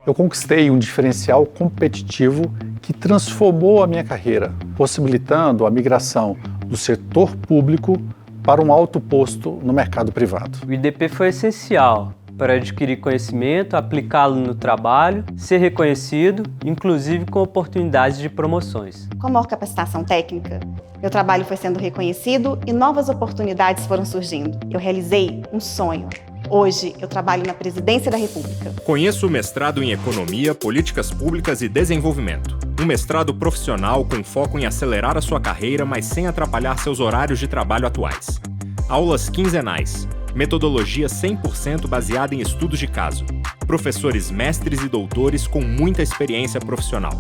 Eu conquistei um diferencial competitivo que transformou a minha carreira, possibilitando a migração do setor público para um alto posto no mercado privado. O IDP foi essencial para adquirir conhecimento, aplicá-lo no trabalho, ser reconhecido, inclusive com oportunidades de promoções. Com a maior capacitação técnica, meu trabalho foi sendo reconhecido e novas oportunidades foram surgindo. Eu realizei um sonho. Hoje, eu trabalho na Presidência da República. Conheça o mestrado em Economia, Políticas Públicas e Desenvolvimento. Um mestrado profissional com foco em acelerar a sua carreira, mas sem atrapalhar seus horários de trabalho atuais. Aulas quinzenais. Metodologia 100% baseada em estudos de caso. Professores mestres e doutores com muita experiência profissional.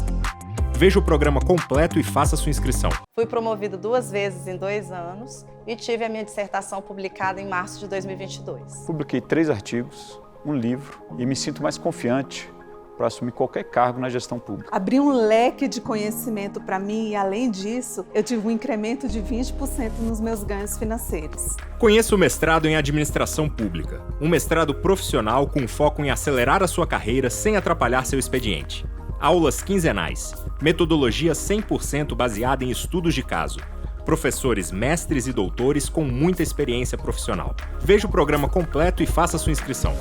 Veja o programa completo e faça sua inscrição. Fui promovido 2 vezes em 2 anos e tive a minha dissertação publicada em março de 2022. Publiquei 3 artigos, um livro e me sinto mais confiante para assumir qualquer cargo na gestão pública. Abri um leque de conhecimento para mim e, além disso, eu tive um incremento de 20% nos meus ganhos financeiros. Conheça o mestrado em Administração Pública, um mestrado profissional com foco em acelerar a sua carreira sem atrapalhar seu expediente. Aulas quinzenais, metodologia 100% baseada em estudos de caso. Professores mestres e doutores com muita experiência profissional. Veja o programa completo e faça sua inscrição.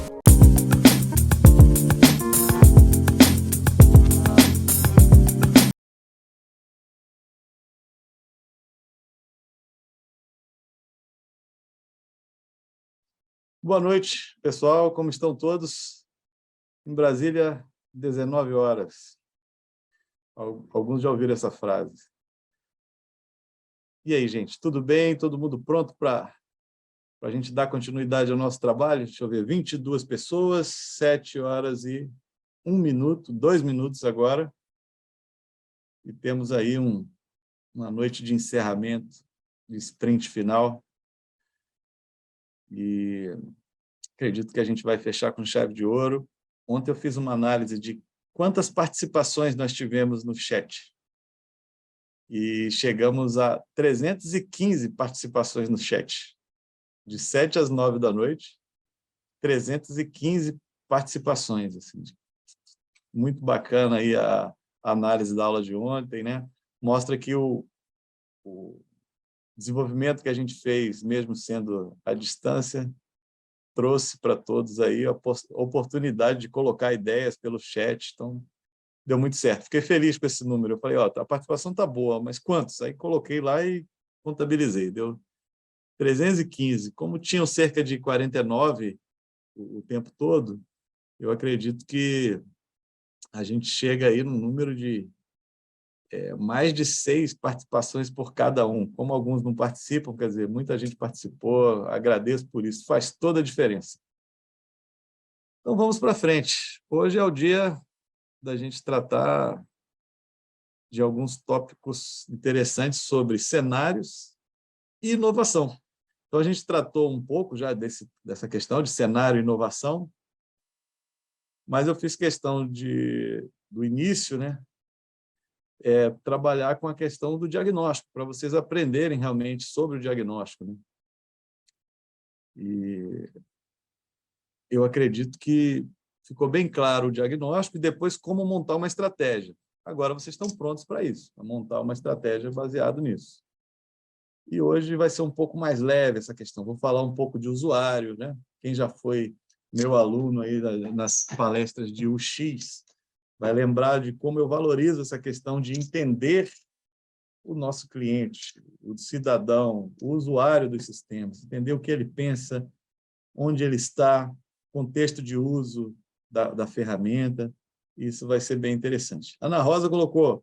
Boa noite, pessoal. Como estão todos? Em Brasília, 19 horas. Alguns já ouviram essa frase. E aí, gente, tudo bem? Todo mundo pronto para a gente dar continuidade ao nosso trabalho? Deixa eu ver, 22 pessoas, 7 horas e 1 minuto, 2 minutos agora. E temos aí uma noite de encerramento, de sprint final. E acredito que a gente vai fechar com chave de ouro. Ontem eu fiz uma análise de quantas participações nós tivemos no chat. E chegamos a 315 participações no chat. De 7 às 9 da noite, 315 participações. Assim. Muito bacana aí a análise da aula de ontem, né? Mostra que o desenvolvimento que a gente fez, mesmo sendo à distância, trouxe para todos aí a oportunidade de colocar ideias pelo chat, então deu muito certo. Fiquei feliz com esse número. Eu falei, ó, a participação está boa, mas quantos? Aí coloquei lá e contabilizei, deu 315. Como tinham cerca de 49 o tempo todo, eu acredito que a gente chega aí num número de mais de 6 participações por cada um. Como alguns não participam, quer dizer, muita gente participou, agradeço por isso, faz toda a diferença. Então, vamos para frente. Hoje é o dia da gente tratar de alguns tópicos interessantes sobre cenários e inovação. Então, a gente tratou um pouco já dessa questão de cenário e inovação, mas eu fiz questão do início, né? Trabalhar com a questão do diagnóstico, para vocês aprenderem realmente sobre o diagnóstico. Né? E eu acredito que ficou bem claro o diagnóstico e depois como montar uma estratégia. Agora vocês estão prontos para isso, para montar uma estratégia baseada nisso. E hoje vai ser um pouco mais leve essa questão. Vou falar um pouco de usuário, né? Quem já foi meu aluno aí nas palestras de UX, vai lembrar de como eu valorizo essa questão de entender o nosso cliente, o cidadão, o usuário dos sistemas, entender o que ele pensa, onde ele está, contexto de uso da ferramenta. Isso vai ser bem interessante. Ana Rosa colocou,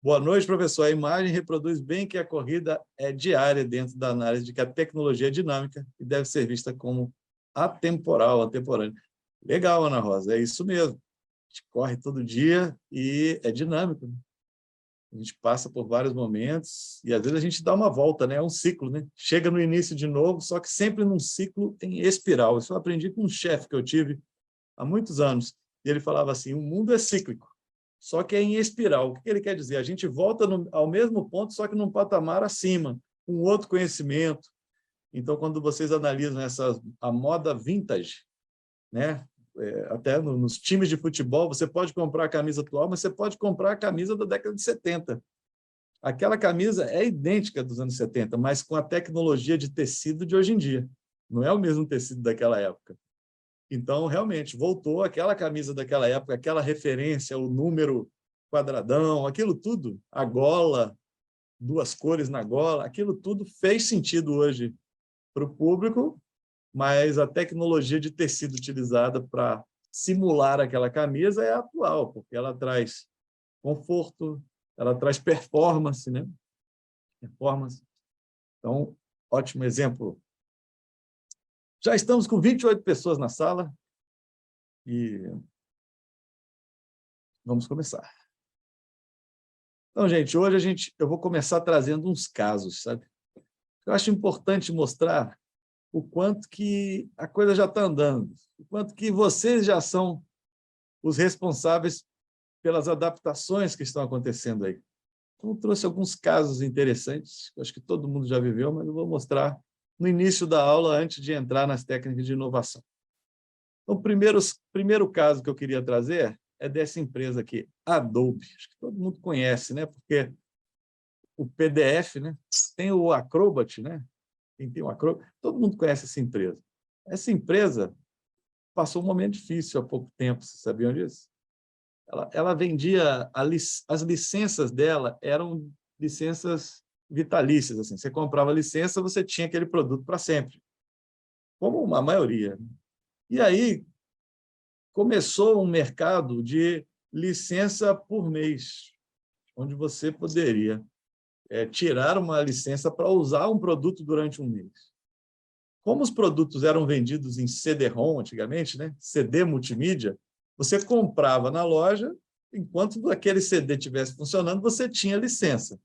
boa noite, professor. A imagem reproduz bem que a corrida é diária dentro da análise de que a tecnologia é dinâmica e deve ser vista como atemporal, atemporânea. Legal, Ana Rosa, é isso mesmo. A gente corre todo dia e é dinâmico. Né? A gente passa por vários momentos e, às vezes, a gente dá uma volta, né? É um ciclo. Né? Chega no início de novo, só que sempre num ciclo em espiral. Isso eu aprendi com um chefe que eu tive há muitos anos. E ele falava assim, o mundo é cíclico, só que é em espiral. O que ele quer dizer? A gente volta ao mesmo ponto, só que num patamar acima, com outro conhecimento. Então, quando vocês analisam a moda vintage, né? até nos times de futebol, você pode comprar a camisa atual, mas você pode comprar a camisa da década de 70. Aquela camisa é idêntica dos anos 70, mas com a tecnologia de tecido de hoje em dia. Não é o mesmo tecido daquela época. Então, realmente, voltou aquela camisa daquela época, aquela referência, o número quadradão, aquilo tudo, a gola, 2 cores na gola, aquilo tudo fez sentido hoje para o público, mas a tecnologia de tecido utilizada para simular aquela camisa é atual, porque ela traz conforto, ela traz performance, né? Performance. Então, ótimo exemplo. Já estamos com 28 pessoas na sala e vamos começar. Então, gente, hoje eu vou começar trazendo uns casos, sabe? Eu acho importante mostrar o quanto que a coisa já está andando, o quanto que vocês já são os responsáveis pelas adaptações que estão acontecendo aí. Então, eu trouxe alguns casos interessantes, que eu acho que todo mundo já viveu, mas eu vou mostrar no início da aula, antes de entrar nas técnicas de inovação. Então, o primeiro caso que eu queria trazer é dessa empresa aqui, Adobe. Acho que todo mundo conhece, né? Porque o PDF, né? Tem o Acrobat, né? Quem tem o Acrobat, todo mundo conhece essa empresa. Essa empresa passou um momento difícil há pouco tempo, vocês sabiam disso? Ela vendia, as licenças dela eram licenças vitalícias. Assim. Você comprava a licença, você tinha aquele produto para sempre, como a maioria. E aí começou um mercado de licença por mês, onde você poderia tirar uma licença para usar um produto durante um mês. Como os produtos eram vendidos em CD-ROM antigamente, né? CD multimídia, você comprava na loja, enquanto aquele CD estivesse funcionando, você tinha licença.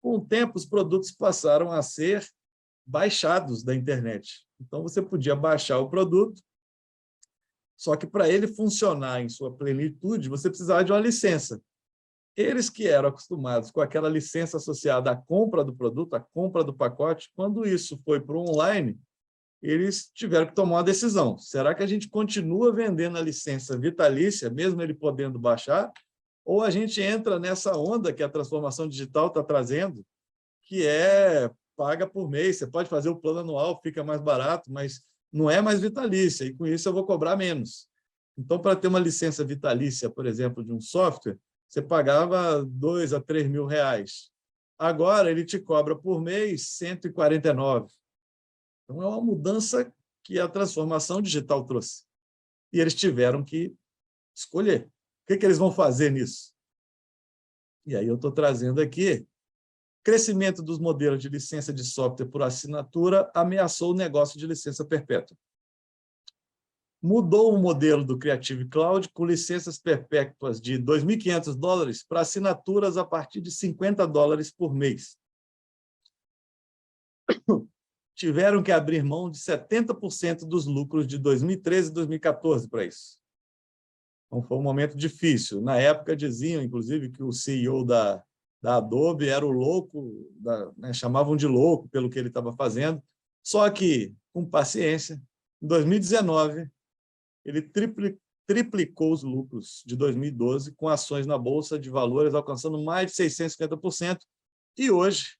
Com o tempo, os produtos passaram a ser baixados da internet. Então, você podia baixar o produto, só que para ele funcionar em sua plenitude, você precisava de uma licença. Eles que eram acostumados com aquela licença associada à compra do produto, à compra do pacote, quando isso foi para o online, eles tiveram que tomar uma decisão. Será que a gente continua vendendo a licença vitalícia, mesmo ele podendo baixar, ou a gente entra nessa onda que a transformação digital está trazendo, que é paga por mês, você pode fazer o plano anual, fica mais barato, mas não é mais vitalícia, e com isso eu vou cobrar menos. Então, para ter uma licença vitalícia, por exemplo, de um software, você pagava 2 a 3 mil reais. Agora, ele te cobra por mês 149. Então, é uma mudança que a transformação digital trouxe. E eles tiveram que escolher. O que eles vão fazer nisso? E aí eu estou trazendo aqui, crescimento dos modelos de licença de software por assinatura ameaçou o negócio de licença perpétua. Mudou o modelo do Creative Cloud com licenças perpétuas de $2.500 para assinaturas a partir de $50 por mês. Tiveram que abrir mão de 70% dos lucros de 2013 e 2014 para isso. Então, foi um momento difícil. Na época, diziam, inclusive, que o CEO da Adobe era o louco, né, chamavam de louco pelo que ele estava fazendo. Só que, com paciência, em 2019, ele triplicou os lucros de 2012 com ações na Bolsa de Valores, alcançando mais de 650%. E hoje,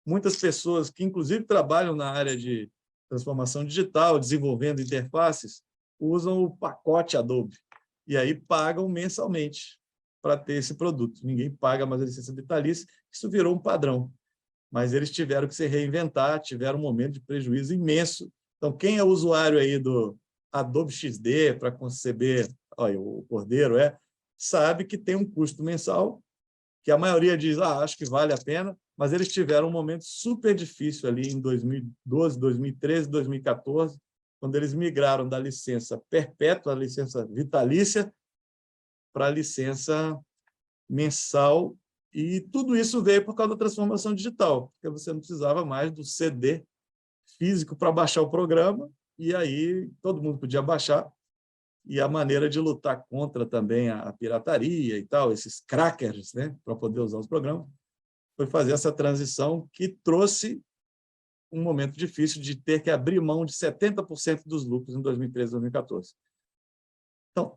muitas pessoas que, inclusive, trabalham na área de transformação digital, desenvolvendo interfaces, usam o pacote Adobe. E aí pagam mensalmente para ter esse produto. Ninguém paga mais a licença vitalícia, isso virou um padrão. Mas eles tiveram que se reinventar, tiveram um momento de prejuízo imenso. Então, quem é usuário aí do Adobe XD para conceber, olha, o Cordeiro sabe que tem um custo mensal, que a maioria diz, acho que vale a pena, mas eles tiveram um momento super difícil ali em 2012, 2013, 2014, quando eles migraram da licença perpétua, a licença vitalícia, para a licença mensal, e tudo isso veio por causa da transformação digital, porque você não precisava mais do CD físico para baixar o programa, e aí todo mundo podia baixar, e a maneira de lutar contra também a pirataria e tal, esses crackers, né, para poder usar os programas, foi fazer essa transição que trouxe um momento difícil de ter que abrir mão de 70% dos lucros em 2013 e 2014. Então,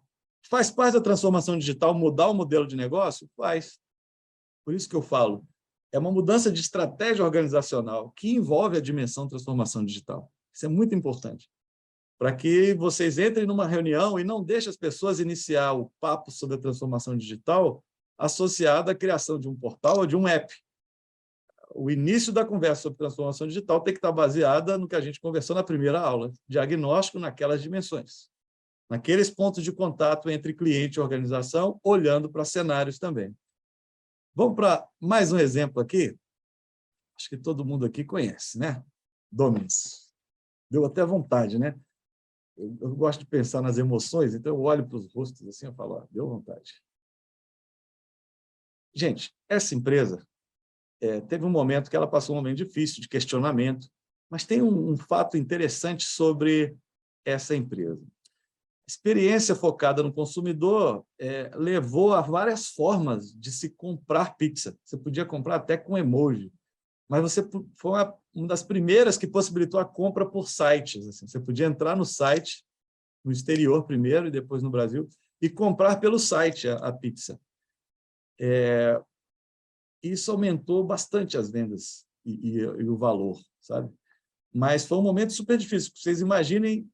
faz parte da transformação digital mudar o modelo de negócio? Faz. Por isso que eu falo, é uma mudança de estratégia organizacional que envolve a dimensão transformação digital. Isso é muito importante, para que vocês entrem numa reunião e não deixem as pessoas iniciar o papo sobre a transformação digital associado à criação de um portal ou de um app. O início da conversa sobre transformação digital tem que estar baseada no que a gente conversou na primeira aula, diagnóstico naquelas dimensões, naqueles pontos de contato entre cliente e organização, olhando para cenários também. Vamos para mais um exemplo aqui. Acho que todo mundo aqui conhece, né? Dominus. Deu até vontade, né? Eu gosto de pensar nas emoções, então eu olho para os rostos assim e falo, ó, deu vontade. Gente, essa empresa teve um momento que ela passou um momento difícil de questionamento, mas tem um fato interessante sobre essa empresa. A experiência focada no consumidor levou a várias formas de se comprar pizza. Você podia comprar até com emoji, mas você foi uma das primeiras que possibilitou a compra por sites. Assim. Você podia entrar no site, no exterior primeiro e depois no Brasil, e comprar pelo site a pizza. Isso aumentou bastante as vendas e o valor, sabe? Mas foi um momento super difícil. Vocês imaginem,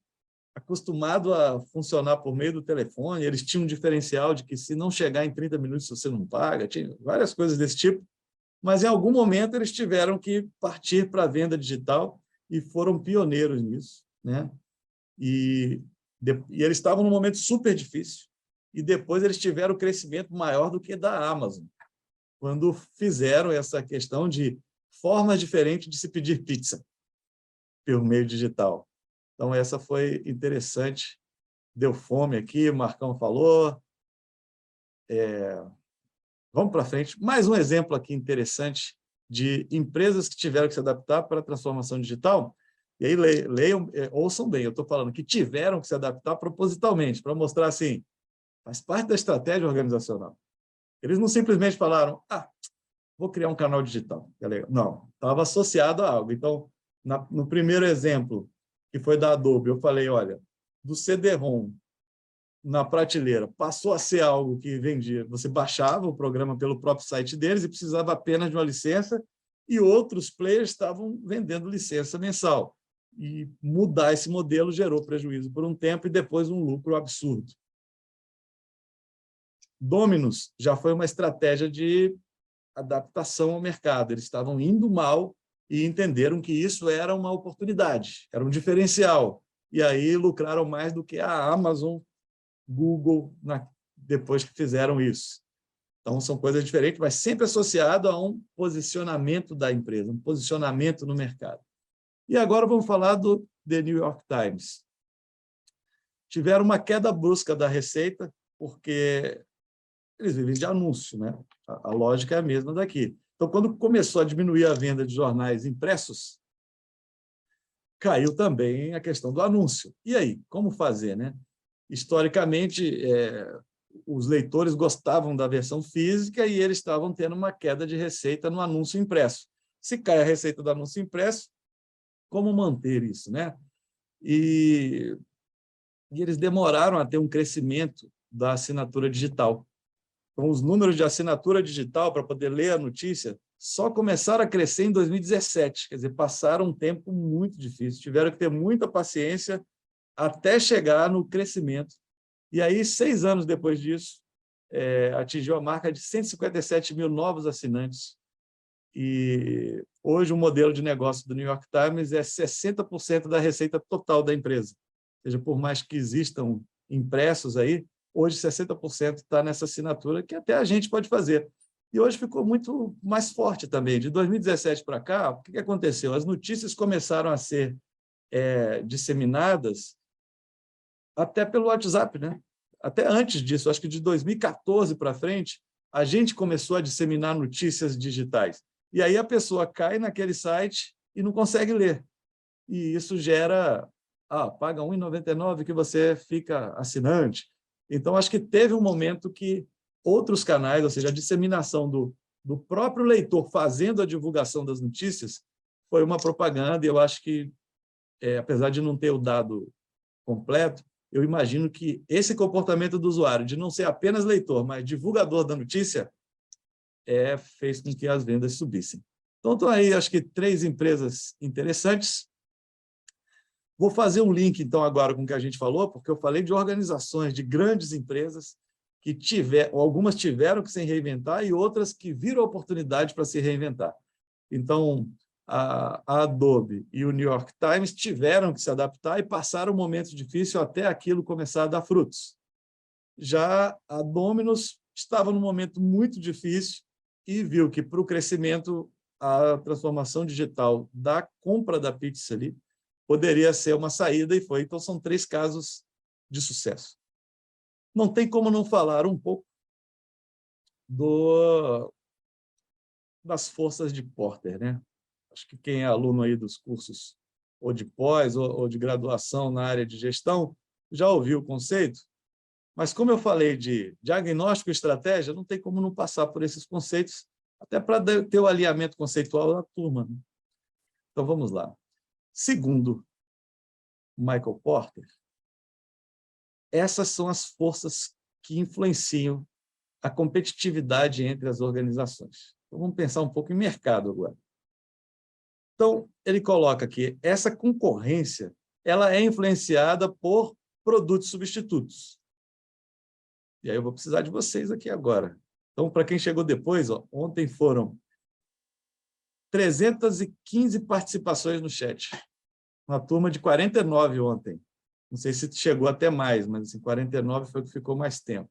acostumado a funcionar por meio do telefone, eles tinham um diferencial de que se não chegar em 30 minutos você não paga, tinha várias coisas desse tipo, mas em algum momento eles tiveram que partir para a venda digital e foram pioneiros nisso, né? E eles estavam num momento super difícil e depois eles tiveram um crescimento maior do que da Amazon, quando fizeram essa questão de formas diferentes de se pedir pizza pelo meio digital. Então, essa foi interessante. Deu fome aqui, o Marcão falou. Vamos para frente. Mais um exemplo aqui interessante de empresas que tiveram que se adaptar para a transformação digital. E aí, leiam, ouçam bem, eu estou falando que tiveram que se adaptar propositalmente, para mostrar assim, faz parte da estratégia organizacional. Eles não simplesmente falaram, vou criar um canal digital. Não, estava associado a algo. Então, no primeiro exemplo, que foi da Adobe, eu falei, olha, do CD-ROM na prateleira, passou a ser algo que vendia. Você baixava o programa pelo próprio site deles e precisava apenas de uma licença, e outros players estavam vendendo licença mensal. E mudar esse modelo gerou prejuízo por um tempo e depois um lucro absurdo. Dominus já foi uma estratégia de adaptação ao mercado. Eles estavam indo mal e entenderam que isso era uma oportunidade, era um diferencial. E aí lucraram mais do que a Amazon, Google, depois que fizeram isso. Então, são coisas diferentes, mas sempre associado a um posicionamento da empresa, um posicionamento no mercado. E agora vamos falar do The New York Times. Tiveram uma queda brusca da receita, porque eles vivem de anúncio, né? A lógica é a mesma daqui. Então, quando começou a diminuir a venda de jornais impressos, caiu também a questão do anúncio. E aí, como fazer, né? Historicamente, os leitores gostavam da versão física e eles estavam tendo uma queda de receita no anúncio impresso. Se cai a receita do anúncio impresso, como manter isso, né? E eles demoraram a ter um crescimento da assinatura digital. Então, os números de assinatura digital para poder ler a notícia só começaram a crescer em 2017, quer dizer, passaram um tempo muito difícil, tiveram que ter muita paciência até chegar no crescimento. E aí, 6 anos depois disso, atingiu a marca de 157 mil novos assinantes. E hoje o modelo de negócio do New York Times é 60% da receita total da empresa. Ou seja, por mais que existam impressos aí, hoje 60% está nessa assinatura que até a gente pode fazer. E hoje ficou muito mais forte também. De 2017 para cá, o que aconteceu? As notícias começaram a ser disseminadas até pelo WhatsApp, né? Até antes disso, acho que de 2014 para frente, a gente começou a disseminar notícias digitais. E aí a pessoa cai naquele site e não consegue ler. E isso gera, paga R$ 1,99 que você fica assinante. Então, acho que teve um momento que outros canais, ou seja, a disseminação do próprio leitor fazendo a divulgação das notícias, foi uma propaganda, e eu acho que, apesar de não ter o dado completo, eu imagino que esse comportamento do usuário, de não ser apenas leitor, mas divulgador da notícia, fez com que as vendas subissem. Então, estão aí, acho que 3 empresas interessantes. Vou fazer um link, então, agora com o que a gente falou, porque eu falei de organizações, de grandes empresas, que algumas tiveram que se reinventar e outras que viram a oportunidade para se reinventar. Então, a Adobe e o New York Times tiveram que se adaptar e passaram um momento difícil até aquilo começar a dar frutos. Já a Domino's estava num momento muito difícil e viu que, para o crescimento, a transformação digital da compra da pizza ali poderia ser uma saída, e foi. Então, são 3 casos de sucesso. Não tem como não falar um pouco das forças de Porter, né? Acho que quem é aluno aí dos cursos ou de pós ou de graduação na área de gestão já ouviu o conceito, mas como eu falei de diagnóstico e estratégia, não tem como não passar por esses conceitos, até para ter o alinhamento conceitual da turma, né? Então, vamos lá. Segundo Michael Porter, essas são as forças que influenciam a competitividade entre as organizações. Então, vamos pensar um pouco em mercado agora. Então, ele coloca que essa concorrência ela é influenciada por produtos substitutos. E aí eu vou precisar de vocês aqui agora. Então, para quem chegou depois, ontem foram 315 participações no chat. Uma turma de 49 ontem. Não sei se chegou até mais, mas assim, 49 foi o que ficou mais tempo.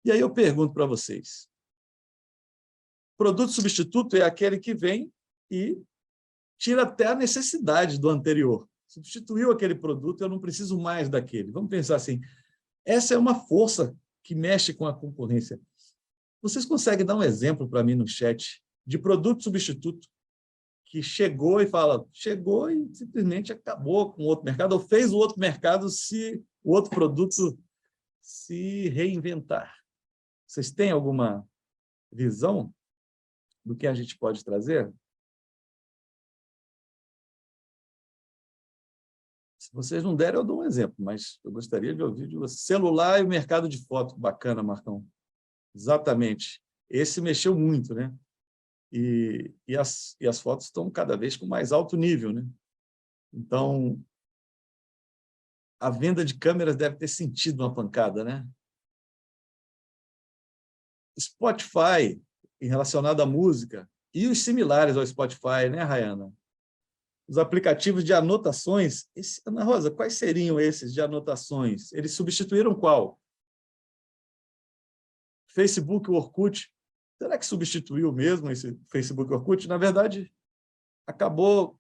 E aí eu pergunto para vocês. Produto substituto é aquele que vem e tira até a necessidade do anterior. Substituiu aquele produto, eu não preciso mais daquele. Vamos pensar assim, essa é uma força que mexe com a concorrência. Vocês conseguem dar um exemplo para mim no chat de produto substituto que chegou e simplesmente acabou com o outro mercado, ou fez o outro mercado o outro produto se reinventar? Vocês têm alguma visão do que a gente pode trazer? Se vocês não derem, eu dou um exemplo, mas eu gostaria de ouvir de vocês. Celular e o mercado de foto. Bacana, Marcão. Exatamente. Esse mexeu muito, né? E as fotos estão cada vez com mais alto nível, né? Então, a venda de câmeras deve ter sentido uma pancada, né? Spotify, em relacionado à música, e os similares ao Spotify, né, Rayana? Os aplicativos de anotações. Ana Rosa, quais seriam esses de anotações? Eles substituíram qual? Facebook, o Orkut. Será que substituiu mesmo esse Facebook e Orkut? Na verdade, acabou...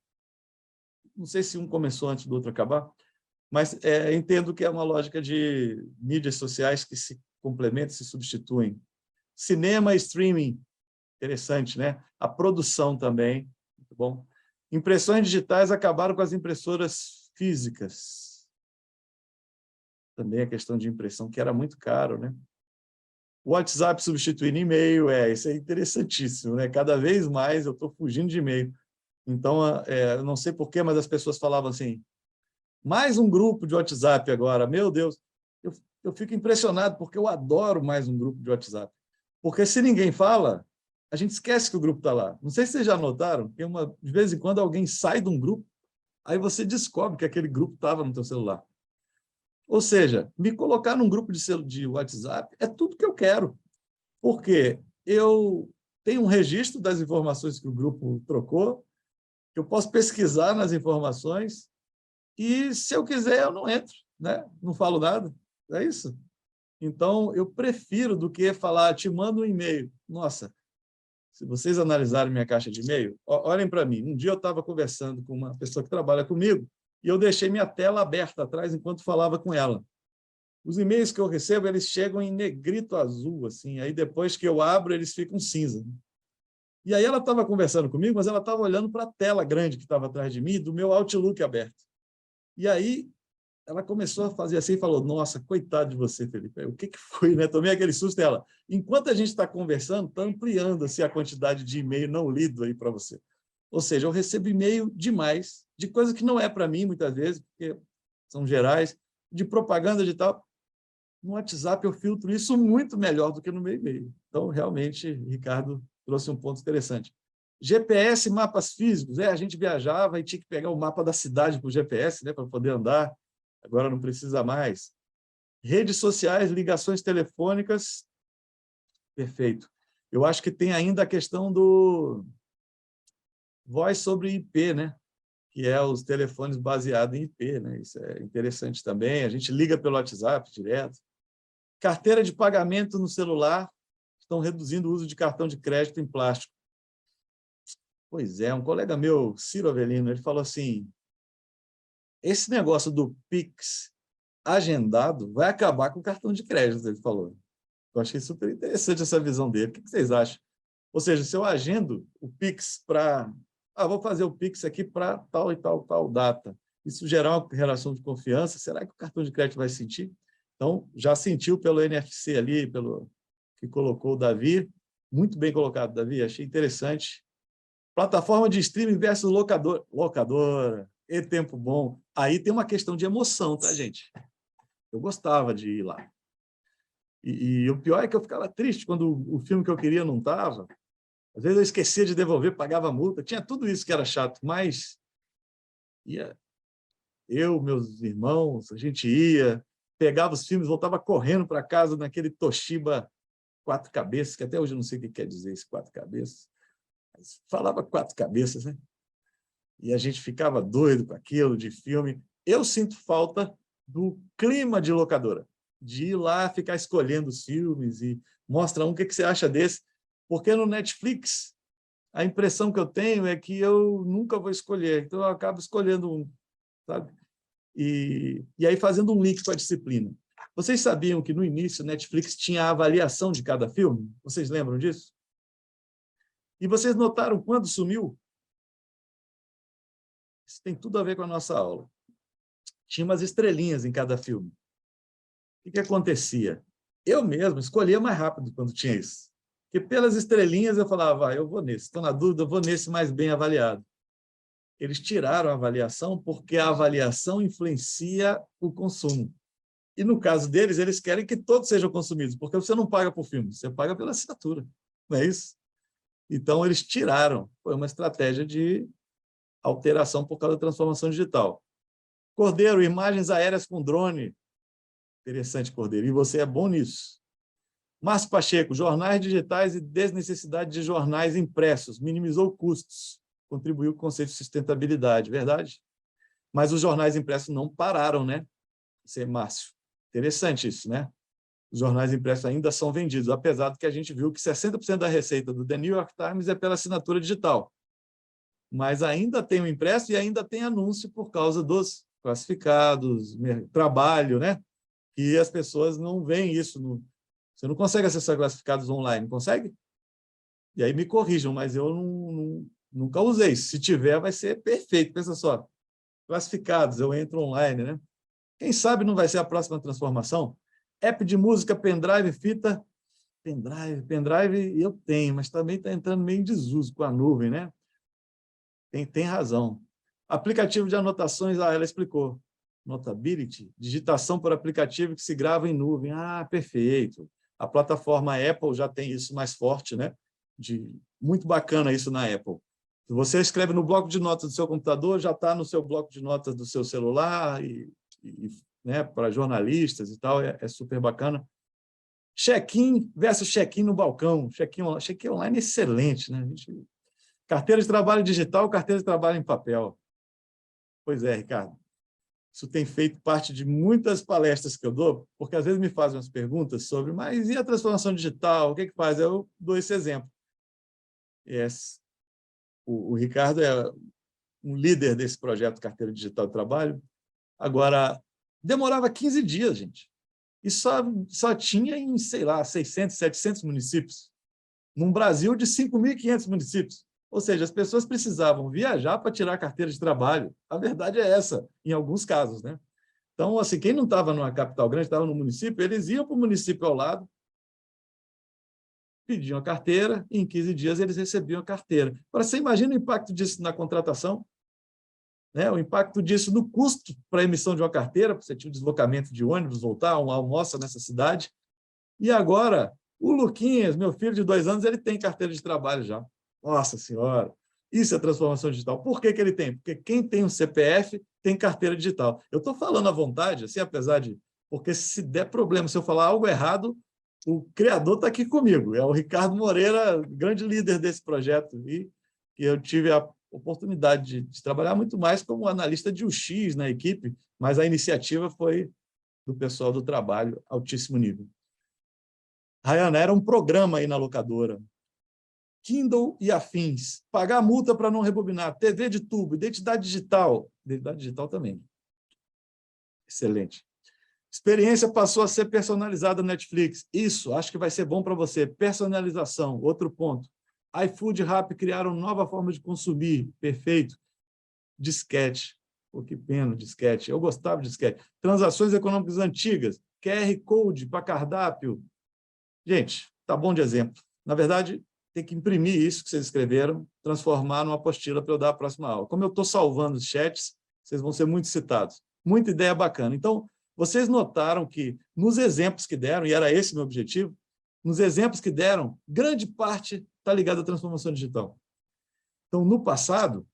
Não sei se um começou antes do outro acabar, mas entendo que é uma lógica de mídias sociais que se complementam, se substituem. Cinema e streaming. Interessante, né? A produção também. Muito bom. Impressões digitais acabaram com as impressoras físicas. Também a questão de impressão, que era muito caro, né? O WhatsApp substituindo e-mail, isso é interessantíssimo, né? Cada vez mais eu estou fugindo de e-mail. Então, eu não sei porquê, mas as pessoas falavam assim, mais um grupo de WhatsApp agora, meu Deus. Eu fico impressionado, porque eu adoro mais um grupo de WhatsApp. Porque se ninguém fala, a gente esquece que o grupo está lá. Não sei se vocês já notaram, que de vez em quando alguém sai de um grupo, aí você descobre que aquele grupo estava no teu celular. Ou seja, me colocar num grupo de WhatsApp é tudo que eu quero, porque eu tenho um registro das informações que o grupo trocou, eu posso pesquisar nas informações, e se eu quiser eu não entro, né? Não falo nada, é isso. Então, eu prefiro do que falar, te mando um e-mail. Nossa, se vocês analisarem minha caixa de e-mail, olhem para mim. Um dia eu estava conversando com uma pessoa que trabalha comigo e eu deixei minha tela aberta atrás enquanto falava com ela. Os e-mails que eu recebo, eles chegam em negrito azul, assim. Aí, depois que eu abro, eles ficam cinza. E aí ela estava conversando comigo, mas ela estava olhando para a tela grande que estava atrás de mim, do meu Outlook aberto. E aí ela começou a fazer assim e falou, nossa, coitado de você, Felipe. O que foi, né? Tomei aquele susto dela. Enquanto a gente está conversando, está ampliando assim, a quantidade de e-mail não lido aí para você. Ou seja, eu recebo e-mail demais de coisa que não é para mim, muitas vezes, porque são gerais, de propaganda de tal. No WhatsApp eu filtro isso muito melhor do que no meu e-mail. Então, realmente, Ricardo trouxe um ponto interessante. GPS, mapas físicos. A gente viajava e tinha que pegar o mapa da cidade para o GPS, né, para poder andar. Agora não precisa mais. Redes sociais, ligações telefônicas. Perfeito. Eu acho que tem ainda a questão do voz sobre IP, né? Que é os telefones baseados em IP, né? Isso é interessante também. A gente liga pelo WhatsApp direto. Carteira de pagamento no celular. Estão reduzindo o uso de cartão de crédito em plástico. Pois é, um colega meu, Ciro Avelino, ele falou assim, esse negócio do Pix agendado vai acabar com o cartão de crédito, ele falou. Eu achei super interessante essa visão dele. O que vocês acham? Ou seja, se eu agendo o Pix para... vou fazer o Pix aqui para tal e tal data. Isso gerar uma relação de confiança, será que o cartão de crédito vai sentir? Então, já sentiu pelo NFC ali, pelo que colocou o Davi. Muito bem colocado, Davi, achei interessante. Plataforma de streaming versus locador. Locadora, e tempo bom. Aí tem uma questão de emoção, tá, gente? Eu gostava de ir lá. E o pior é que eu ficava triste quando o filme que eu queria não estava. Às vezes eu esquecia de devolver, pagava multa. Tinha tudo isso que era chato, mas eu, meus irmãos, a gente ia, pegava os filmes, voltava correndo para casa naquele Toshiba 4 cabeças, que até hoje eu não sei o que quer dizer esse 4 cabeças. Mas falava 4 cabeças, né? E a gente ficava doido com aquilo de filme. Eu sinto falta do clima de locadora, de ir lá ficar escolhendo os filmes e mostra o que você acha desse. Porque no Netflix, a impressão que eu tenho é que eu nunca vou escolher, então eu acabo escolhendo um, sabe? E aí fazendo um link com a disciplina. Vocês sabiam que no início o Netflix tinha a avaliação de cada filme? Vocês lembram disso? E vocês notaram quando sumiu? Isso tem tudo a ver com a nossa aula. Tinha umas estrelinhas em cada filme. O que acontecia? Eu mesmo escolhia mais rápido quando tinha isso. Porque pelas estrelinhas eu falava, eu vou nesse. Estou na dúvida, eu vou nesse mais bem avaliado. Eles tiraram a avaliação porque a avaliação influencia o consumo. E no caso deles, eles querem que todos sejam consumidos, porque você não paga por filme, você paga pela assinatura. Não é isso? Então, eles tiraram. Foi uma estratégia de alteração por causa da transformação digital. Cordeiro, imagens aéreas com drone. Interessante, Cordeiro. E você é bom nisso. Márcio Pacheco, jornais digitais e desnecessidade de jornais impressos. Minimizou custos. Contribuiu com o conceito de sustentabilidade. Verdade? Mas os jornais impressos não pararam, né? Isso é Márcio. Interessante isso, né? Os jornais impressos ainda são vendidos, apesar de que a gente viu que 60% da receita do The New York Times é pela assinatura digital. Mas ainda tem o impresso e ainda tem anúncio por causa dos classificados, trabalho, né? E as pessoas não veem isso. Você não consegue acessar classificados online, consegue? E aí me corrijam, mas eu nunca usei. Se tiver, vai ser perfeito. Pensa só, classificados, eu entro online, né? Quem sabe não vai ser a próxima transformação? App de música, pendrive, fita. Pendrive eu tenho, mas também está entrando meio em desuso com a nuvem, né? Tem razão. Aplicativo de anotações, ela explicou. Notability, digitação por aplicativo que se grava em nuvem. Perfeito. A plataforma Apple já tem isso mais forte, né? Muito bacana isso na Apple. Se você escreve no bloco de notas do seu computador, já está no seu bloco de notas do seu celular, né, para jornalistas e tal, é super bacana. Check-in versus check-in no balcão. Check-in online é excelente, né? Carteira de trabalho digital, carteira de trabalho em papel. Pois é, Ricardo. Isso tem feito parte de muitas palestras que eu dou, porque às vezes me fazem umas perguntas sobre, mas e a transformação digital? O que faz? Eu dou esse exemplo. O Ricardo é um líder desse projeto Carteira Digital de Trabalho. Agora, demorava 15 dias, gente. E só tinha em, sei lá, 600, 700 municípios. Num Brasil de 5.500 municípios. Ou seja, as pessoas precisavam viajar para tirar a carteira de trabalho. A verdade é essa, em alguns casos, né? Então, assim, quem não estava numa capital grande, estava no município, eles iam para o município ao lado, pediam a carteira e em 15 dias eles recebiam a carteira. Agora, você imagina o impacto disso na contratação? Né? O impacto disso no custo para a emissão de uma carteira, você tinha um deslocamento de ônibus, voltar, uma almoça nessa cidade. E agora, o Luquinhas, meu filho de 2 anos, ele tem carteira de trabalho já. Nossa Senhora! Isso é transformação digital. Por que ele tem? Porque quem tem um CPF tem carteira digital. Eu estou falando à vontade, assim, apesar de... Porque se der problema, se eu falar algo errado, o criador está aqui comigo. É o Ricardo Moreira, grande líder desse projeto. E eu tive a oportunidade de trabalhar muito mais como analista de UX na equipe, mas a iniciativa foi do pessoal do trabalho, altíssimo nível. Rayana, era um programa aí na locadora. Kindle e afins, pagar a multa para não rebobinar, TV de tubo, identidade digital também. Excelente. Experiência passou a ser personalizada no Netflix. Isso, acho que vai ser bom para você. Personalização, outro ponto. iFood e Rappi criaram nova forma de consumir. Perfeito. Disquete. Pô, que pena, disquete. Eu gostava de disquete. Transações econômicas antigas. QR Code para cardápio. Gente, tá bom de exemplo. Na verdade, tem que imprimir isso que vocês escreveram, transformar numa apostila para eu dar a próxima aula. Como eu estou salvando os chats, vocês vão ser muito citados. Muita ideia bacana. Então, vocês notaram que nos exemplos que deram, e era esse meu objetivo, nos exemplos que deram, grande parte está ligada à transformação digital. Então, no passado,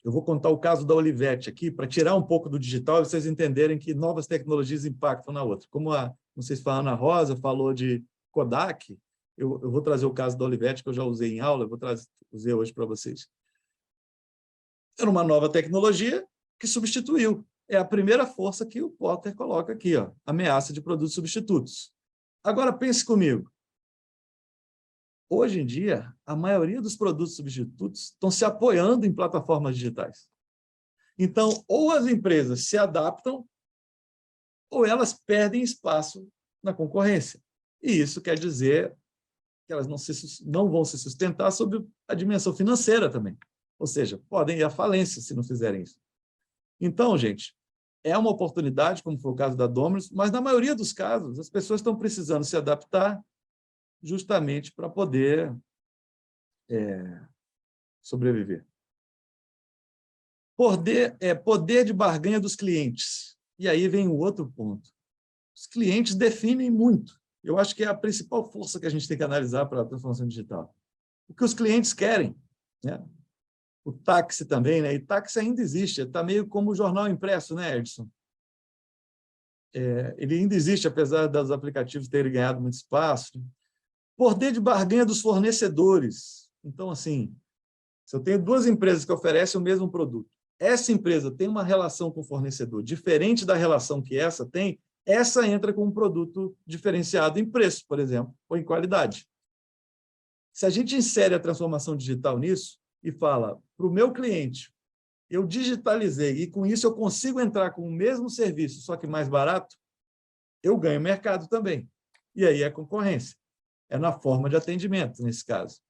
eu vou contar o caso da Olivetti aqui, para tirar um pouco do digital e vocês entenderem que novas tecnologias impactam na outra. Como não sei se foi a Ana Rosa falou de Kodak, eu vou trazer o caso da Olivetti, que eu já usei em aula, usei hoje para vocês. Era uma nova tecnologia que substituiu. É a primeira força que o Potter coloca aqui, ó, ameaça de produtos substitutos. Agora, pense comigo. Hoje em dia, a maioria dos produtos substitutos estão se apoiando em plataformas digitais. Então, ou as empresas se adaptam, ou elas perdem espaço na concorrência. E isso quer dizer que elas não vão se sustentar sob a dimensão financeira também. Ou seja, podem ir à falência se não fizerem isso. Então, gente, é uma oportunidade, como foi o caso da Domino's, mas na maioria dos casos, as pessoas estão precisando se adaptar justamente para poder sobreviver. Poder de barganha dos clientes. E aí vem o outro ponto. Os clientes definem muito. Eu acho que é a principal força que a gente tem que analisar para a transformação digital. O que os clientes querem, né? O táxi também, né? E táxi ainda existe, está meio como o jornal impresso, né, Edson? Ele ainda existe, apesar dos aplicativos terem ganhado muito espaço. Poder de barganha dos fornecedores. Então, assim, se eu tenho 2 empresas que oferecem o mesmo produto, essa empresa tem uma relação com o fornecedor diferente da relação que essa tem, essa entra com um produto diferenciado em preço, por exemplo, ou em qualidade. Se a gente insere a transformação digital nisso e fala para o meu cliente, eu digitalizei e com isso eu consigo entrar com o mesmo serviço, só que mais barato, eu ganho mercado também. E aí é concorrência. É na forma de atendimento, nesse caso.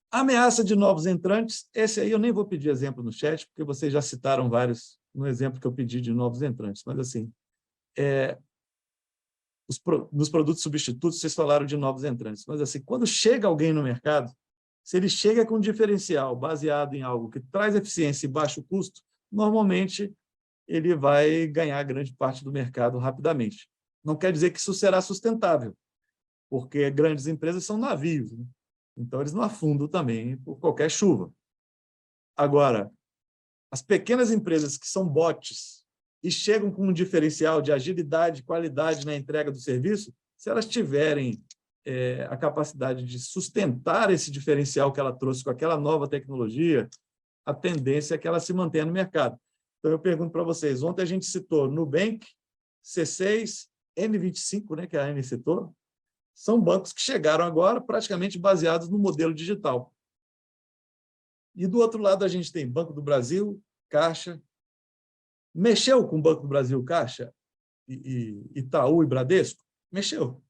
Ameaça de novos entrantes, esse aí eu nem vou pedir exemplo no chat, porque vocês já citaram vários no exemplo que eu pedi de novos entrantes, mas assim, nos produtos substitutos, vocês falaram de novos entrantes, mas assim, quando chega alguém no mercado, se ele chega com um diferencial baseado em algo que traz eficiência e baixo custo, normalmente ele vai ganhar grande parte do mercado rapidamente. Não quer dizer que isso será sustentável, porque grandes empresas são navios, né? Então eles não afundam também por qualquer chuva. Agora, as pequenas empresas que são bots e chegam com um diferencial de agilidade e qualidade na entrega do serviço, se elas tiverem a capacidade de sustentar esse diferencial que ela trouxe com aquela nova tecnologia, a tendência é que ela se mantenha no mercado. Então, eu pergunto para vocês, ontem a gente citou Nubank, C6, N25, né, que a Anne citou, são bancos que chegaram agora praticamente baseados no modelo digital. E do outro lado a gente tem Banco do Brasil, Caixa. Mexeu com o Banco do Brasil, Caixa, Itaú e Bradesco? Mexeu.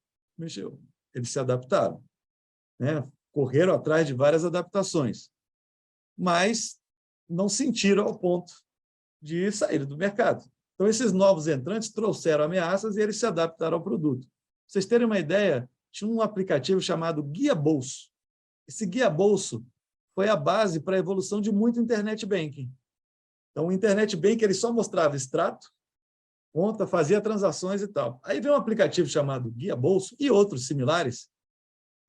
Eles se adaptaram, né? Correram atrás de várias adaptações, mas não sentiram ao ponto de sair do mercado. Então, esses novos entrantes trouxeram ameaças e eles se adaptaram ao produto. Pra vocês terem uma ideia, tinha um aplicativo chamado Guia Bolso. Esse Guia Bolso foi a base para a evolução de muito Internet Banking. Então, o Internet Banking ele só mostrava extrato, conta, fazia transações e tal. Aí veio um aplicativo chamado Guia Bolso e outros similares,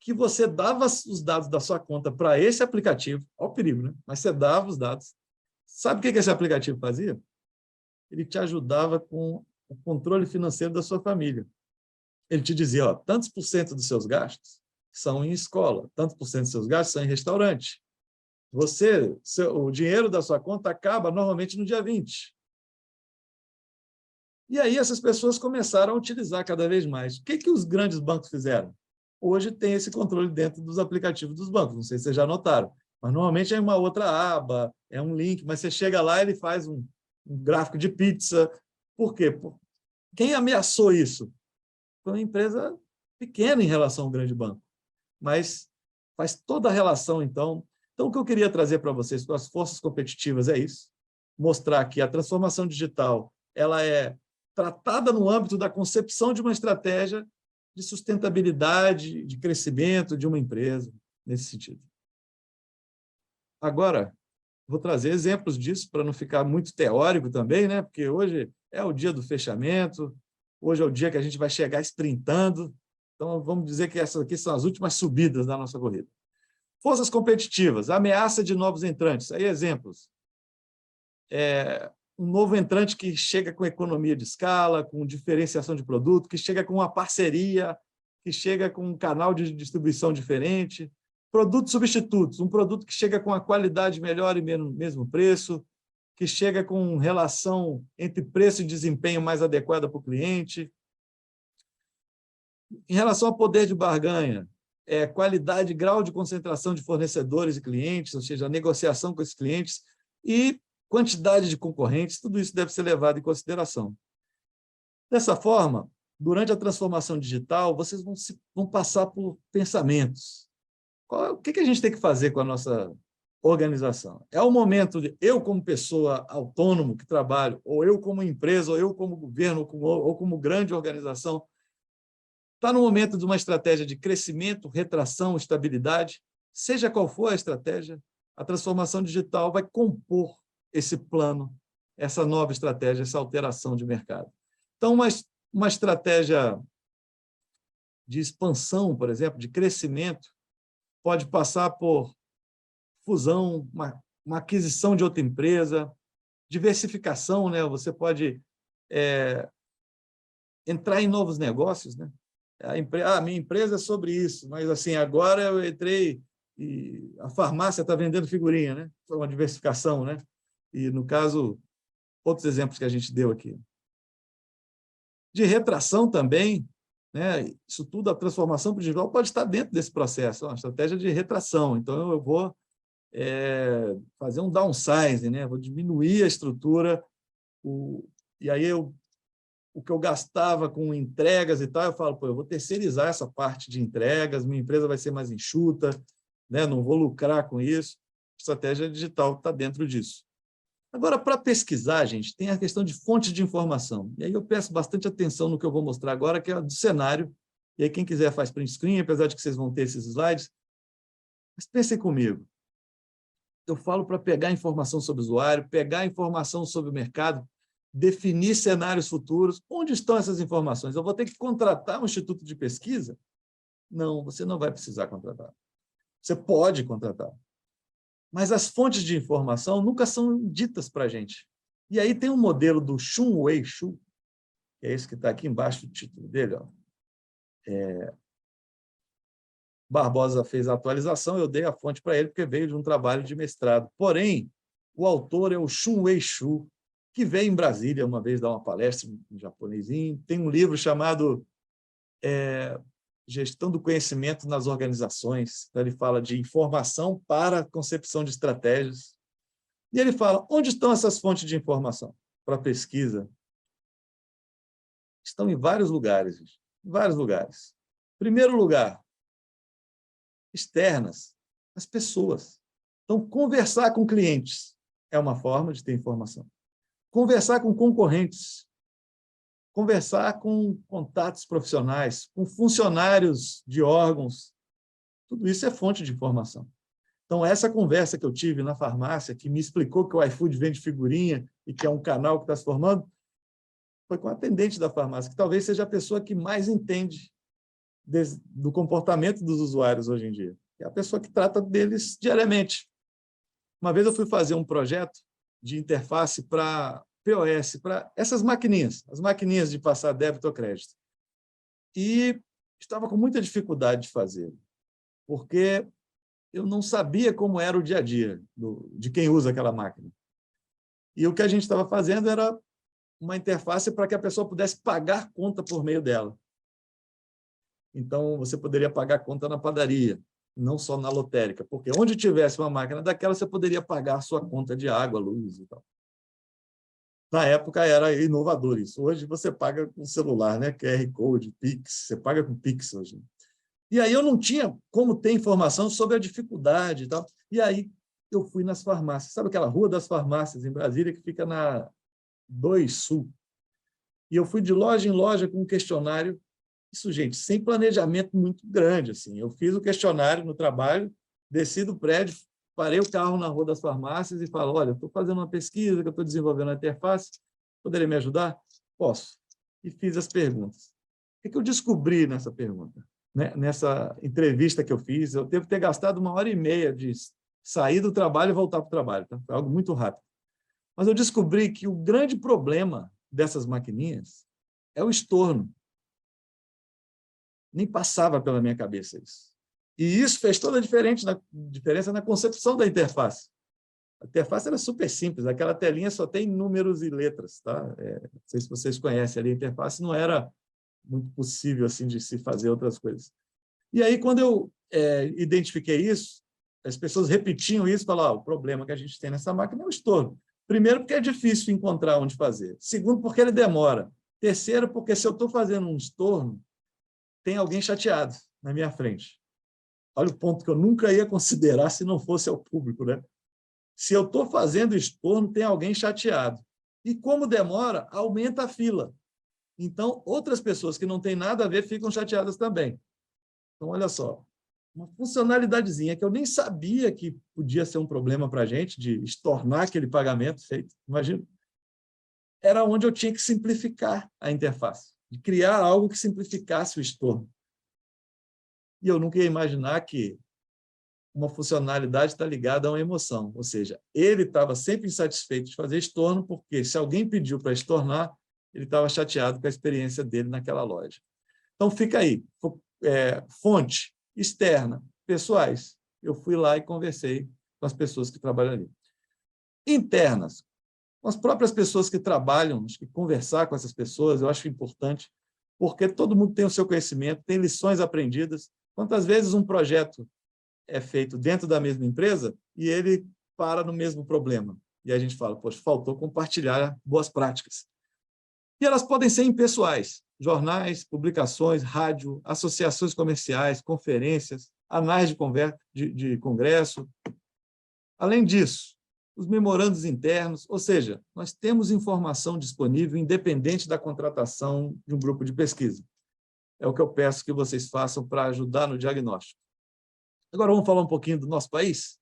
que você dava os dados da sua conta para esse aplicativo, olha o perigo, né? Mas você dava os dados. Sabe o que esse aplicativo fazia? Ele te ajudava com o controle financeiro da sua família. Ele te dizia, ó, tantos por cento dos seus gastos são em escola, tantos por cento dos seus gastos são em restaurante. O dinheiro da sua conta acaba normalmente no dia 20. E aí essas pessoas começaram a utilizar cada vez mais. O que os grandes bancos fizeram? Hoje tem esse controle dentro dos aplicativos dos bancos, não sei se vocês já notaram, mas normalmente é uma outra aba, é um link, mas você chega lá e ele faz um gráfico de pizza. Por quê? Quem ameaçou isso? Foi uma empresa pequena em relação ao grande banco, mas faz toda a relação, então. Então, o que eu queria trazer para vocês com as forças competitivas é isso, mostrar que a transformação digital ela é tratada no âmbito da concepção de uma estratégia de sustentabilidade, de crescimento de uma empresa, nesse sentido. Agora, vou trazer exemplos disso para não ficar muito teórico também, né? Porque hoje é o dia do fechamento, hoje é o dia que a gente vai chegar sprintando, então vamos dizer que essas aqui são as últimas subidas da nossa corrida. Forças competitivas, ameaça de novos entrantes. Aí exemplos. Um novo entrante que chega com economia de escala, com diferenciação de produto, que chega com uma parceria, que chega com um canal de distribuição diferente. Produtos substitutos, um produto que chega com a qualidade melhor e mesmo preço, que chega com relação entre preço e desempenho mais adequada para o cliente. Em relação ao poder de barganha, qualidade, grau de concentração de fornecedores e clientes, ou seja, a negociação com esses clientes, e quantidade de concorrentes, tudo isso deve ser levado em consideração. Dessa forma, durante a transformação digital, vocês vão passar por pensamentos. O que a gente tem que fazer com a nossa organização? É o momento de eu, como pessoa autônomo que trabalho, ou eu como empresa, ou eu como governo, ou como grande organização, está no momento de uma estratégia de crescimento, retração, estabilidade. Seja qual for a estratégia, a transformação digital vai compor esse plano, essa nova estratégia, essa alteração de mercado. Então, uma estratégia de expansão, por exemplo, de crescimento, pode passar por fusão, uma aquisição de outra empresa, diversificação, né? Você pode entrar em novos negócios, né? A minha empresa é sobre isso, mas assim, agora eu entrei e a farmácia está vendendo figurinha, né? Foi uma diversificação, né? E, no caso, outros exemplos que a gente deu aqui. De retração também, né? Isso tudo, a transformação para o digital pode estar dentro desse processo, uma estratégia de retração. Então, eu vou fazer um downsizing, né? Vou diminuir a estrutura, e aí o que eu gastava com entregas e tal, eu falo, eu vou terceirizar essa parte de entregas, minha empresa vai ser mais enxuta, né? Não vou lucrar com isso. A estratégia digital está dentro disso. Agora, para pesquisar, gente, tem a questão de fontes de informação. E aí eu peço bastante atenção no que eu vou mostrar agora, que é do cenário. E aí quem quiser faz print screen, apesar de que vocês vão ter esses slides. Mas pensem comigo. Eu falo para pegar informação sobre o usuário, pegar informação sobre o mercado, definir cenários futuros. Onde estão essas informações? Eu vou ter que contratar um instituto de pesquisa? Não, você não vai precisar contratar. Você pode contratar. Mas as fontes de informação nunca são ditas para a gente. E aí tem um modelo do Shun-Wei Xu, que é esse que está aqui embaixo do título dele. Ó. Barbosa fez a atualização, eu dei a fonte para ele, porque veio de um trabalho de mestrado. Porém, o autor é o Shun-Wei Xu, que veio em Brasília uma vez dar uma palestra em japonesinho. Tem um livro chamado Gestão do Conhecimento nas Organizações. Então, ele fala de informação para a concepção de estratégias. E ele fala, onde estão essas fontes de informação para pesquisa? Estão em vários lugares, gente. Em vários lugares. Primeiro lugar, externas, as pessoas. Então, conversar com clientes é uma forma de ter informação. Conversar com concorrentes conversar com contatos profissionais, com funcionários de órgãos. Tudo isso é fonte de informação. Então, essa conversa que eu tive na farmácia, que me explicou que o iFood vende figurinha e que é um canal que está se formando, foi com a atendente da farmácia, que talvez seja a pessoa que mais entende do comportamento dos usuários hoje em dia. É a pessoa que trata deles diariamente. Uma vez eu fui fazer um projeto de interface para POS, para essas maquininhas, as maquininhas de passar débito ou crédito. E estava com muita dificuldade de fazer, porque eu não sabia como era o dia a dia de quem usa aquela máquina. E o que a gente estava fazendo era uma interface para que a pessoa pudesse pagar conta por meio dela. Então, você poderia pagar conta na padaria, não só na lotérica, porque onde tivesse uma máquina daquela, você poderia pagar sua conta de água, luz e tal. Na época era inovador isso. Hoje você paga com celular, né? QR Code, Pix, você paga com Pix hoje. E aí eu não tinha como ter informação sobre a dificuldade e tal. E aí eu fui nas farmácias. Sabe aquela Rua das Farmácias em Brasília que fica na 2 Sul? E eu fui de loja em loja com um questionário. Isso, gente, sem planejamento muito grande, assim. Eu fiz o questionário no trabalho, desci do prédio, parei o carro na Rua das Farmácias e falo, olha, estou fazendo uma pesquisa, que eu estou desenvolvendo a interface, poderia me ajudar? Posso. E fiz as perguntas. O que eu descobri nessa pergunta? Né? Nessa entrevista que eu fiz, eu devo ter gastado 1h30 de sair do trabalho e voltar para o trabalho. Tá? Foi algo muito rápido. Mas eu descobri que o grande problema dessas maquininhas é o estorno. Nem passava pela minha cabeça isso. E isso fez toda a diferença na concepção da interface. A interface era super simples, aquela telinha só tem números e letras. Tá? Não sei se vocês conhecem ali, a interface não era muito possível assim, de se fazer outras coisas. E aí, quando eu identifiquei isso, as pessoas repetiam isso, falavam, o problema que a gente tem nessa máquina é o estorno. Primeiro, porque é difícil encontrar onde fazer. Segundo, porque ele demora. Terceiro, porque se eu estou fazendo um estorno, tem alguém chateado na minha frente. Olha o ponto que eu nunca ia considerar se não fosse ao público, né? Se eu estou fazendo estorno, tem alguém chateado. E como demora, aumenta a fila. Então, outras pessoas que não têm nada a ver ficam chateadas também. Então, olha só, uma funcionalidadezinha que eu nem sabia que podia ser um problema para a gente, de estornar aquele pagamento feito, imagina, era onde eu tinha que simplificar a interface, de criar algo que simplificasse o estorno. E eu nunca ia imaginar que uma funcionalidade está ligada a uma emoção, ou seja, ele estava sempre insatisfeito de fazer estorno, porque se alguém pediu para estornar, ele estava chateado com a experiência dele naquela loja. Então, fica aí. Fonte externa, pessoais. Eu fui lá e conversei com as pessoas que trabalham ali. Internas, com as próprias pessoas que trabalham, acho que conversar com essas pessoas eu acho importante, porque todo mundo tem o seu conhecimento, tem lições aprendidas. Quantas vezes um projeto é feito dentro da mesma empresa e ele para no mesmo problema? E a gente fala, poxa, faltou compartilhar boas práticas. E elas podem ser impessoais, jornais, publicações, rádio, associações comerciais, conferências, anais de congresso. Além disso, os memorandos internos, ou seja, nós temos informação disponível independente da contratação de um grupo de pesquisa. É o que eu peço que vocês façam para ajudar no diagnóstico. Agora vamos falar um pouquinho do nosso país?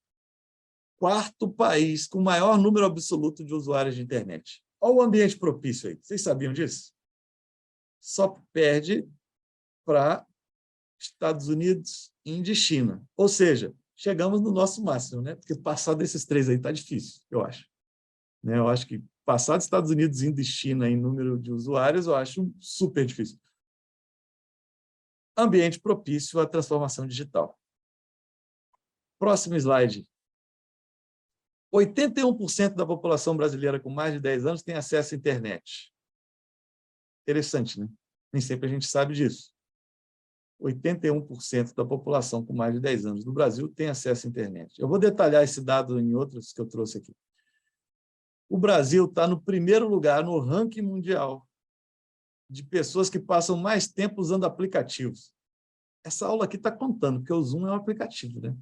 4º país com maior número absoluto de usuários de internet. Olha o ambiente propício aí. Vocês sabiam disso? Só perde para Estados Unidos, Índia e China. Ou seja, chegamos no nosso máximo, né? Porque passar desses 3 aí está difícil, eu acho. Né? Eu acho que passar dos Estados Unidos, Índia e China em número de usuários, eu acho super difícil. Ambiente propício à transformação digital. Próximo slide. 81% da população brasileira com mais de 10 anos tem acesso à internet. Interessante, né? Nem sempre a gente sabe disso. 81% da população com mais de 10 anos do Brasil tem acesso à internet. Eu vou detalhar esse dado em outros que eu trouxe aqui. O Brasil está no 1º lugar no ranking mundial de pessoas que passam mais tempo usando aplicativos. Essa aula aqui está contando, porque o Zoom é um aplicativo, né?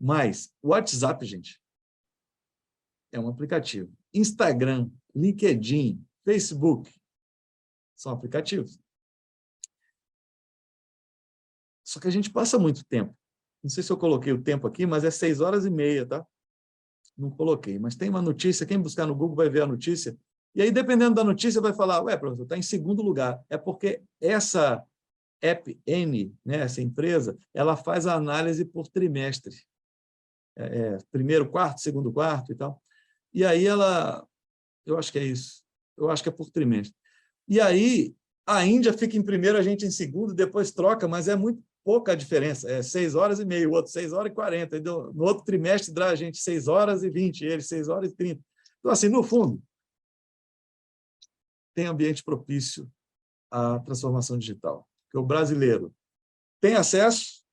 Mas o WhatsApp, gente, é um aplicativo. Instagram, LinkedIn, Facebook, são aplicativos. Só que a gente passa muito tempo. Não sei se eu coloquei o tempo aqui, mas é 6h30, tá? Não coloquei, mas tem uma notícia, quem buscar no Google vai ver a notícia, e aí, dependendo da notícia, vai falar, ué, professor, está em segundo lugar. É porque essa App N, né, essa empresa, ela faz a análise por trimestre. Primeiro quarto, segundo quarto e tal. E aí ela, eu acho que é isso, eu acho que é por trimestre. E aí a Índia fica em primeiro, a gente em segundo, depois troca, mas é muito pouca a diferença, é 6h30, o outro 6h40, no outro trimestre dá a gente 6h20, ele 6h30. Então, assim, no fundo, tem ambiente propício à transformação digital, porque o brasileiro tem acesso,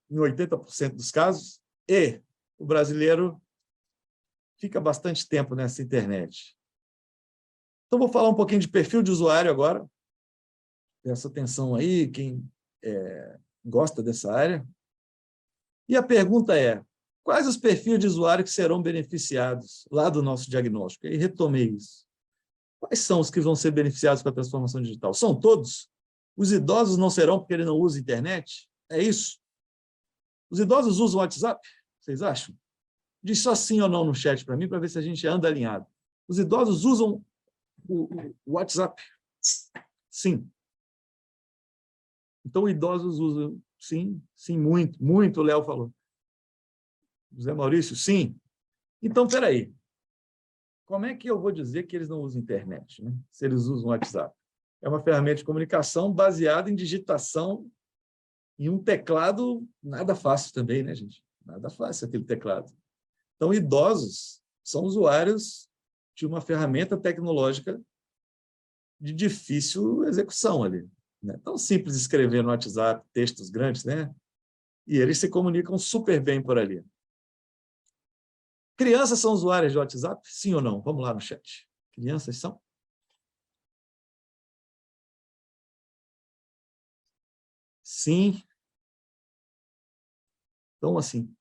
em 80% dos casos, e o brasileiro fica bastante tempo nessa internet. Então, vou falar um pouquinho de perfil de usuário agora. Presta atenção aí, quem gosta dessa área. E a pergunta é, quais os perfis de usuário que serão beneficiados lá do nosso diagnóstico? E retomei isso. Quais são os que vão ser beneficiados com a transformação digital? São todos? Os idosos não serão porque ele não usa internet? É isso? Os idosos usam o WhatsApp? Vocês acham? Diz só sim ou não no chat para mim, para ver se a gente anda alinhado. Os idosos usam o WhatsApp? Sim. Então, idosos usam, sim, sim, muito, muito, o Léo falou. José Maurício, sim. Então, espera aí. Como é que eu vou dizer que eles não usam internet, né? Se eles usam o WhatsApp? É uma ferramenta de comunicação baseada em digitação e um teclado nada fácil também, né, gente? Nada fácil aquele teclado. Então, idosos são usuários de uma ferramenta tecnológica de difícil execução ali. Não é tão simples escrever no WhatsApp textos grandes, né? E eles se comunicam super bem por ali. Crianças são usuárias de WhatsApp? Sim ou não? Vamos lá no chat. Crianças são? Sim. Então, assim,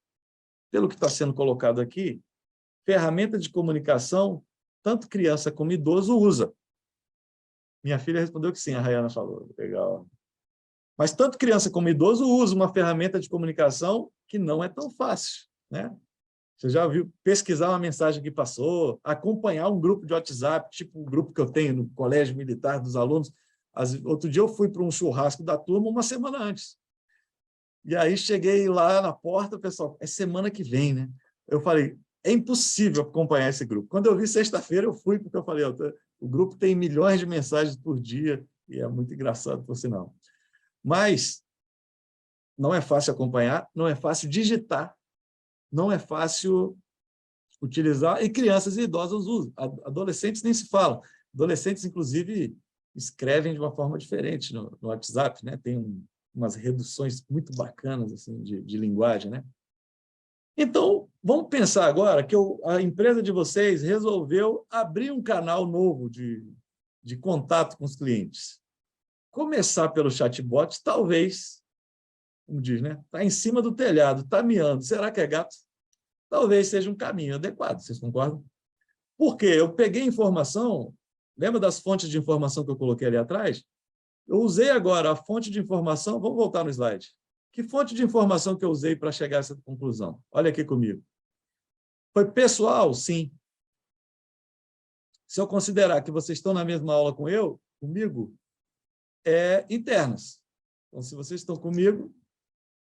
pelo que está sendo colocado aqui, ferramenta de comunicação, tanto criança como idoso usa. Minha filha respondeu que sim, a Rayana falou. Legal. Mas tanto criança como idoso usa uma ferramenta de comunicação que não é tão fácil, né? Você já viu pesquisar uma mensagem que passou, acompanhar um grupo de WhatsApp, tipo o grupo que eu tenho no colégio militar dos alunos. Outro dia eu fui para um churrasco da turma uma semana antes. E aí cheguei lá na porta, o pessoal, é semana que vem, né? Eu falei, é impossível acompanhar esse grupo. Quando eu vi sexta-feira, eu fui, porque eu falei, o grupo tem milhões de mensagens por dia, e é muito engraçado, por sinal. Mas não é fácil acompanhar, não é fácil digitar, não é fácil utilizar, e crianças e idosos usam. Adolescentes nem se fala. Adolescentes, inclusive, escrevem de uma forma diferente no WhatsApp, né? Tem umas reduções muito bacanas assim, de linguagem, né? Então, vamos pensar agora que a empresa de vocês resolveu abrir um canal novo de contato com os clientes. Começar pelo chatbot, talvez, como diz, né? Está em cima do telhado, está miando. Será que é gato? Talvez seja um caminho adequado, vocês concordam? Porque eu peguei informação, lembra das fontes de informação que eu coloquei ali atrás? Eu usei agora a fonte de informação, vamos voltar no slide. Que fonte de informação que eu usei para chegar a essa conclusão? Olha aqui comigo. Foi pessoal? Sim. Se eu considerar que vocês estão na mesma aula comigo, internas. Então, se vocês estão comigo,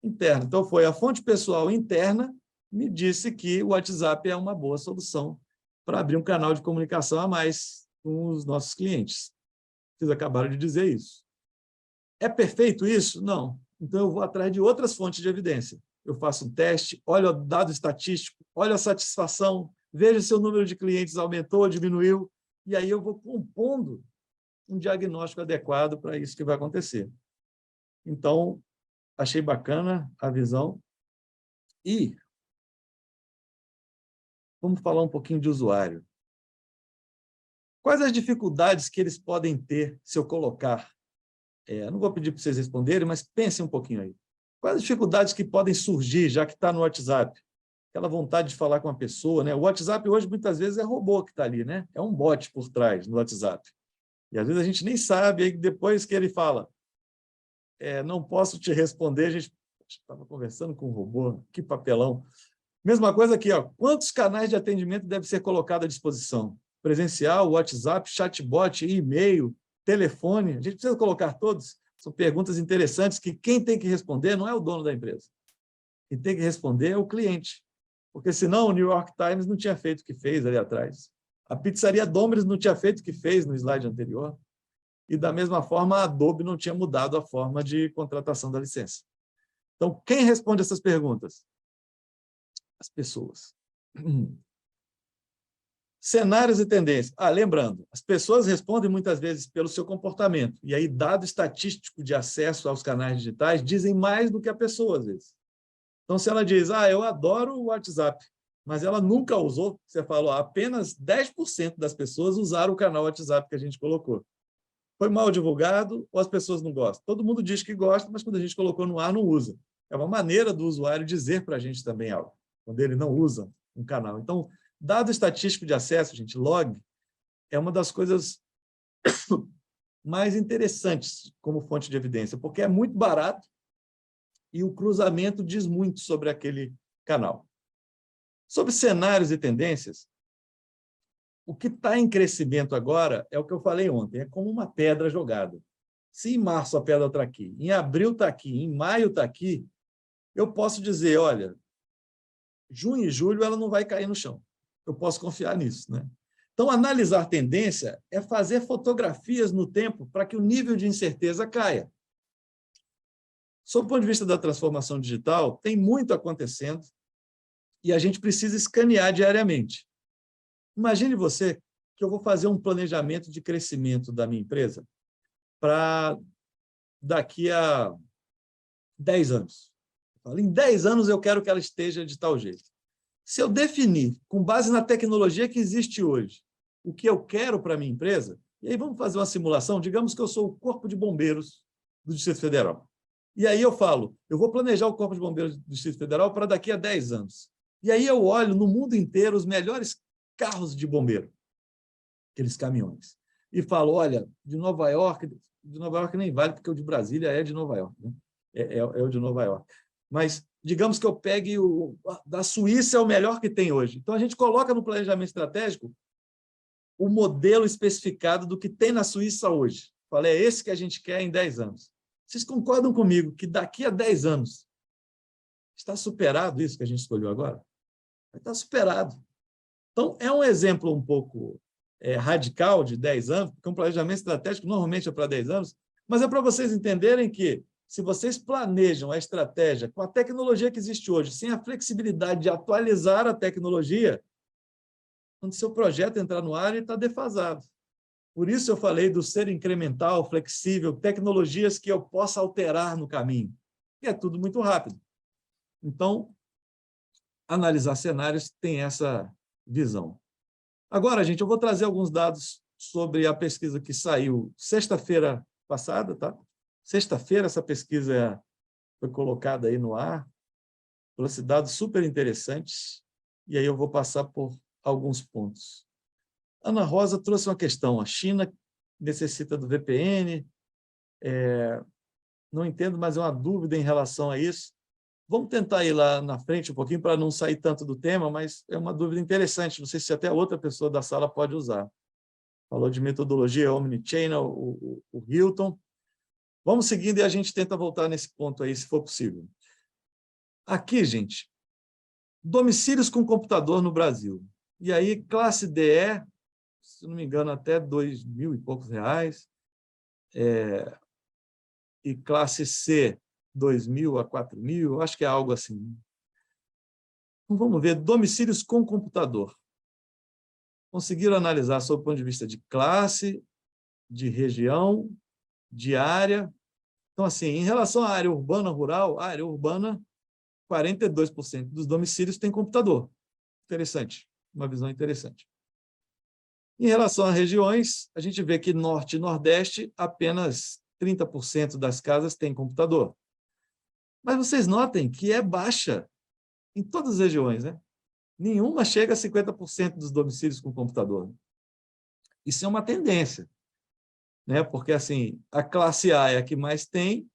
interna. Então, foi a fonte pessoal interna me disse que o WhatsApp é uma boa solução para abrir um canal de comunicação a mais com os nossos clientes. Vocês acabaram de dizer isso. É perfeito isso? Não. Então, eu vou atrás de outras fontes de evidência. Eu faço um teste, olho o dado estatístico, olho a satisfação, vejo se o número de clientes aumentou ou diminuiu, e aí eu vou compondo um diagnóstico adequado para isso que vai acontecer. Então, achei bacana a visão. E vamos falar um pouquinho de usuário. Quais as dificuldades que eles podem ter se eu colocar? Não vou pedir para vocês responderem, mas pensem um pouquinho aí. Quais as dificuldades que podem surgir, já que está no WhatsApp? Aquela vontade de falar com uma pessoa, né? O WhatsApp hoje, muitas vezes, é robô que está ali, né? É um bot por trás no WhatsApp. E às vezes a gente nem sabe, aí depois que ele fala, não posso te responder, a gente estava conversando com um robô, que papelão. Mesma coisa aqui, ó, quantos canais de atendimento devem ser colocados à disposição? Presencial, WhatsApp, chatbot, e-mail, telefone, a gente precisa colocar todos? São perguntas interessantes que quem tem que responder não é o dono da empresa. Quem tem que responder é o cliente. Porque senão o New York Times não tinha feito o que fez ali atrás. A pizzaria Domino's não tinha feito o que fez no slide anterior. E, da mesma forma, a Adobe não tinha mudado a forma de contratação da licença. Então, quem responde essas perguntas? As pessoas. Cenários e tendências. Lembrando, as pessoas respondem muitas vezes pelo seu comportamento. E aí, dado estatístico de acesso aos canais digitais dizem mais do que a pessoa, às vezes. Então, se ela diz, eu adoro o WhatsApp, mas ela nunca usou, você falou, apenas 10% das pessoas usaram o canal WhatsApp que a gente colocou. Foi mal divulgado ou as pessoas não gostam? Todo mundo diz que gosta, mas quando a gente colocou no ar, não usa. É uma maneira do usuário dizer para a gente também algo, quando ele não usa um canal. Então, dado estatístico de acesso, gente, log, é uma das coisas mais interessantes como fonte de evidência, porque é muito barato e o cruzamento diz muito sobre aquele canal. Sobre cenários e tendências, o que está em crescimento agora é o que eu falei ontem, é como uma pedra jogada. Se em março a pedra está aqui, em abril está aqui, em maio está aqui, eu posso dizer, olha, junho e julho ela não vai cair no chão. Eu posso confiar nisso, né? Então, analisar tendência é fazer fotografias no tempo para que o nível de incerteza caia. Sob o ponto de vista da transformação digital, tem muito acontecendo e a gente precisa escanear diariamente. Imagine você que eu vou fazer um planejamento de crescimento da minha empresa para daqui a 10 anos. Em 10 anos eu quero que ela esteja de tal jeito. Se eu definir, com base na tecnologia que existe hoje, o que eu quero para a minha empresa, e aí vamos fazer uma simulação, digamos que eu sou o Corpo de Bombeiros do Distrito Federal. E aí eu falo, eu vou planejar o Corpo de Bombeiros do Distrito Federal para daqui a 10 anos. E aí eu olho no mundo inteiro os melhores carros de bombeiro, aqueles caminhões, e falo, olha, de Nova York nem vale, porque o de Brasília é de Nova York, né? É o de Nova York. Mas, digamos que eu pegue o da Suíça, é o melhor que tem hoje. Então, a gente coloca no planejamento estratégico o modelo especificado do que tem na Suíça hoje. Falei, é esse que a gente quer em 10 anos. Vocês concordam comigo que daqui a 10 anos está superado isso que a gente escolheu agora? Está superado. Então, é um exemplo um pouco radical de 10 anos, porque um planejamento estratégico normalmente é para 10 anos, mas é para vocês entenderem que, se vocês planejam a estratégia com a tecnologia que existe hoje, sem a flexibilidade de atualizar a tecnologia, quando seu projeto entrar no ar, ele está defasado. Por isso eu falei do ser incremental, flexível, tecnologias que eu possa alterar no caminho. E é tudo muito rápido. Então, analisar cenários tem essa visão. Agora, gente, eu vou trazer alguns dados sobre a pesquisa que saiu sexta-feira passada, tá? Sexta-feira, essa pesquisa foi colocada aí no ar, trouxe dados super interessantes, e aí eu vou passar por alguns pontos. Ana Rosa trouxe uma questão, a China necessita do VPN, não entendo, mas é uma dúvida em relação a isso. Vamos tentar ir lá na frente um pouquinho para não sair tanto do tema, mas é uma dúvida interessante, não sei se até outra pessoa da sala pode usar. Falou de metodologia omnichannel, o Hilton. Vamos seguindo e a gente tenta voltar nesse ponto aí, se for possível. Aqui, gente, domicílios com computador no Brasil. E aí, classe DE, se não me engano, até R$2.000 e poucos. E classe C, R$2.000 a R$4.000, acho que é algo assim. Então, vamos ver, domicílios com computador. Conseguiram analisar sob o ponto de vista de classe, de região, de área. Então, assim, em relação à área urbana, rural, a área urbana, 42% dos domicílios têm computador. Interessante, uma visão interessante. Em relação a regiões, a gente vê que Norte e Nordeste, apenas 30% das casas têm computador. Mas vocês notem que é baixa em todas as regiões, né? Nenhuma chega a 50% dos domicílios com computador. Isso é uma tendência. né? Porque assim, a classe A é a que mais tem,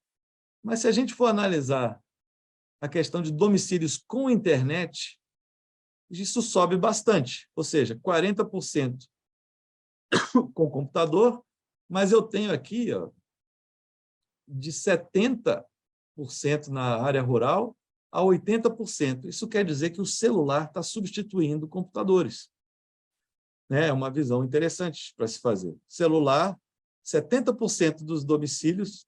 mas se a gente for analisar a questão de domicílios com internet, isso sobe bastante, ou seja, 40% com computador, mas eu tenho aqui de 70% na área rural a 80%. Isso quer dizer que o celular está substituindo computadores. É uma visão interessante para se fazer. Celular, 70% dos domicílios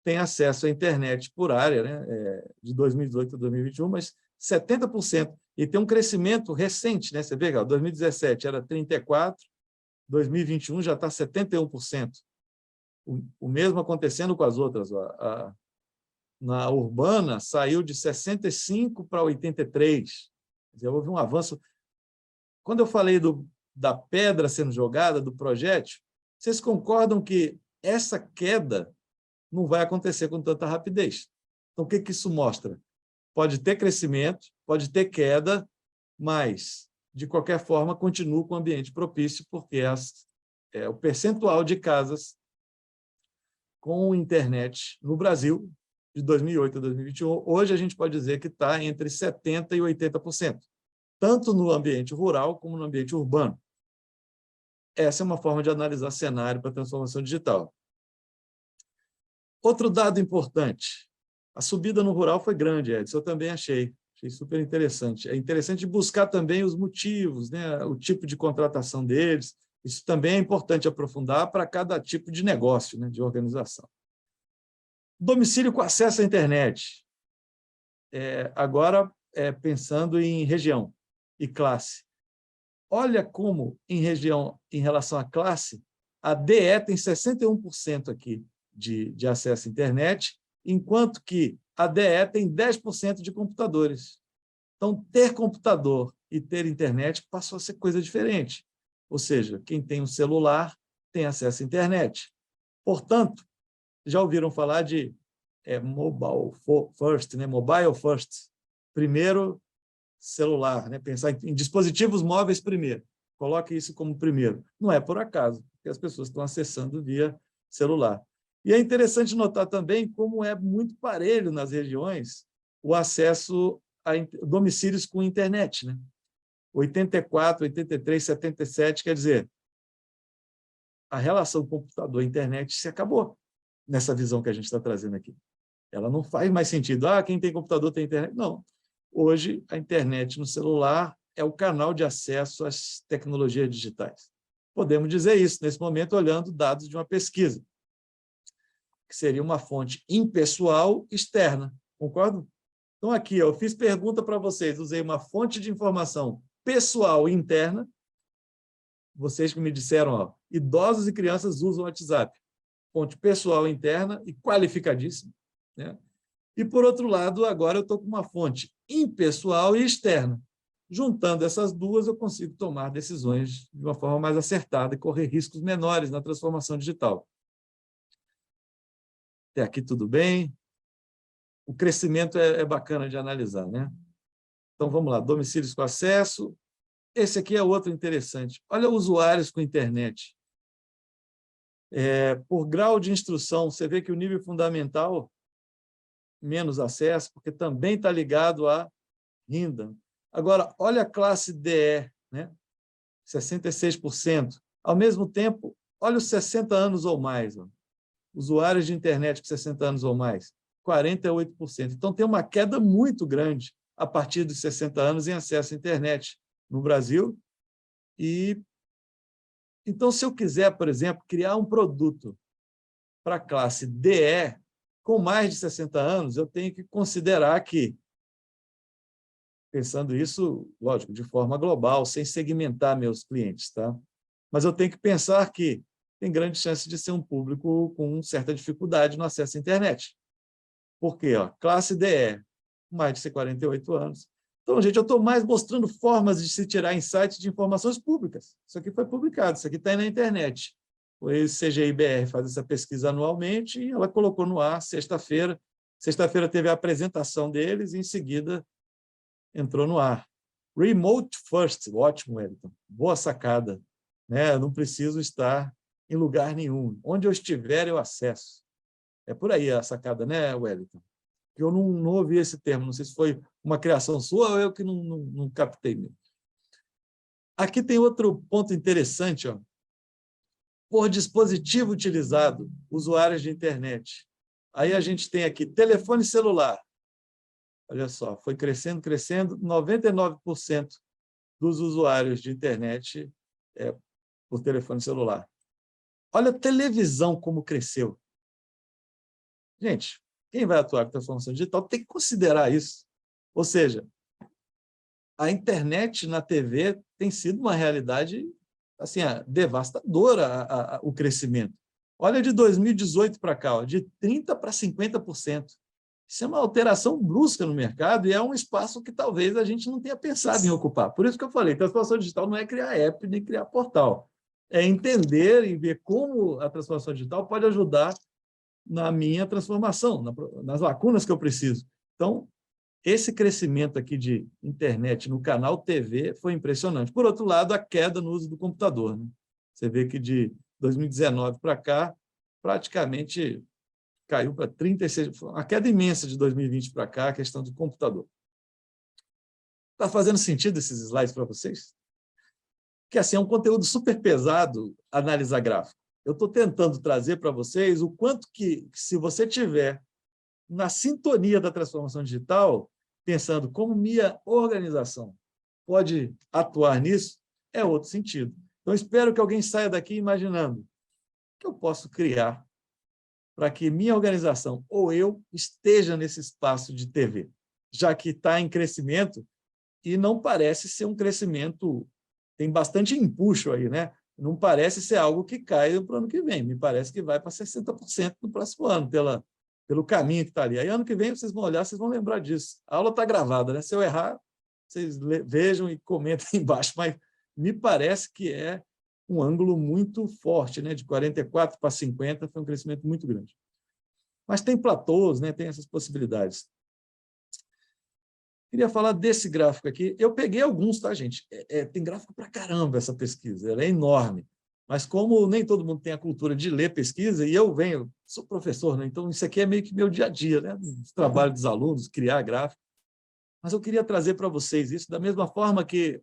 têm acesso à internet por área, né? De 2018 a 2021, mas 70%. E tem um crescimento recente, né? Você vê, 2017 era 34%, 2021 já está 71%. O mesmo acontecendo com as outras. Na urbana, saiu de 65% para 83%. Quer dizer, houve um avanço. Quando eu falei da pedra sendo jogada, do projétil, vocês concordam que essa queda não vai acontecer com tanta rapidez? Então, o que isso mostra? Pode ter crescimento, pode ter queda, mas, de qualquer forma, continua com o ambiente propício, porque o percentual de casas com internet no Brasil, de 2008 a 2021, hoje a gente pode dizer que está entre 70% e 80%, tanto no ambiente rural como no ambiente urbano. Essa é uma forma de analisar cenário para a transformação digital. Outro dado importante, a subida no rural foi grande, Edson, eu também achei super interessante. É interessante buscar também os motivos, né, o tipo de contratação deles, isso também é importante aprofundar para cada tipo de negócio, né, de organização. Domicílio com acesso à internet. Agora, pensando em região e classe. Olha como, em região, em relação à classe, a DE tem 61% aqui de acesso à internet, enquanto que a DE tem 10% de computadores. Então, ter computador e ter internet passou a ser coisa diferente. Ou seja, quem tem um celular tem acesso à internet. Portanto, já ouviram falar de mobile first, né? Mobile first. Primeiro, celular, né? Pensar em dispositivos móveis primeiro. Coloque isso como primeiro. Não é por acaso, porque as pessoas estão acessando via celular. E é interessante notar também como é muito parelho nas regiões o acesso a domicílios com internet, né? 84, 83, 77, quer dizer, a relação computador-internet se acabou nessa visão que a gente está trazendo aqui. Ela não faz mais sentido. Quem tem computador tem internet. Não. Hoje, a internet no celular é o canal de acesso às tecnologias digitais. Podemos dizer isso, nesse momento, olhando dados de uma pesquisa, que seria uma fonte impessoal externa. Concordam? Então, aqui, eu fiz pergunta para vocês, usei uma fonte de informação pessoal interna, vocês que me disseram, idosos e crianças usam o WhatsApp. Fonte pessoal interna e qualificadíssima, né? E, por outro lado, agora eu estou com uma fonte impessoal e externa. Juntando essas duas, eu consigo tomar decisões de uma forma mais acertada e correr riscos menores na transformação digital. Até aqui tudo bem? O crescimento é bacana de analisar, né? Então, vamos lá, domicílios com acesso. Esse aqui é outro interessante. Olha usuários com internet. Por grau de instrução, você vê que o nível fundamental, menos acesso, porque também está ligado à renda. Agora, olha a classe DE, né? 66%. Ao mesmo tempo, olha os 60 anos ou mais. Usuários de internet com 60 anos ou mais, 48%. Então, tem uma queda muito grande a partir dos 60 anos em acesso à internet no Brasil. Então, se eu quiser, por exemplo, criar um produto para a classe DE, com mais de 60 anos, eu tenho que considerar que, pensando isso, lógico, de forma global, sem segmentar meus clientes, tá? Mas eu tenho que pensar que tem grande chance de ser um público com certa dificuldade no acesso à internet. Por quê? Classe DE, mais de 48 anos. Então, gente, eu estou mais mostrando formas de se tirar insights de informações públicas. Isso aqui foi publicado, isso aqui está aí na internet. O CGI-BR faz essa pesquisa anualmente e ela colocou no ar sexta-feira. Sexta-feira teve a apresentação deles e, em seguida, entrou no ar. Remote first, ótimo, Wellington. Boa sacada, né? Eu não preciso estar em lugar nenhum. Onde eu estiver, eu acesso. É por aí a sacada, né, Wellington? Eu não ouvi esse termo, não sei se foi uma criação sua ou eu que não captei mesmo. Aqui tem outro ponto interessante, ó. Por dispositivo utilizado, usuários de internet. Aí a gente tem aqui telefone celular. Olha só, foi crescendo, 99% dos usuários de internet por telefone celular. Olha a televisão como cresceu. Gente, quem vai atuar com transformação digital tem que considerar isso. Ou seja, a internet na TV tem sido uma realidade assim, devastadora o crescimento. Olha de 2018 para cá, ó, de 30% para 50%. Isso é uma alteração brusca no mercado e é um espaço que talvez a gente não tenha pensado em ocupar. Por isso que eu falei, transformação digital não é criar app nem criar portal. É entender e ver como a transformação digital pode ajudar na minha transformação, nas lacunas que eu preciso. Então, esse crescimento aqui de internet no canal TV foi impressionante. Por outro lado, a queda no uso do computador, né? Você vê que de 2019 para cá, praticamente caiu para 36%. A queda imensa de 2020 para cá, a questão do computador. Está fazendo sentido esses slides para vocês? Porque assim, é um conteúdo super pesado analisar gráfico. Eu estou tentando trazer para vocês o quanto que, se você tiver na sintonia da transformação digital, pensando como minha organização pode atuar nisso, é outro sentido. Então, espero que alguém saia daqui imaginando o que eu posso criar para que minha organização ou eu esteja nesse espaço de TV, já que está em crescimento e não parece ser um crescimento, tem bastante empuxo aí, né? Não parece ser algo que cai para o ano que vem, me parece que vai para 60% no próximo ano, pelo caminho que está ali. Aí, ano que vem, vocês vão olhar, vocês vão lembrar disso. A aula está gravada, né? Se eu errar, vocês vejam e comentem embaixo, mas me parece que é um ângulo muito forte, né? De 44 para 50, foi um crescimento muito grande. Mas tem platôs, né? Tem essas possibilidades. Queria falar desse gráfico aqui. Eu peguei alguns, tá, gente? Tem gráfico para caramba essa pesquisa, ela é enorme. Mas como nem todo mundo tem a cultura de ler pesquisa, e eu sou professor, né? Então isso aqui é meio que meu dia a dia, né? O trabalho dos alunos, criar gráfico. Mas eu queria trazer para vocês isso da mesma forma que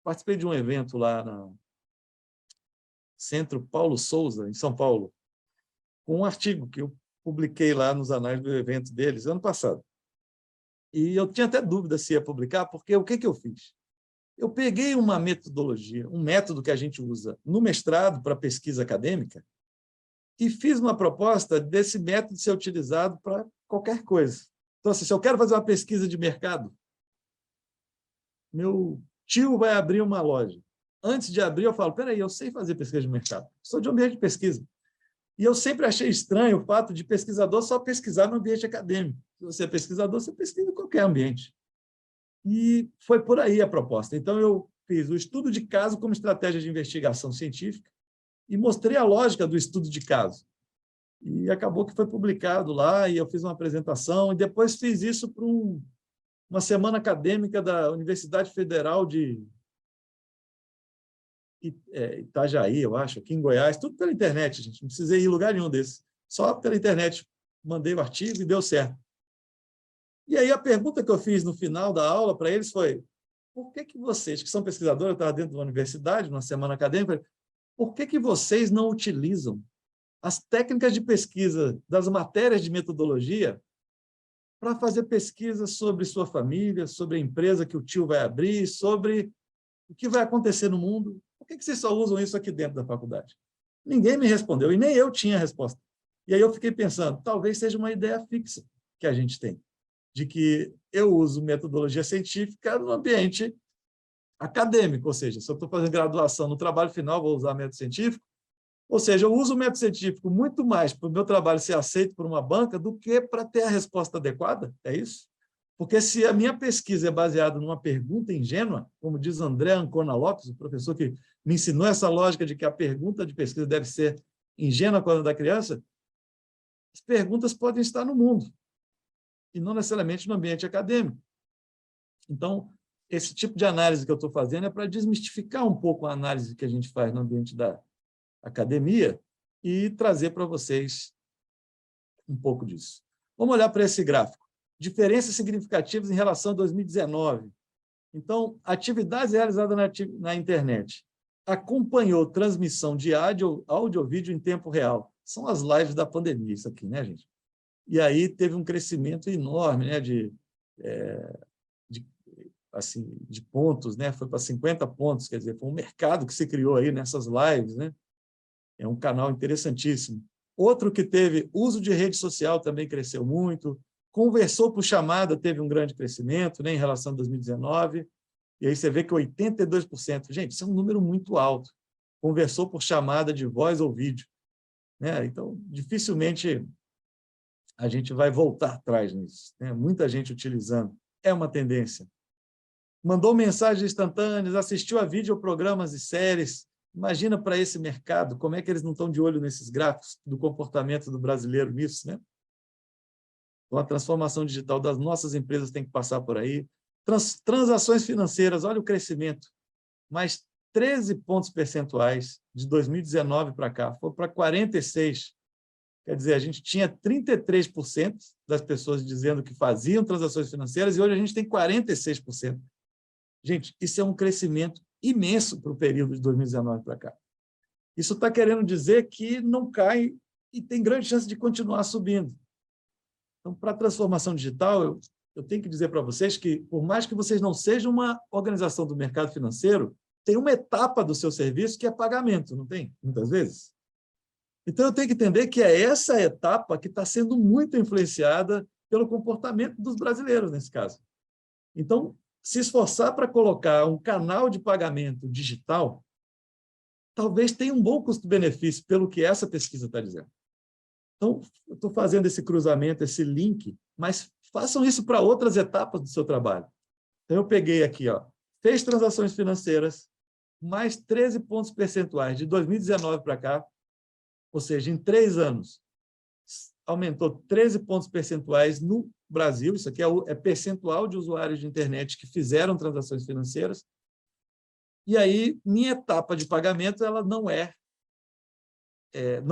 participei de um evento lá no Centro Paulo Souza, em São Paulo, com um artigo que eu publiquei lá nos anais do evento deles, ano passado. E eu tinha até dúvida se ia publicar, porque o que eu fiz? Eu peguei uma metodologia, um método que a gente usa no mestrado para pesquisa acadêmica e fiz uma proposta desse método ser utilizado para qualquer coisa. Então, assim, se eu quero fazer uma pesquisa de mercado, meu tio vai abrir uma loja. Antes de abrir, eu falo, peraí, eu sei fazer pesquisa de mercado, sou de um ambiente de pesquisa. E eu sempre achei estranho o fato de pesquisador só pesquisar no ambiente acadêmico. Se você é pesquisador, você pesquisa em qualquer ambiente. E foi por aí a proposta. Então, eu fiz o estudo de caso como estratégia de investigação científica e mostrei a lógica do estudo de caso. E acabou que foi publicado lá, e eu fiz uma apresentação, e depois fiz isso para uma semana acadêmica da Universidade Federal de Itajaí, eu acho, aqui em Goiás, tudo pela internet, gente. Não precisei ir em lugar nenhum desses. Só pela internet mandei o artigo e deu certo. E aí a pergunta que eu fiz no final da aula para eles foi: por que vocês, que são pesquisadores, eu estava dentro de uma universidade, numa semana acadêmica, por que vocês não utilizam as técnicas de pesquisa das matérias de metodologia para fazer pesquisa sobre sua família, sobre a empresa que o tio vai abrir, sobre o que vai acontecer no mundo? Por que vocês só usam isso aqui dentro da faculdade? Ninguém me respondeu, e nem eu tinha a resposta. E aí eu fiquei pensando, talvez seja uma ideia fixa que a gente tem, de que eu uso metodologia científica no ambiente acadêmico, ou seja, se eu estou fazendo graduação no trabalho final, vou usar método científico, ou seja, eu uso o método científico muito mais para o meu trabalho ser aceito por uma banca do que para ter a resposta adequada, é isso? Porque se a minha pesquisa é baseada numa pergunta ingênua, como diz André Ancona Lopes, o professor que me ensinou essa lógica de que a pergunta de pesquisa deve ser ingênua quando da criança, as perguntas podem estar no mundo, e não necessariamente no ambiente acadêmico. Então, esse tipo de análise que eu estou fazendo é para desmistificar um pouco a análise que a gente faz no ambiente da academia e trazer para vocês um pouco disso. Vamos olhar para esse gráfico. Diferenças significativas em relação a 2019. Então, atividades realizadas na internet. Acompanhou transmissão de áudio ou vídeo em tempo real. São as lives da pandemia, isso aqui, né, gente? E aí teve um crescimento enorme, né, de pontos, né? Foi para 50 pontos, quer dizer, foi um mercado que se criou aí nessas lives, né? É um canal interessantíssimo. Outro que teve uso de rede social também cresceu muito. Conversou por chamada, teve um grande crescimento, né, em relação a 2019. E aí você vê que 82%, gente, isso é um número muito alto. Conversou por chamada de voz ou vídeo, né? Então, dificilmente a gente vai voltar atrás nisso, né? Muita gente utilizando. É uma tendência. Mandou mensagens instantâneas, assistiu a videoprogramas e séries. Imagina para esse mercado, como é que eles não estão de olho nesses gráficos do comportamento do brasileiro nisso, né? Então, a transformação digital das nossas empresas tem que passar por aí. Transações financeiras, olha o crescimento. Mais 13 pontos percentuais de 2019 para cá, foi para 46%. Quer dizer, a gente tinha 33% das pessoas dizendo que faziam transações financeiras e hoje a gente tem 46%. Gente, isso é um crescimento imenso para o período de 2019 para cá. Isso está querendo dizer que não cai e tem grande chance de continuar subindo. Então, para a transformação digital, eu tenho que dizer para vocês que, por mais que vocês não sejam uma organização do mercado financeiro, tem uma etapa do seu serviço que é pagamento, não tem? Muitas vezes. Então, eu tenho que entender que é essa etapa que está sendo muito influenciada pelo comportamento dos brasileiros, nesse caso. Então, se esforçar para colocar um canal de pagamento digital, talvez tenha um bom custo-benefício, pelo que essa pesquisa está dizendo. Então, eu estou fazendo esse cruzamento, esse link, mas façam isso para outras etapas do seu trabalho. Então, eu peguei aqui, ó, fez transações financeiras, mais 13 pontos percentuais de 2019 para cá, ou seja, em 3 anos, aumentou 13 pontos percentuais no Brasil, isso aqui é percentual de usuários de internet que fizeram transações financeiras, e aí minha etapa de pagamento ela não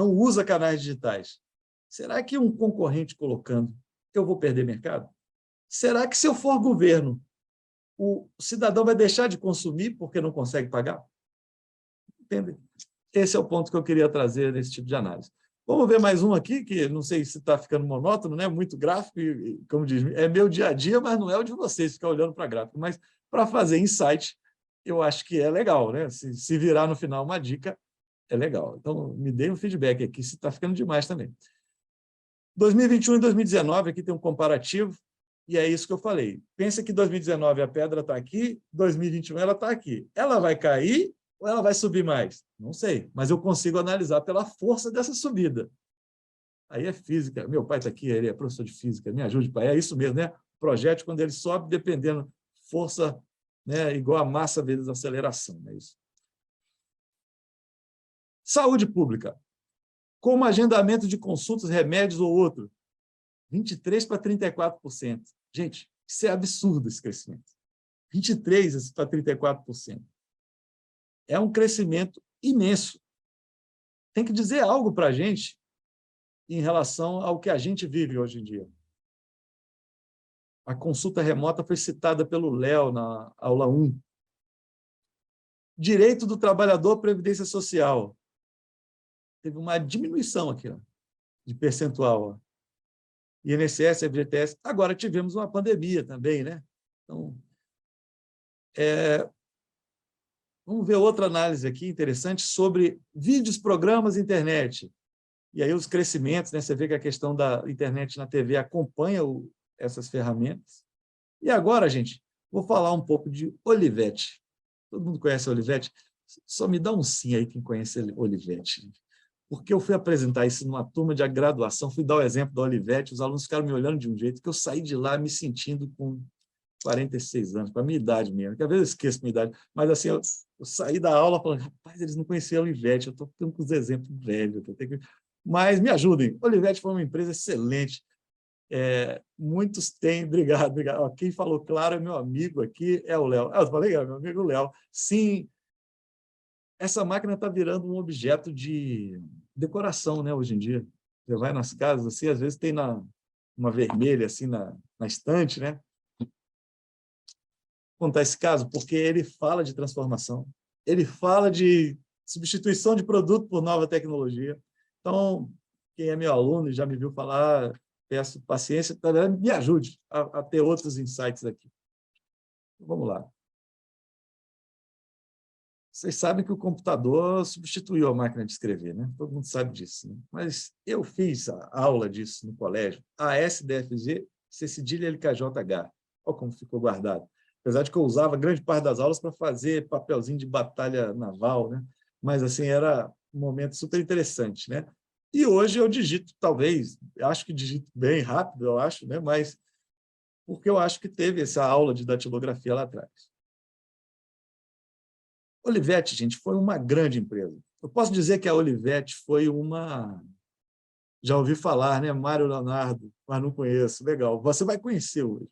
usa canais digitais. Será que um concorrente colocando, eu vou perder mercado? Será que se eu for governo, o cidadão vai deixar de consumir porque não consegue pagar? Entende? Esse é o ponto que eu queria trazer nesse tipo de análise. Vamos ver mais um aqui, que não sei se está ficando monótono, né? Muito gráfico, e, como diz, é meu dia a dia, mas não é o de vocês, ficar olhando para gráfico. Mas, para fazer insight, eu acho que é legal, né? Se virar no final uma dica, é legal. Então, me dê um feedback aqui, se está ficando demais também. 2021 e 2019, aqui tem um comparativo, e é isso que eu falei. Pensa que 2019 a pedra está aqui, 2021 ela está aqui. Ela vai cair ou ela vai subir mais? Não sei, mas eu consigo analisar pela força dessa subida. Aí é física. Meu pai está aqui, ele é professor de física, me ajude, pai. É isso mesmo, né? O projétil, quando ele sobe, dependendo, força, né, igual a massa vezes a aceleração. É isso. Saúde pública. Como agendamento de consultas, remédios ou outro. 23% para 34%. Gente, isso é absurdo, esse crescimento. 23% para 34%. É um crescimento imenso. Tem que dizer algo para a gente em relação ao que a gente vive hoje em dia. A consulta remota foi citada pelo Léo na aula 1. Direito do trabalhador à previdência social. Teve uma diminuição aqui, ó, de percentual. Ó. INSS, FGTS. Agora tivemos uma pandemia também, né? Então, vamos ver outra análise aqui interessante sobre vídeos, programas, internet. E aí os crescimentos, né? Você vê que a questão da internet na TV acompanha essas ferramentas. E agora, gente, vou falar um pouco de Olivetti. Todo mundo conhece a Olivetti? Só me dá um sim aí quem conhece Olivetti. Porque eu fui apresentar isso numa turma de graduação, fui dar o exemplo da Olivetti, os alunos ficaram me olhando de um jeito que eu saí de lá me sentindo com 46 anos, para a minha idade mesmo, que às vezes eu esqueço a minha idade, mas assim, eu saí da aula falando, rapaz, eles não conheciam a Olivetti, eu estou ficando com os exemplos velhos. Mas me ajudem, a Olivetti foi uma empresa excelente, muitos têm, obrigado. Ó, quem falou claro é meu amigo aqui, é o Léo. Eu falei, meu amigo Léo. Sim, essa máquina está virando um objeto de decoração, né, hoje em dia. Você vai nas casas, assim, às vezes tem uma vermelha assim na estante, né? Vou contar esse caso porque ele fala de transformação, ele fala de substituição de produto por nova tecnologia. Então, quem é meu aluno e já me viu falar, peço paciência, me ajude a ter outros insights aqui. Vamos lá. Vocês sabem que o computador substituiu a máquina de escrever, né? Todo mundo sabe disso, né? Mas eu fiz a aula disso no colégio, ASDFG, C cedilha LKJH. Olha como ficou guardado. Apesar de que eu usava grande parte das aulas para fazer papelzinho de batalha naval, né? Mas, assim, era um momento super interessante, né? E hoje eu digito, talvez, acho que digito bem rápido, eu acho, né? Mas porque eu acho que teve essa aula de datilografia lá atrás. Olivetti, gente, foi uma grande empresa. Eu posso dizer que a Olivetti foi uma... Já ouvi falar, né? Mário Leonardo, mas não conheço. Legal, você vai conhecer hoje.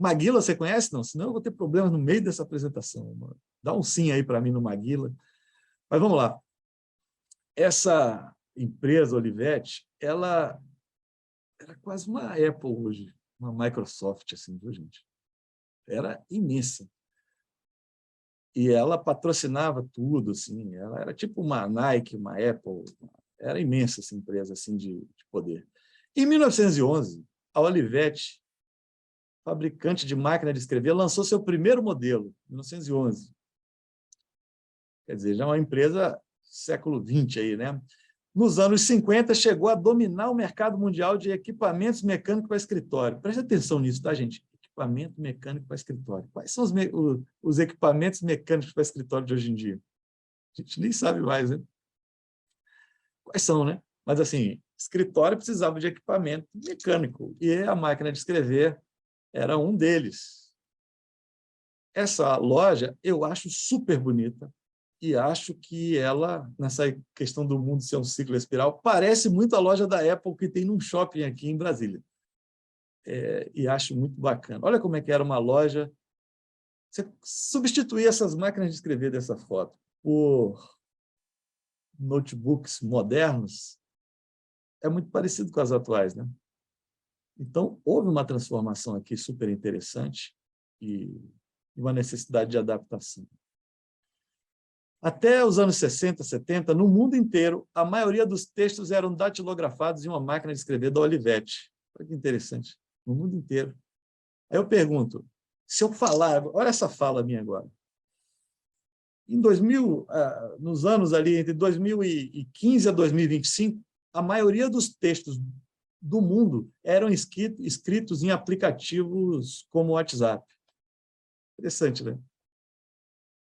Maguila, você conhece? Não, senão eu vou ter problemas no meio dessa apresentação. Mano. Dá um sim aí para mim no Maguila. Mas vamos lá. Essa empresa, Olivetti, ela era quase uma Apple hoje, uma Microsoft, assim, viu, gente? Era imensa. E ela patrocinava tudo, assim, ela era tipo uma Nike, uma Apple, era imensa essa empresa assim, de poder. Em 1911, a Olivetti, fabricante de máquina de escrever, lançou seu primeiro modelo, em 1911. Quer dizer, já é uma empresa século XX aí, né? Nos anos 50, chegou a dominar o mercado mundial de equipamentos mecânicos para escritório. Preste atenção nisso, tá, gente? Equipamento mecânico para escritório. Quais são os equipamentos mecânicos para escritório de hoje em dia? A gente nem sabe mais, né? Quais são, né? Mas, assim, escritório precisava de equipamento mecânico e a máquina de escrever era um deles. Essa loja eu acho super bonita e acho que ela, nessa questão do mundo ser um ciclo espiral, parece muito a loja da Apple que tem num shopping aqui em Brasília. E acho muito bacana. Olha como é que era uma loja. Você substituir essas máquinas de escrever dessa foto por notebooks modernos é muito parecido com as atuais, né? Então, houve uma transformação aqui super interessante e uma necessidade de adaptação. Até os anos 60, 70, no mundo inteiro, a maioria dos textos eram datilografados em uma máquina de escrever da Olivetti. Olha que interessante. No mundo inteiro. Aí eu pergunto, se eu falar, olha essa fala minha agora. Em 2000, nos anos ali entre 2015 a 2025, a maioria dos textos do mundo eram escritos em aplicativos como o WhatsApp. Interessante, né?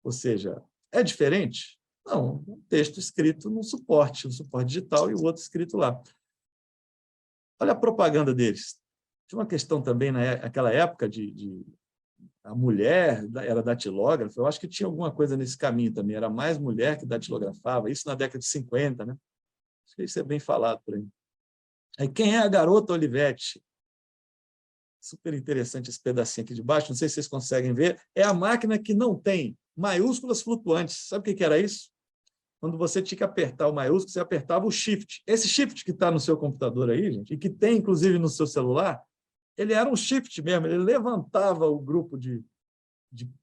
Ou seja, é diferente? Não, um texto escrito no suporte, digital e o outro escrito lá. Olha a propaganda deles. Tinha uma questão também naquela época a mulher era datilógrafa, eu acho que tinha alguma coisa nesse caminho também, era mais mulher que datilografava, isso na década de 50, né? Acho que isso é bem falado por aí. Aí, quem é a garota Olivetti? Super interessante esse pedacinho aqui de baixo, não sei se vocês conseguem ver, é a máquina que não tem maiúsculas flutuantes. Sabe o que era isso? Quando você tinha que apertar o maiúsculo, você apertava o shift. Esse shift que está no seu computador aí, gente, e que tem, inclusive, no seu celular, ele era um shift mesmo, ele levantava o grupo de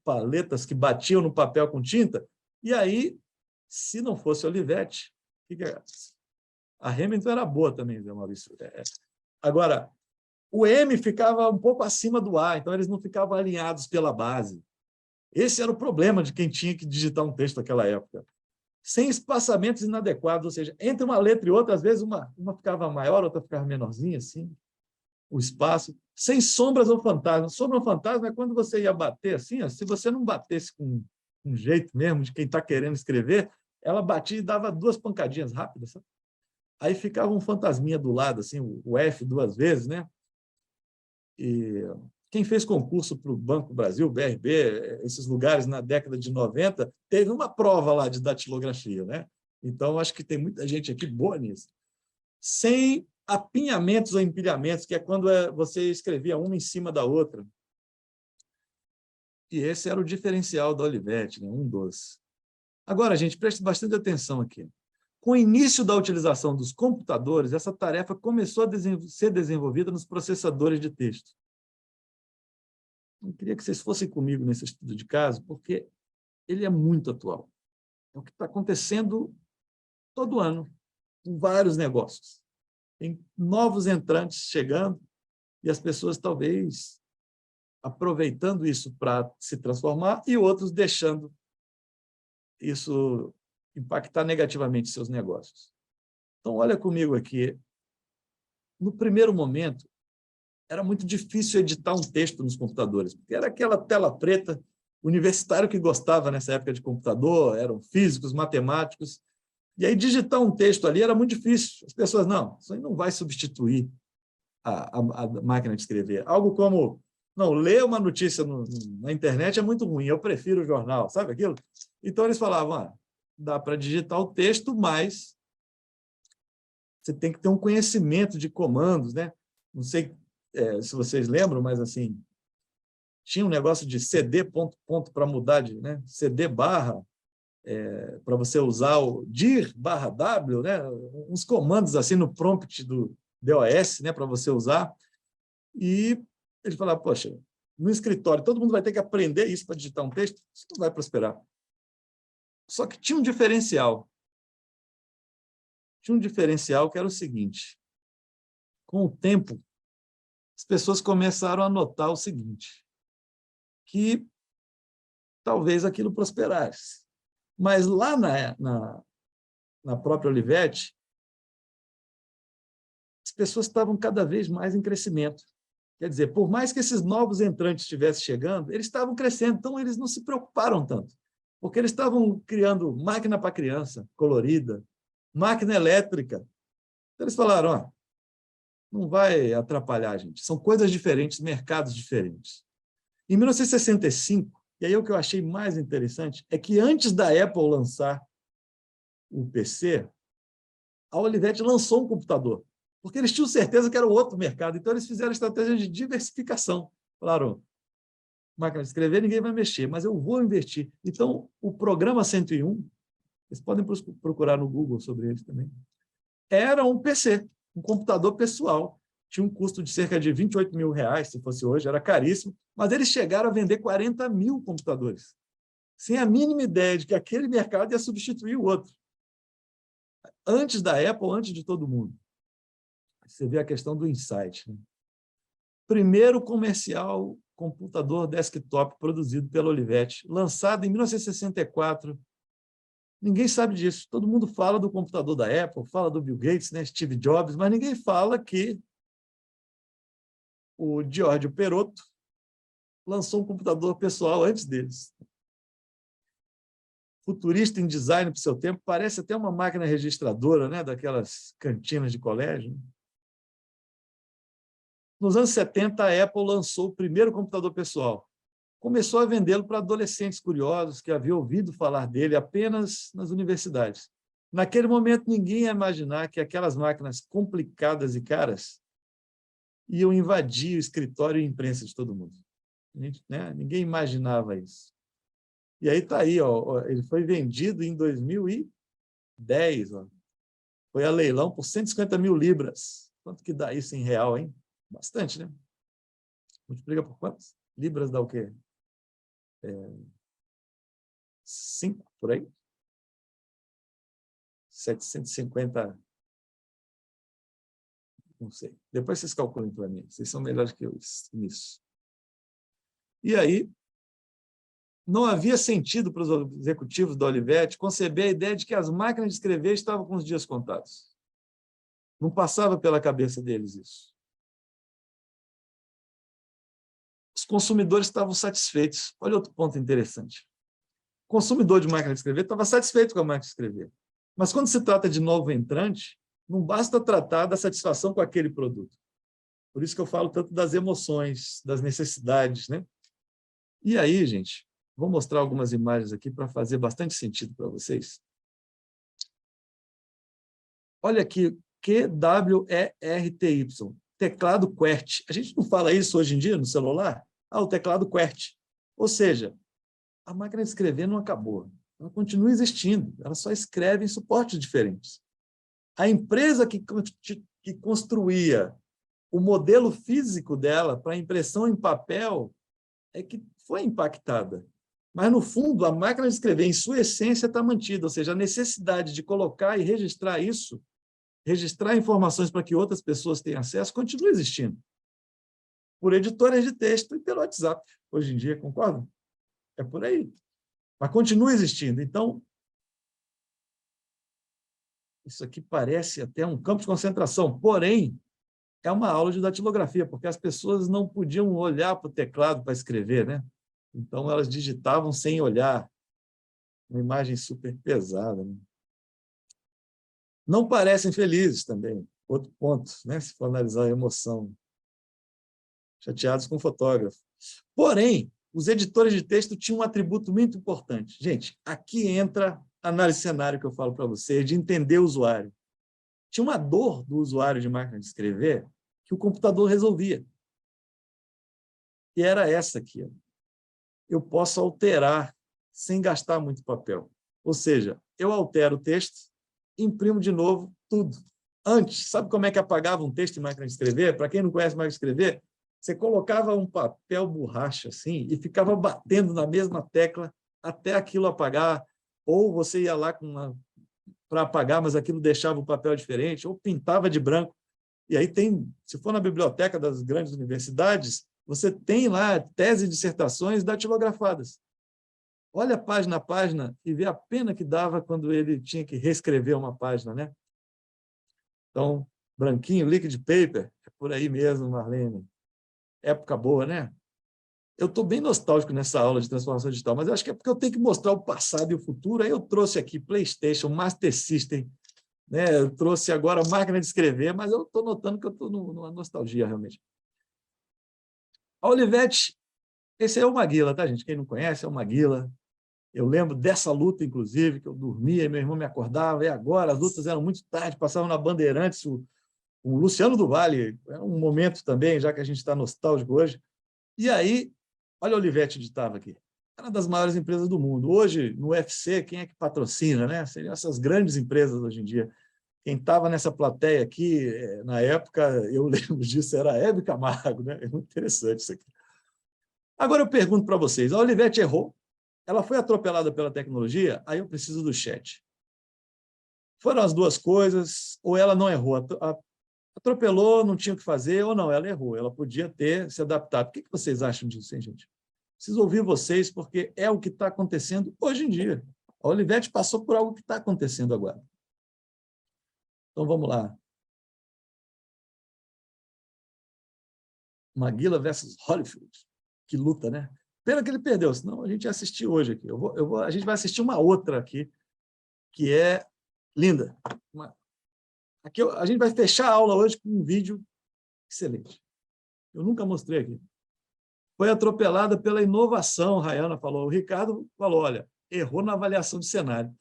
paletas que batiam no papel com tinta, e aí, se não fosse Olivetti, a Remington era boa também, viu, Maurício? Agora, o M ficava um pouco acima do A, então eles não ficavam alinhados pela base. Esse era o problema de quem tinha que digitar um texto naquela época. Sem espaçamentos inadequados, ou seja, entre uma letra e outra, às vezes uma ficava maior, outra ficava menorzinha, assim, o espaço, sem sombras ou fantasmas. Sombra ou fantasma é quando você ia bater assim, ó, se você não batesse com um jeito mesmo de quem está querendo escrever, ela batia e dava 2 pancadinhas rápidas. Sabe? Aí ficava um fantasminha do lado, assim, o F 2 vezes, né? E quem fez concurso para o Banco Brasil, BRB, esses lugares na década de 90, teve uma prova lá de datilografia, né? Então, acho que tem muita gente aqui boa nisso. Sem apinhamentos ou empilhamentos, que é quando você escrevia uma em cima da outra. E esse era o diferencial da Olivetti, né? Um dos. Agora, gente, preste bastante atenção aqui. Com o início da utilização dos computadores, essa tarefa começou a ser desenvolvida nos processadores de texto. Eu queria que vocês fossem comigo nesse estudo de caso, porque ele é muito atual. É o que está acontecendo todo ano, com vários negócios. Tem novos entrantes chegando e as pessoas talvez aproveitando isso para se transformar e outros deixando isso impactar negativamente seus negócios. Então, olha comigo aqui. No primeiro momento, era muito difícil editar um texto nos computadores, porque era aquela tela preta, universitário que gostava nessa época de computador, eram físicos, matemáticos, e aí digitar um texto ali era muito difícil. As pessoas, não, isso aí não vai substituir a máquina de escrever. Algo como, não, ler uma notícia na internet é muito ruim, eu prefiro o jornal, sabe aquilo? Então, eles falavam, dá para digitar o texto, mas você tem que ter um conhecimento de comandos, né? Não sei se vocês lembram, mas assim, tinha um negócio de CD ponto para mudar de, né? CD barra, para você usar o dir barra W, né? Uns comandos assim no prompt do DOS, né? Para você usar. E ele falava, poxa, no escritório todo mundo vai ter que aprender isso para digitar um texto, isso não vai prosperar. Só que tinha um diferencial. Tinha um diferencial que era o seguinte: com o tempo, as pessoas começaram a notar o seguinte, que talvez aquilo prosperasse. Mas lá na própria Olivetti, as pessoas estavam cada vez mais em crescimento. Quer dizer, por mais que esses novos entrantes estivessem chegando, eles estavam crescendo, então eles não se preocuparam tanto, porque eles estavam criando máquina para criança, colorida, máquina elétrica. Então eles falaram, não vai atrapalhar a gente, são coisas diferentes, mercados diferentes. Em 1965, e aí o que eu achei mais interessante é que antes da Apple lançar o PC, a Olivetti lançou um computador, porque eles tinham certeza que era outro mercado, então eles fizeram estratégia de diversificação. Falaram, máquina de escrever, ninguém vai mexer, mas eu vou investir. Então, o programa 101, vocês podem procurar no Google sobre ele também, era um PC, um computador pessoal. Tinha um custo de cerca de R$28 mil, se fosse hoje, era caríssimo, mas eles chegaram a vender 40 mil computadores, sem a mínima ideia de que aquele mercado ia substituir o outro. Antes da Apple, antes de todo mundo. Você vê a questão do insight, né? Primeiro comercial computador desktop produzido pela Olivetti, lançado em 1964. Ninguém sabe disso. Todo mundo fala do computador da Apple, fala do Bill Gates, né, Steve Jobs, mas ninguém fala que o Giorgio Perotto lançou um computador pessoal antes deles. Futurista em design para o seu tempo, parece até uma máquina registradora, né, daquelas cantinas de colégio. Nos anos 70, a Apple lançou o primeiro computador pessoal. Começou a vendê-lo para adolescentes curiosos que haviam ouvido falar dele apenas nas universidades. Naquele momento, ninguém ia imaginar que aquelas máquinas complicadas e caras iam invadir o escritório e a imprensa de todo mundo. Ninguém imaginava isso. E aí está aí, ele foi vendido em 2010. Foi a leilão por 150 mil libras. Quanto que dá isso em real, hein? Bastante, né? Multiplica por quantos? Libras dá o quê? 5, por aí? 750... Não sei. Depois vocês calculem para mim. Vocês são melhores que eu nisso. E aí, não havia sentido para os executivos da Olivetti conceber a ideia de que as máquinas de escrever estavam com os dias contados. Não passava pela cabeça deles isso. Os consumidores estavam satisfeitos. Olha outro ponto interessante. O consumidor de máquina de escrever estava satisfeito com a máquina de escrever. Mas quando se trata de novo entrante, não basta tratar da satisfação com aquele produto. Por isso que eu falo tanto das emoções, das necessidades, né? E aí, gente, vou mostrar algumas imagens aqui para fazer bastante sentido para vocês. Olha aqui, QWERTY, teclado QWERTY. A gente não fala isso hoje em dia no celular? O teclado QWERTY. Ou seja, a máquina de escrever não acabou. ela continua existindo, ela só escreve em suportes diferentes. A empresa que construía o modelo físico dela para impressão em papel é que foi impactada. Mas, no fundo, a máquina de escrever, em sua essência, está mantida, ou seja, a necessidade de colocar e registrar isso, registrar informações para que outras pessoas tenham acesso, continua existindo. Por editoras de texto e pelo WhatsApp, hoje em dia, concordam? É por aí. Mas continua existindo. Então, isso aqui parece até um campo de concentração, porém, é uma aula de datilografia, porque as pessoas não podiam olhar para o teclado para escrever, né? Então, elas digitavam sem olhar. Uma imagem super pesada, né? Não parecem felizes também. Outro ponto, né? Se for analisar a emoção. Chateados com o fotógrafo. Porém, os editores de texto tinham um atributo muito importante. Gente, aqui entra a análise de cenário que eu falo para vocês, de entender o usuário. Tinha uma dor do usuário de máquina de escrever que o computador resolvia. E era essa aqui. Eu posso alterar sem gastar muito papel. Ou seja, eu altero o texto, imprimo de novo tudo. Antes, sabe como é que apagava um texto em máquina de escrever? Para quem não conhece máquina de escrever, você colocava um papel borracha assim e ficava batendo na mesma tecla até aquilo apagar, ou você ia lá para apagar, mas aquilo deixava o papel diferente, ou pintava de branco. E aí tem, se for na biblioteca das grandes universidades, você tem lá tese e dissertações datilografadas. Olha página a página e vê a pena que dava quando ele tinha que reescrever uma página, né? Então, branquinho, liquid paper, é por aí mesmo, Marlene. Época boa, né? Eu estou bem nostálgico nessa aula de transformação digital, mas eu acho que é porque eu tenho que mostrar o passado e o futuro. Aí eu trouxe aqui PlayStation, Master System, né? Eu trouxe agora máquina de escrever, mas eu estou notando que eu estou numa nostalgia, realmente. A Olivetti, esse é o Maguila, tá, gente? Quem não conhece, é o Maguila. Eu lembro dessa luta, inclusive, que eu dormia e meu irmão me acordava, e agora as lutas eram muito tarde, passavam na Bandeirantes, o Luciano do Vale, era um momento também, já que a gente está nostálgico hoje. E aí, olha a Olivetti onde estava aqui. Era uma das maiores empresas do mundo. Hoje, no UFC, quem é que patrocina, né? Seriam essas grandes empresas hoje em dia. Quem estava nessa plateia aqui, na época, eu lembro disso, era a Hebe Camargo, né? É muito interessante isso aqui. Agora eu pergunto para vocês, a Olivetti errou? Ela foi atropelada pela tecnologia? Aí eu preciso do chat. Foram as duas coisas, ou ela não errou? Atropelou, não tinha o que fazer, ou não, ela errou. Ela podia ter se adaptado. O que vocês acham disso, hein, gente? Preciso ouvir vocês, porque é o que está acontecendo hoje em dia. A Olivetti passou por algo que está acontecendo agora. Então, vamos lá. Maguila versus Holyfield. Que luta, né? Pena que ele perdeu, senão a gente ia assistir hoje aqui. A gente vai assistir uma outra aqui, que é linda. Aqui a gente vai fechar a aula hoje com um vídeo excelente. Eu nunca mostrei aqui. Foi atropelada pela inovação, Rayana falou. O Ricardo falou, olha, errou na avaliação de cenário.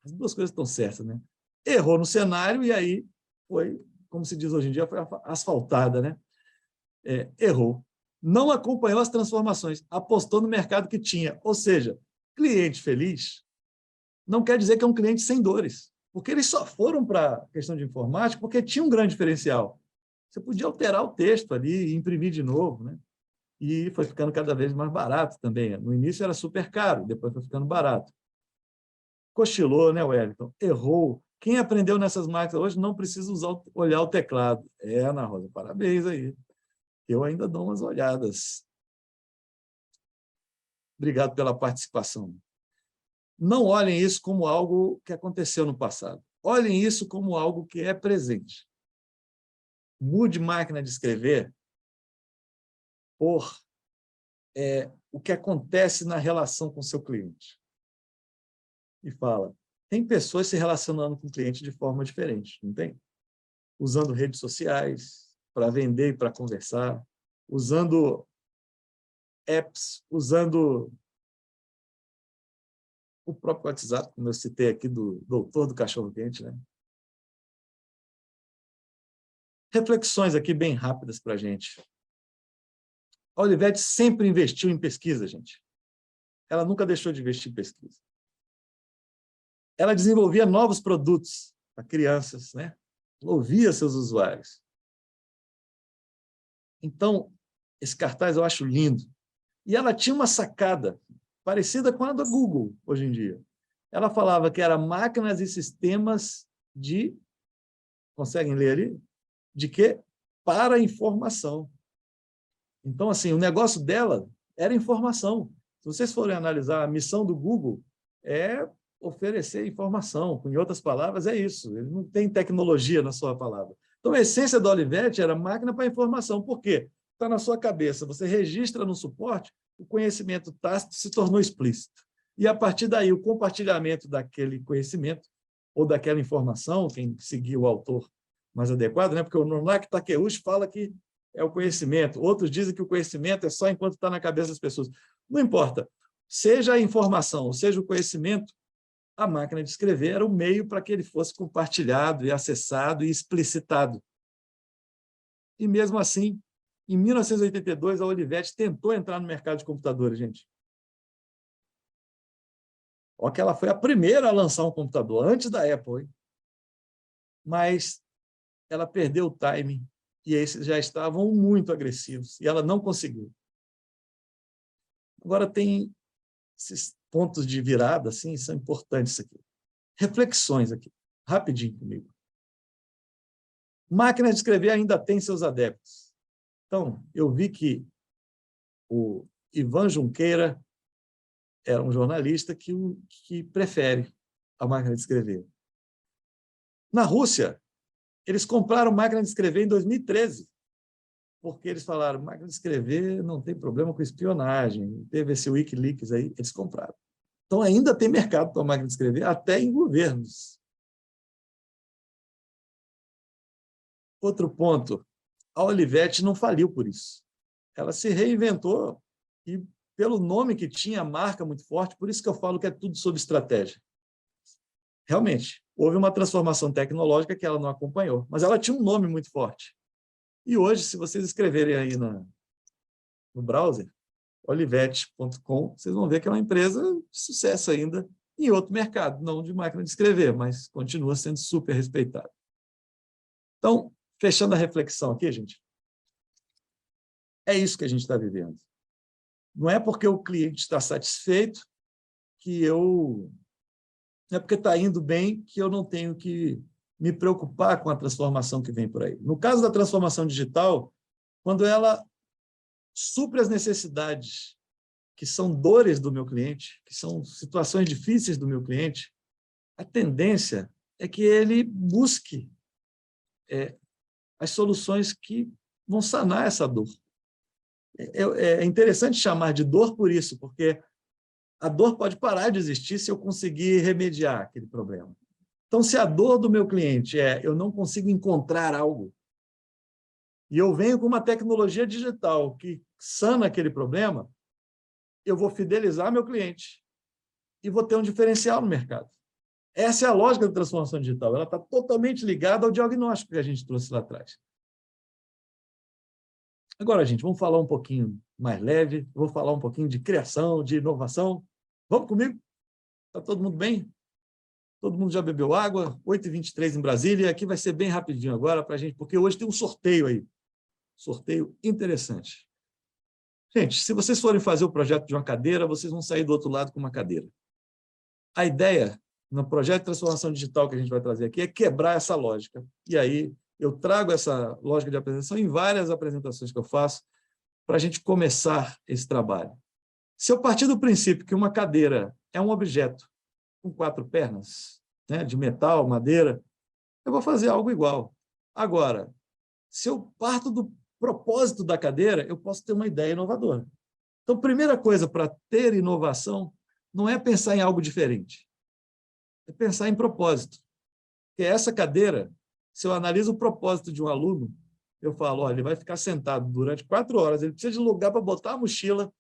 As duas coisas estão certas, né? Errou no cenário e aí foi, como se diz hoje em dia, foi asfaltada, né? Errou. Não acompanhou as transformações, apostou no mercado que tinha. Ou seja, cliente feliz não quer dizer que é um cliente sem dores, porque eles só foram para a questão de informática porque tinha um grande diferencial. Você podia alterar o texto ali e imprimir de novo, né? E foi ficando cada vez mais barato também. No início era super caro, depois foi ficando barato. Cochilou, né, Wellington? Errou. Quem aprendeu nessas máquinas hoje não precisa olhar o teclado. Ana Rosa, parabéns aí. Eu ainda dou umas olhadas. Obrigado pela participação. Não olhem isso como algo que aconteceu no passado. Olhem isso como algo que é presente. Mude máquina de escrever por o que acontece na relação com o seu cliente. E fala, tem pessoas se relacionando com o cliente de forma diferente, não tem? Usando redes sociais, para vender e para conversar, usando apps, usando o próprio WhatsApp, como eu citei aqui, do doutor do cachorro-quente, né? Reflexões aqui bem rápidas para a gente. A Olivetti sempre investiu em pesquisa, gente. Ela nunca deixou de investir em pesquisa. ela desenvolvia novos produtos para crianças, né? Ouvia seus usuários. Então, esse cartaz eu acho lindo. E ela tinha uma sacada parecida com a da Google, hoje em dia. Ela falava que era máquinas e sistemas de... Conseguem ler ali? De quê? Para informação. Então, assim, o negócio dela era informação. Se vocês forem analisar, a missão do Google é oferecer informação. Em outras palavras, é isso. Ele não tem tecnologia na sua palavra. Então, a essência da Olivetti era máquina para informação. Por quê? Está na sua cabeça. Você registra no suporte, o conhecimento tácito se tornou explícito. E, a partir daí, o compartilhamento daquele conhecimento ou daquela informação, quem seguir o autor mais adequado, né? Porque o Nonaki Takeuchi fala que é o conhecimento. Outros dizem que o conhecimento é só enquanto está na cabeça das pessoas. Não importa. Seja a informação, seja o conhecimento, a máquina de escrever era o meio para que ele fosse compartilhado e acessado e explicitado. E, mesmo assim, em 1982, a Olivetti tentou entrar no mercado de computadores, gente. Ó, que ela foi a primeira a lançar um computador, antes da Apple, hein? Mas ela perdeu o timing, e esses já estavam muito agressivos, e ela não conseguiu. Agora, tem esses pontos de virada, assim, são importantes aqui. Reflexões aqui, rapidinho comigo. Máquina de escrever ainda tem seus adeptos. Então, eu vi que o Ivan Junqueira era um jornalista que prefere a máquina de escrever. Na Rússia, eles compraram máquina de escrever em 2013, porque eles falaram, máquina de escrever não tem problema com espionagem, teve esse Wikileaks aí, eles compraram. Então, ainda tem mercado para a máquina de escrever, até em governos. Outro ponto, a Olivetti não faliu por isso. Ela se reinventou e, pelo nome que tinha, a marca muito forte, por isso que eu falo que é tudo sobre estratégia. Realmente, houve uma transformação tecnológica que ela não acompanhou, mas ela tinha um nome muito forte. E hoje, se vocês escreverem aí no browser, olivetti.com, vocês vão ver que é uma empresa de sucesso ainda em outro mercado, não de máquina de escrever, mas continua sendo super respeitada. Então, fechando a reflexão aqui, gente, é isso que a gente está vivendo. Não é porque o cliente está satisfeito que eu... Não é porque está indo bem que eu não tenho que me preocupar com a transformação que vem por aí. No caso da transformação digital, quando ela supre as necessidades que são dores do meu cliente, que são situações difíceis do meu cliente, a tendência é que ele busque as soluções que vão sanar essa dor. É interessante chamar de dor por isso, porque a dor pode parar de existir se eu conseguir remediar aquele problema. Então, se a dor do meu cliente eu não consigo encontrar algo, e eu venho com uma tecnologia digital que sana aquele problema, eu vou fidelizar meu cliente e vou ter um diferencial no mercado. Essa é a lógica da transformação digital. Ela está totalmente ligada ao diagnóstico que a gente trouxe lá atrás. Agora, gente, vamos falar um pouquinho mais leve, vou falar um pouquinho de criação, de inovação. Vamos comigo? Está todo mundo bem? Todo mundo já bebeu água? 8h23 em Brasília. Aqui vai ser bem rapidinho agora para a gente, porque hoje tem um sorteio aí. Sorteio interessante. Gente, se vocês forem fazer o projeto de uma cadeira, vocês vão sair do outro lado com uma cadeira. A ideia, no projeto de transformação digital que a gente vai trazer aqui, é quebrar essa lógica. E aí, eu trago essa lógica de apresentação em várias apresentações que eu faço para a gente começar esse trabalho. Se eu partir do princípio que uma cadeira é um objeto com 4 pernas, né, de metal, madeira, eu vou fazer algo igual. Agora, se eu parto do propósito da cadeira, eu posso ter uma ideia inovadora. Então, primeira coisa para ter inovação não é pensar em algo diferente, é pensar em propósito. Porque essa cadeira, se eu analiso o propósito de um aluno, eu falo, olha, ele vai ficar sentado durante 4 horas, ele precisa de lugar para botar a mochila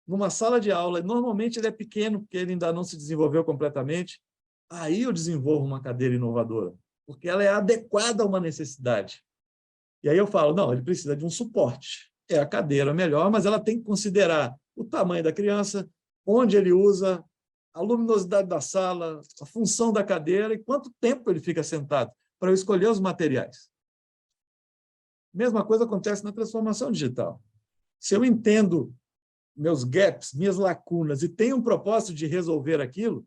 numa sala de aula, e normalmente ele é pequeno, porque ele ainda não se desenvolveu completamente, aí eu desenvolvo uma cadeira inovadora, porque ela é adequada a uma necessidade. E aí eu falo, não, ele precisa de um suporte. É a cadeira melhor, mas ela tem que considerar o tamanho da criança, onde ele usa, a luminosidade da sala, a função da cadeira e quanto tempo ele fica sentado, para eu escolher os materiais. Mesma coisa acontece na transformação digital. Se eu entendo meus gaps, minhas lacunas, e tenho um propósito de resolver aquilo,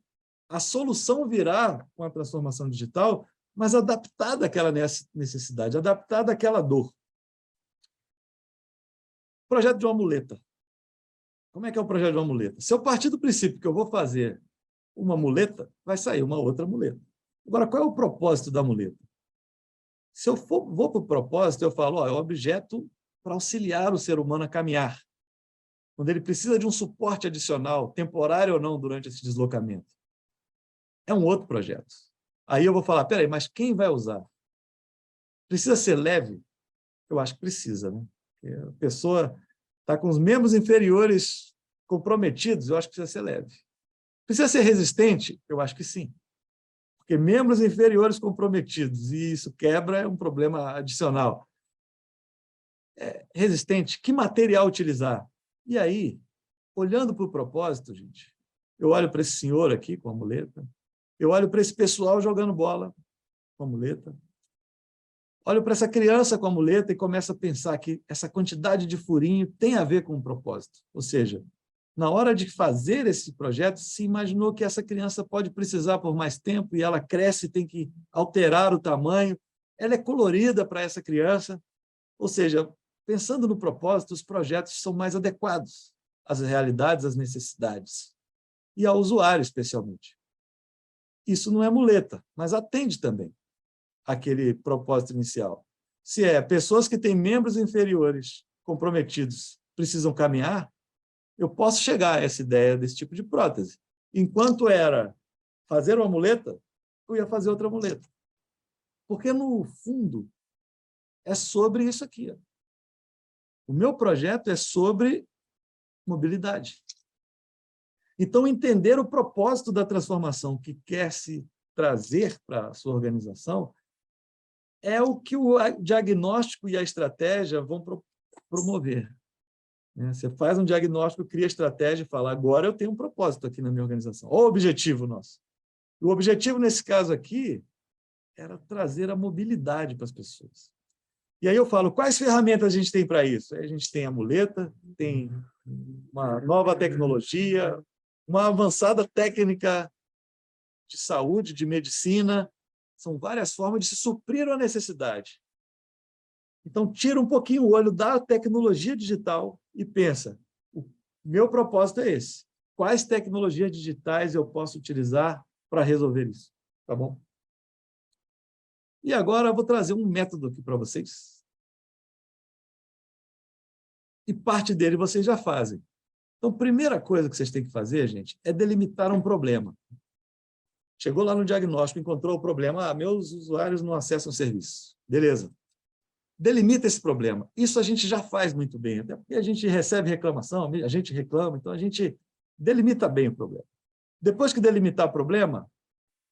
a solução virá com a transformação digital, mas adaptada àquela necessidade, adaptada àquela dor. Projeto de uma muleta. Como é que é o projeto de uma muleta? Se eu partir do princípio que eu vou fazer uma muleta, vai sair uma outra muleta. Agora, qual é o propósito da muleta? Se eu vou para o propósito, eu falo, é um objeto para auxiliar o ser humano a caminhar, quando ele precisa de um suporte adicional, temporário ou não, durante esse deslocamento. É um outro projeto. Aí eu vou falar, peraí, mas quem vai usar? Precisa ser leve? Eu acho que precisa, né? Porque a pessoa está com os membros inferiores comprometidos, eu acho que precisa ser leve. Precisa ser resistente? Eu acho que sim. Porque membros inferiores comprometidos, e isso quebra, é um problema adicional. Resistente, que material utilizar? E aí, olhando para o propósito, gente, eu olho para esse senhor aqui com a muleta, eu olho para esse pessoal jogando bola com a muleta, olho para essa criança com a muleta e começo a pensar que essa quantidade de furinho tem a ver com o propósito. Ou seja, na hora de fazer esse projeto, se imaginou que essa criança pode precisar por mais tempo e ela cresce e tem que alterar o tamanho. Ela é colorida para essa criança. Ou seja, pensando no propósito, os projetos são mais adequados às realidades, às necessidades. E ao usuário, especialmente. Isso não é muleta, mas atende também àquele propósito inicial. Se pessoas que têm membros inferiores comprometidos precisam caminhar, eu posso chegar a essa ideia desse tipo de prótese. Enquanto era fazer uma muleta, eu ia fazer outra muleta. Porque, no fundo, é sobre isso aqui. Ó. O meu projeto é sobre mobilidade. Então, entender o propósito da transformação que quer se trazer para a sua organização é o que o diagnóstico e a estratégia vão promover. Você faz um diagnóstico, cria estratégia e fala, agora eu tenho um propósito aqui na minha organização. Olha o objetivo nosso. O objetivo, nesse caso aqui, era trazer a mobilidade para as pessoas. E aí eu falo, quais ferramentas a gente tem para isso? Aí a gente tem a muleta, tem uma nova tecnologia, uma avançada técnica de saúde, de medicina. São várias formas de se suprir a necessidade. Então, tira um pouquinho o olho da tecnologia digital e pensa, o meu propósito é esse. Quais tecnologias digitais eu posso utilizar para resolver isso? Tá bom? E agora eu vou trazer um método aqui para vocês. E parte dele vocês já fazem. Então, a primeira coisa que vocês têm que fazer, gente, é delimitar um problema. Chegou lá no diagnóstico, encontrou o problema, meus usuários não acessam o serviço. Beleza. Delimita esse problema. Isso a gente já faz muito bem, até porque a gente recebe reclamação, a gente reclama, então a gente delimita bem o problema. Depois que delimitar o problema,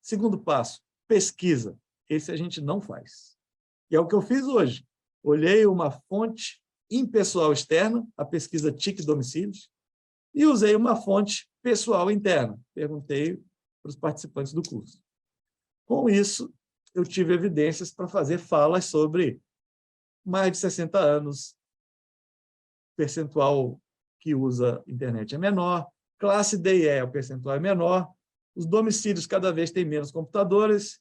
segundo passo, pesquisa. Esse a gente não faz. E é o que eu fiz hoje. Olhei uma fonte impessoal externa, a pesquisa TIC Domicílios, e usei uma fonte pessoal interna. Perguntei para os participantes do curso. Com isso, eu tive evidências para fazer falas sobre mais de 60 anos, o percentual que usa internet é menor, classe D e E, o percentual é menor, os domicílios cada vez têm menos computadores,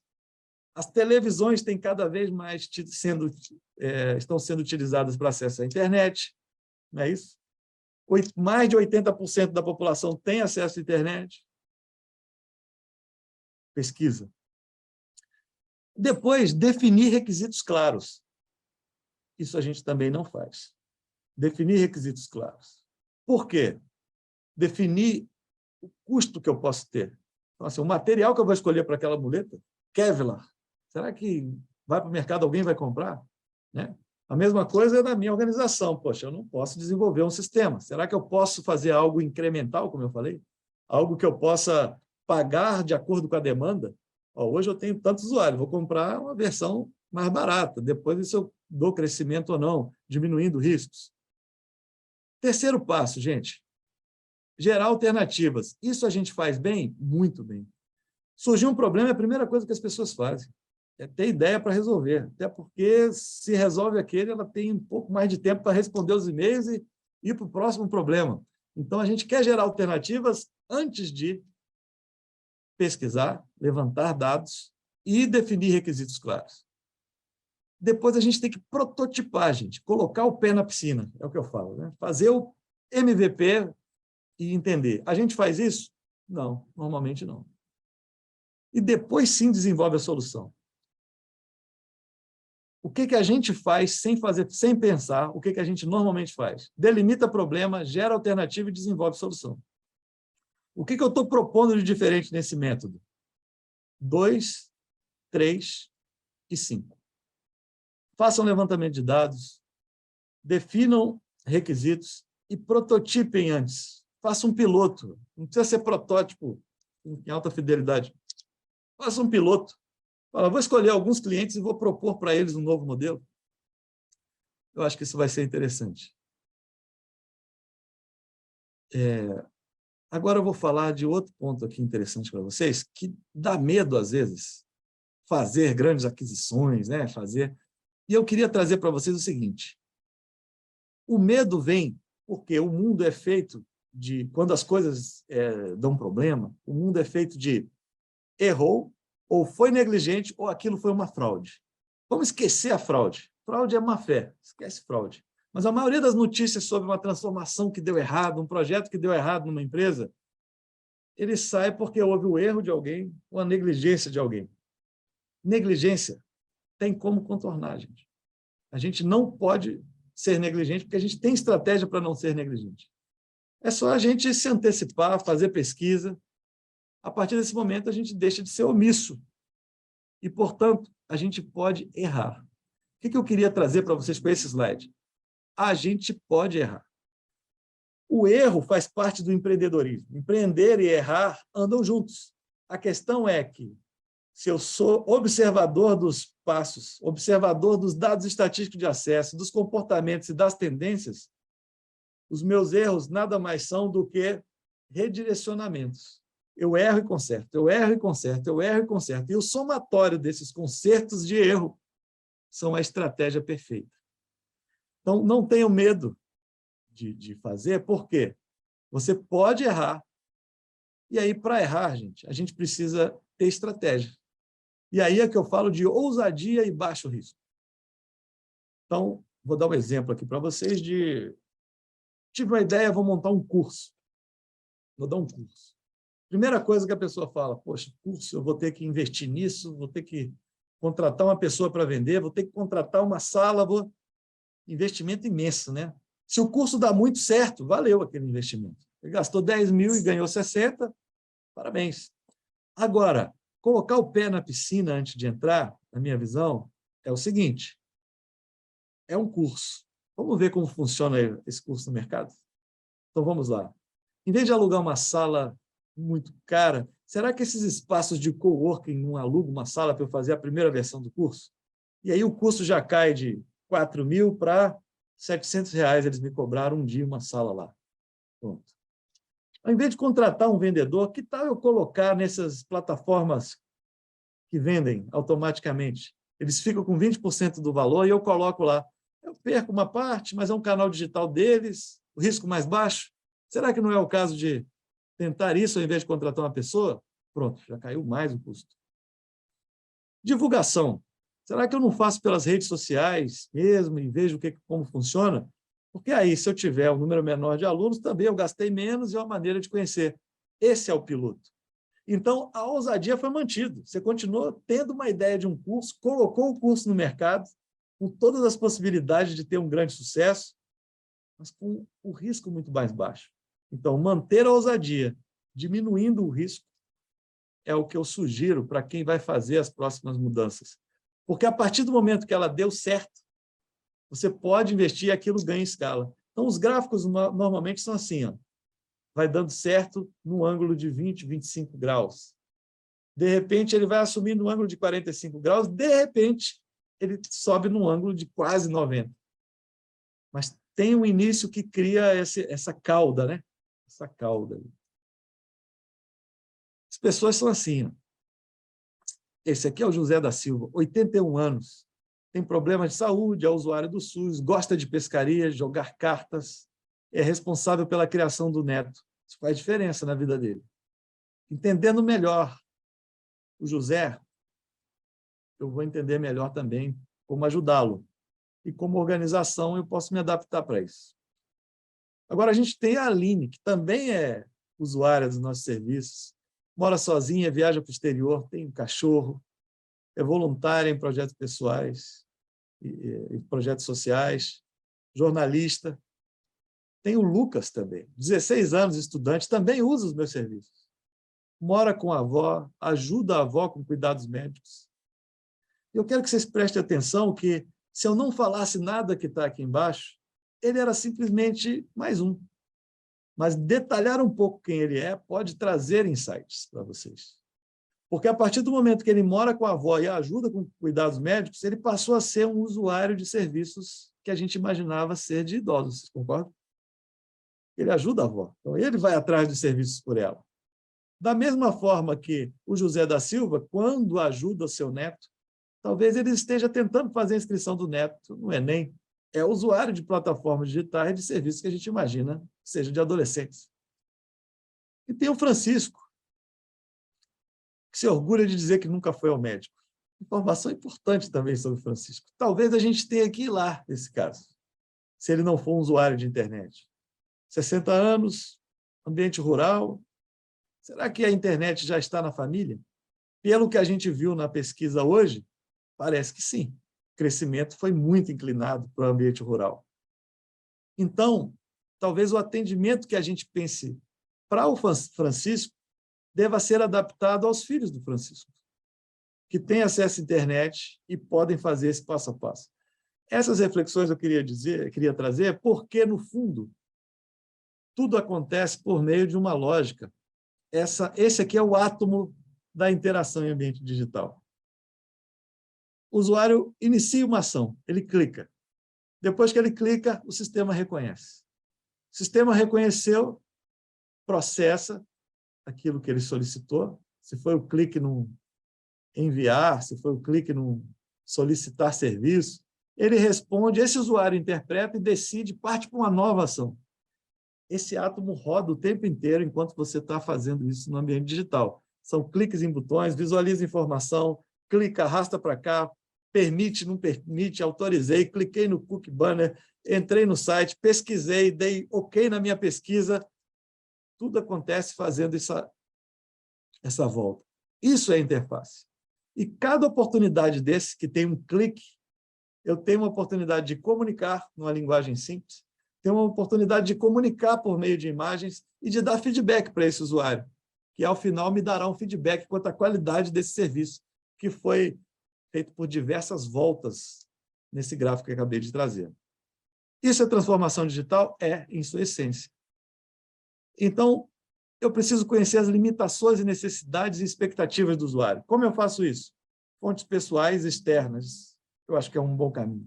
as televisões têm cada vez mais estão sendo utilizadas para acesso à internet, não é isso? Mais de 80% da população tem acesso à internet. Pesquisa. Depois, definir requisitos claros. Isso a gente também não faz. Definir requisitos claros. Por quê? Definir o custo que eu posso ter. Então, assim, o material que eu vou escolher para aquela muleta, Kevlar, será que vai para o mercado, alguém vai comprar? Né? A mesma coisa é na minha organização. Poxa, eu não posso desenvolver um sistema. Será que eu posso fazer algo incremental, como eu falei? Algo que eu possa pagar de acordo com a demanda? Hoje eu tenho tantos usuários, vou comprar uma versão mais barata. Depois isso eu dou crescimento ou não, diminuindo riscos. Terceiro passo, gente. Gerar alternativas. Isso a gente faz bem? Muito bem. Surgiu um problema, é a primeira coisa que as pessoas fazem. É ter ideia para resolver. Até porque, se resolve aquele, ela tem um pouco mais de tempo para responder os e-mails e ir para o próximo problema. Então, a gente quer gerar alternativas antes de pesquisar, levantar dados e definir requisitos claros. Depois, a gente tem que prototipar, gente, colocar o pé na piscina, é o que eu falo, né? Fazer o MVP e entender. A gente faz isso? Não, normalmente não. E depois, sim, desenvolve a solução. O que a gente faz sem fazer, sem pensar? O que a gente normalmente faz? Delimita problema, gera alternativa e desenvolve solução. O que eu estou propondo de diferente nesse método? 2, 3 e 5. Façam levantamento de dados, definam requisitos e prototipem antes. Façam um piloto. Não precisa ser protótipo em alta fidelidade. Faça um piloto. Fala, vou escolher alguns clientes e vou propor para eles um novo modelo. Eu acho que isso vai ser interessante. Agora eu vou falar de outro ponto aqui interessante para vocês, que dá medo, às vezes, fazer grandes aquisições, né? E eu queria trazer para vocês o seguinte. O medo vem porque o mundo é feito de... Quando as coisas dão problema, o mundo é feito de errou, ou foi negligente, ou aquilo foi uma fraude. Vamos esquecer a fraude. Fraude é má-fé, esquece fraude. Mas a maioria das notícias sobre uma transformação que deu errado, um projeto que deu errado numa empresa, ele sai porque houve o erro de alguém ou a negligência de alguém. Negligência tem como contornar, gente. A gente não pode ser negligente porque a gente tem estratégia para não ser negligente. É só a gente se antecipar, fazer pesquisa. A partir desse momento, a gente deixa de ser omisso. E, portanto, a gente pode errar. O que eu queria trazer para vocês com esse slide? A gente pode errar. O erro faz parte do empreendedorismo. Empreender e errar andam juntos. A questão é que, se eu sou observador dos passos, observador dos dados estatísticos de acesso, dos comportamentos e das tendências, os meus erros nada mais são do que redirecionamentos. Eu erro e conserto, eu erro e conserto, eu erro e conserto. E o somatório desses consertos de erro são a estratégia perfeita. Então, não tenham medo de fazer, porque você pode errar. E aí, para errar, gente, a gente precisa ter estratégia. E aí é que eu falo de ousadia e baixo risco. Então, vou dar um exemplo aqui para vocês de... Tive uma ideia, vou montar um curso. Vou dar um curso. Primeira coisa que a pessoa fala, poxa, curso, eu vou ter que investir nisso, vou ter que contratar uma pessoa para vender, vou ter que contratar uma sala, investimento imenso, né? Se o curso dá muito certo, valeu aquele investimento. Ele gastou 10 mil e ganhou 60, parabéns. Agora, colocar o pé na piscina antes de entrar, na minha visão, é o seguinte, é um curso. Vamos ver como funciona esse curso no mercado? Então, vamos lá. Em vez de alugar uma sala muito cara, será que esses espaços de coworking não alugam uma sala para eu fazer a primeira versão do curso? E aí o custo já cai de 4 mil para R$ 700, eles me cobraram um dia uma sala lá. Pronto. Ao invés de contratar um vendedor, que tal eu colocar nessas plataformas que vendem automaticamente? Eles ficam com 20% do valor e eu coloco lá. Eu perco uma parte, mas é um canal digital deles, o risco mais baixo. Será que não é o caso de tentar isso ao invés de contratar uma pessoa? Pronto, já caiu mais o custo. Divulgação. Será que eu não faço pelas redes sociais mesmo e vejo como funciona? Porque aí, se eu tiver um número menor de alunos, também eu gastei menos e é uma maneira de conhecer. Esse é o piloto. Então, a ousadia foi mantida. Você continuou tendo uma ideia de um curso, colocou o curso no mercado, com todas as possibilidades de ter um grande sucesso, mas com o risco muito mais baixo. Então, manter a ousadia, diminuindo o risco, é o que eu sugiro para quem vai fazer as próximas mudanças. Porque, a partir do momento que ela deu certo, você pode investir e aquilo ganha escala. Então, os gráficos normalmente são assim, ó, vai dando certo no ângulo de 20, 25 graus. De repente, ele vai assumir no ângulo de 45 graus, de repente, ele sobe no ângulo de quase 90. Mas tem um início que cria essa cauda, né? essa cauda. As pessoas são assim. Ó. Esse aqui é o José da Silva, 81 anos, tem problemas de saúde, é usuário do SUS, gosta de pescaria, jogar cartas, é responsável pela criação do neto. Isso faz diferença na vida dele. Entendendo melhor o José, eu vou entender melhor também como ajudá-lo. E como organização, eu posso me adaptar para isso. Agora, a gente tem a Aline, que também é usuária dos nossos serviços, mora sozinha, viaja para o exterior, tem um cachorro, é voluntária em projetos pessoais, e projetos sociais, jornalista. Tem o Lucas também, 16 anos, estudante, também usa os meus serviços. Mora com a avó, ajuda a avó com cuidados médicos. Eu quero que vocês prestem atenção que, se eu não falasse nada que está aqui embaixo, ele era simplesmente mais um. Mas detalhar um pouco quem ele é pode trazer insights para vocês. Porque a partir do momento que ele mora com a avó e a ajuda com cuidados médicos, ele passou a ser um usuário de serviços que a gente imaginava ser de idosos, vocês concordam? Ele ajuda a avó, então ele vai atrás de serviços por ela. Da mesma forma que o José da Silva, quando ajuda o seu neto, talvez ele esteja tentando fazer a inscrição do neto no Enem, é usuário de plataformas digitais de serviços que a gente imagina que seja de adolescentes. E tem o Francisco, que se orgulha de dizer que nunca foi ao médico. Informação importante também sobre o Francisco. Talvez a gente tenha que ir lá, nesse caso, se ele não for um usuário de internet. 60 anos, ambiente rural. Será que a internet já está na família? Pelo que a gente viu na pesquisa hoje, parece que sim. O crescimento foi muito inclinado para o ambiente rural. Então, talvez o atendimento que a gente pense para o Francisco deva ser adaptado aos filhos do Francisco, que têm acesso à internet e podem fazer esse passo a passo. Essas reflexões eu queria trazer porque, no fundo, tudo acontece por meio de uma lógica. Esse aqui é o átomo da interação em ambiente digital. O usuário inicia uma ação, ele clica. Depois que ele clica, o sistema reconhece. O sistema reconheceu, processa aquilo que ele solicitou. Se foi o clique no enviar, se foi o clique no solicitar serviço, ele responde, esse usuário interpreta e decide, parte para uma nova ação. Esse átomo roda o tempo inteiro enquanto você está fazendo isso no ambiente digital. São cliques em botões, visualiza informação, clica, arrasta para cá, permite, não permite, autorizei, cliquei no cookie banner, entrei no site, pesquisei, dei OK na minha pesquisa. Tudo acontece fazendo essa volta. Isso é interface. E cada oportunidade desse, que tem um clique, eu tenho uma oportunidade de comunicar numa linguagem simples, tenho uma oportunidade de comunicar por meio de imagens e de dar feedback para esse usuário, que ao final me dará um feedback quanto à qualidade desse serviço, que foi feito por diversas voltas nesse gráfico que eu acabei de trazer. Isso é transformação digital? É, em sua essência. Então, eu preciso conhecer as limitações e necessidades e expectativas do usuário. Como eu faço isso? Fontes pessoais externas. Eu acho que é um bom caminho.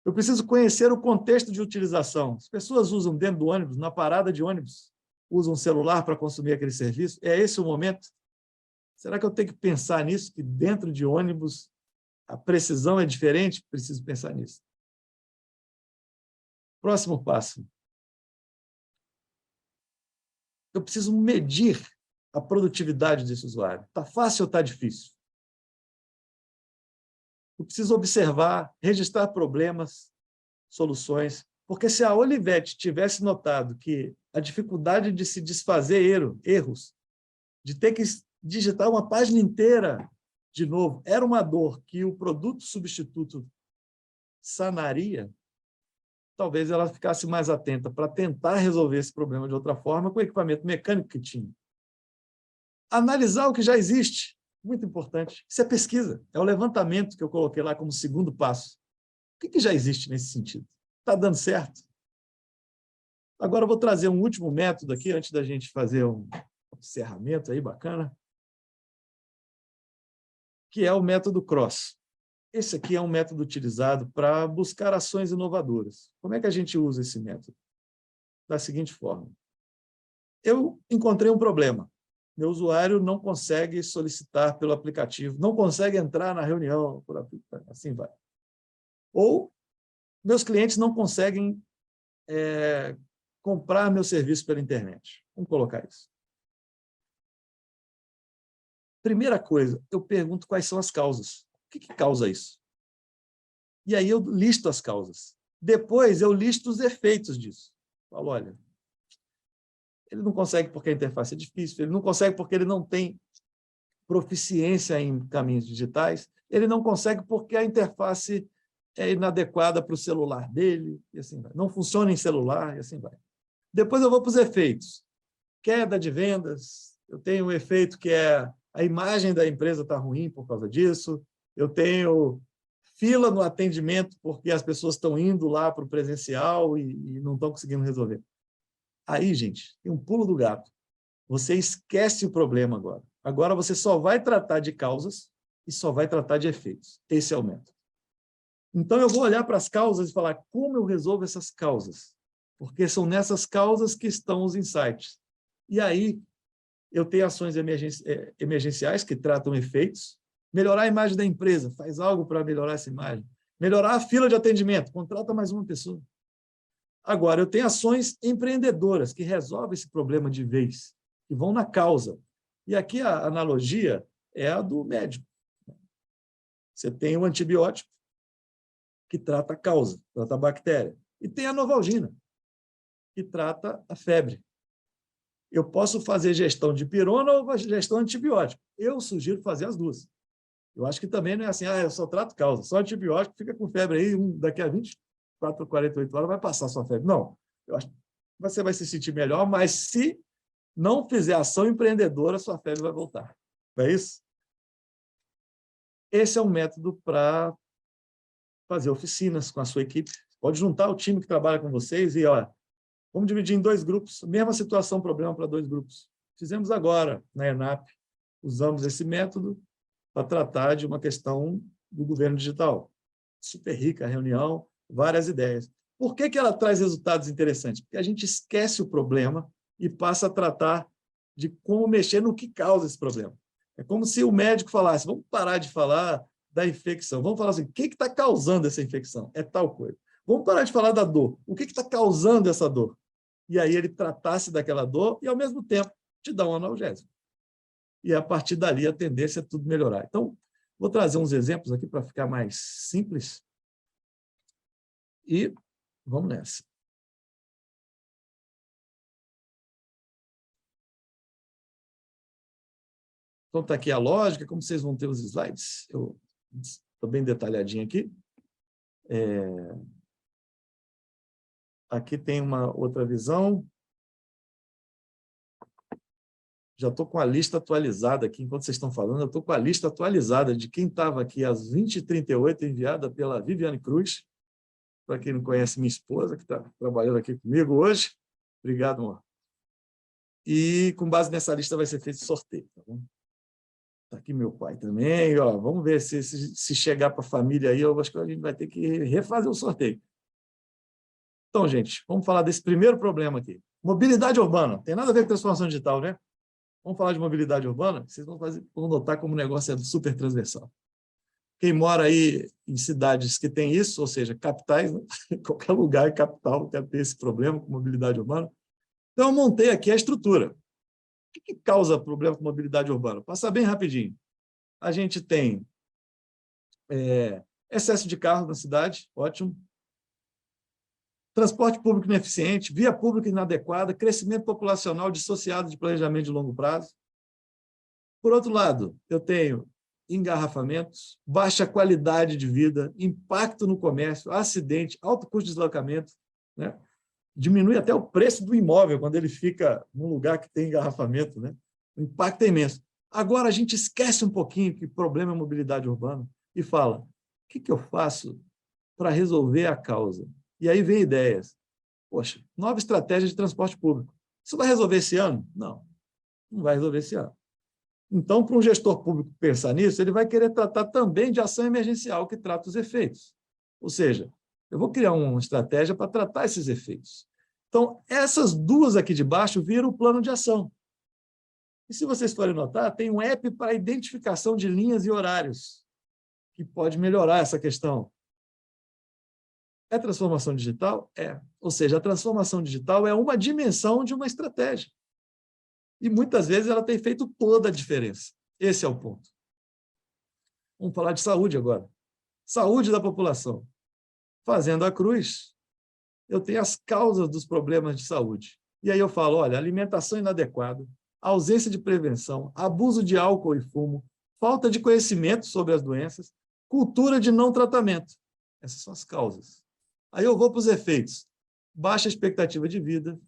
Eu preciso conhecer o contexto de utilização. As pessoas usam dentro do ônibus, na parada de ônibus, usam o celular para consumir aquele serviço. É esse o momento? Será que eu tenho que pensar nisso? Que dentro de ônibus a precisão é diferente? Preciso pensar nisso. Próximo passo. Eu preciso medir a produtividade desse usuário. Está fácil ou está difícil? Eu preciso observar, registrar problemas, soluções, porque se a Olivetti tivesse notado que a dificuldade de se desfazer erros, de ter que digitar uma página inteira de novo, era uma dor que o produto substituto sanaria, talvez ela ficasse mais atenta para tentar resolver esse problema de outra forma com o equipamento mecânico que tinha. Analisar o que já existe, muito importante. Isso é pesquisa, é o levantamento que eu coloquei lá como segundo passo. O que já existe nesse sentido? Está dando certo? Agora eu vou trazer um último método aqui, antes da gente fazer um encerramento aí bacana, que é o método CROSS. Esse aqui é um método utilizado para buscar ações inovadoras. Como é que a gente usa esse método? Da seguinte forma. Eu encontrei um problema. Meu usuário não consegue solicitar pelo aplicativo, não consegue entrar na reunião, por aplicativo, assim vai. Ou meus clientes não conseguem comprar meu serviço pela internet. Vamos colocar isso. Primeira coisa, eu pergunto quais são as causas. O que causa isso? E aí eu listo as causas. Depois eu listo os efeitos disso. Falo, olha, ele não consegue porque a interface é difícil, ele não consegue porque ele não tem proficiência em caminhos digitais, ele não consegue porque a interface é inadequada para o celular dele, e assim vai. Não funciona em celular, e assim vai. Depois eu vou para os efeitos. Queda de vendas, eu tenho um efeito que é a imagem da empresa está ruim por causa disso, eu tenho fila no atendimento porque as pessoas estão indo lá para o presencial e não estão conseguindo resolver. Aí, gente, tem um pulo do gato. Você esquece o problema agora. Agora você só vai tratar de causas e só vai tratar de efeitos. Esse é o método. Então, eu vou olhar para as causas e falar como eu resolvo essas causas, porque são nessas causas que estão os insights. E aí, eu tenho ações emergenciais que tratam efeitos, melhorar a imagem da empresa, faz algo para melhorar essa imagem, melhorar a fila de atendimento, contrata mais uma pessoa. Agora, eu tenho ações empreendedoras que resolvem esse problema de vez, que vão na causa. E aqui a analogia é a do médico. Você tem um antibiótico que trata a causa, trata a bactéria. E tem a Novalgina, que trata a febre. Eu posso fazer gestão de pirona ou gestão antibiótica. Eu sugiro fazer as duas. Eu acho que também não é assim, eu só trato causa, só antibiótico, fica com febre aí, daqui a 24 ou 48 horas vai passar a sua febre. Não, eu acho que você vai se sentir melhor, mas se não fizer ação empreendedora, sua febre vai voltar. Não é isso? Esse é um método para fazer oficinas com a sua equipe. Pode juntar o time que trabalha com vocês e, vamos dividir em 2 grupos. Mesma situação, problema para 2 grupos. Fizemos agora, na ENAP, usamos esse método para tratar de uma questão do governo digital. Super rica a reunião, várias ideias. Por que ela traz resultados interessantes? Porque a gente esquece o problema e passa a tratar de como mexer no que causa esse problema. É como se o médico falasse, vamos parar de falar da infecção, vamos falar assim, o que está causando essa infecção? É tal coisa. Vamos parar de falar da dor. O que está causando essa dor? E aí ele tratasse daquela dor e, ao mesmo tempo, te dá um analgésico. E, a partir dali, a tendência é tudo melhorar. Então, vou trazer uns exemplos aqui para ficar mais simples. E vamos nessa. Então, está aqui a lógica, como vocês vão ter os slides. Eu estou bem detalhadinho aqui. Aqui tem uma outra visão. Já estou com a lista atualizada aqui, enquanto vocês estão falando, eu estou com a lista atualizada de quem estava aqui às 20h38, enviada pela Viviane Cruz, para quem não conhece minha esposa, que está trabalhando aqui comigo hoje. Obrigado, amor. E, com base nessa lista, vai ser feito sorteio. Tá bom? Está aqui meu pai também. Vamos ver se chegar para a família aí, eu acho que a gente vai ter que refazer o sorteio. Então, gente, vamos falar desse primeiro problema aqui. Mobilidade urbana. Tem nada a ver com transformação digital, né? Vamos falar de mobilidade urbana? Vocês vão notar como o negócio é super transversal. Quem mora aí em cidades que tem isso, ou seja, capitais, né? Qualquer lugar é capital, quer ter esse problema com mobilidade urbana. Então, eu montei aqui a estrutura. O que causa problema com mobilidade urbana? Passar bem rapidinho. A gente tem excesso de carro na cidade, ótimo. Transporte público ineficiente, via pública inadequada, crescimento populacional dissociado de planejamento de longo prazo. Por outro lado, eu tenho engarrafamentos, baixa qualidade de vida, impacto no comércio, acidente, alto custo de deslocamento, né? Diminui até o preço do imóvel quando ele fica num lugar que tem engarrafamento, né? O impacto é imenso. Agora, a gente esquece um pouquinho que o problema é a mobilidade urbana e fala, o que eu faço para resolver a causa? E aí vem ideias. Poxa, nova estratégia de transporte público. Isso vai resolver esse ano? Não, não vai resolver esse ano. Então, para um gestor público pensar nisso, ele vai querer tratar também de ação emergencial, que trata os efeitos. Ou seja, eu vou criar uma estratégia para tratar esses efeitos. Então, essas duas aqui de baixo viram o plano de ação. E se vocês forem notar, tem um app para identificação de linhas e horários, que pode melhorar essa questão. É transformação digital? É. Ou seja, a transformação digital é uma dimensão de uma estratégia. E muitas vezes ela tem feito toda a diferença. Esse é o ponto. Vamos falar de saúde agora. Saúde da população. Fazendo a cruz, eu tenho as causas dos problemas de saúde. E aí eu falo, olha, alimentação inadequada, ausência de prevenção, abuso de álcool e fumo, falta de conhecimento sobre as doenças, cultura de não tratamento. Essas são as causas. Aí eu vou para os efeitos. Baixa expectativa de vida,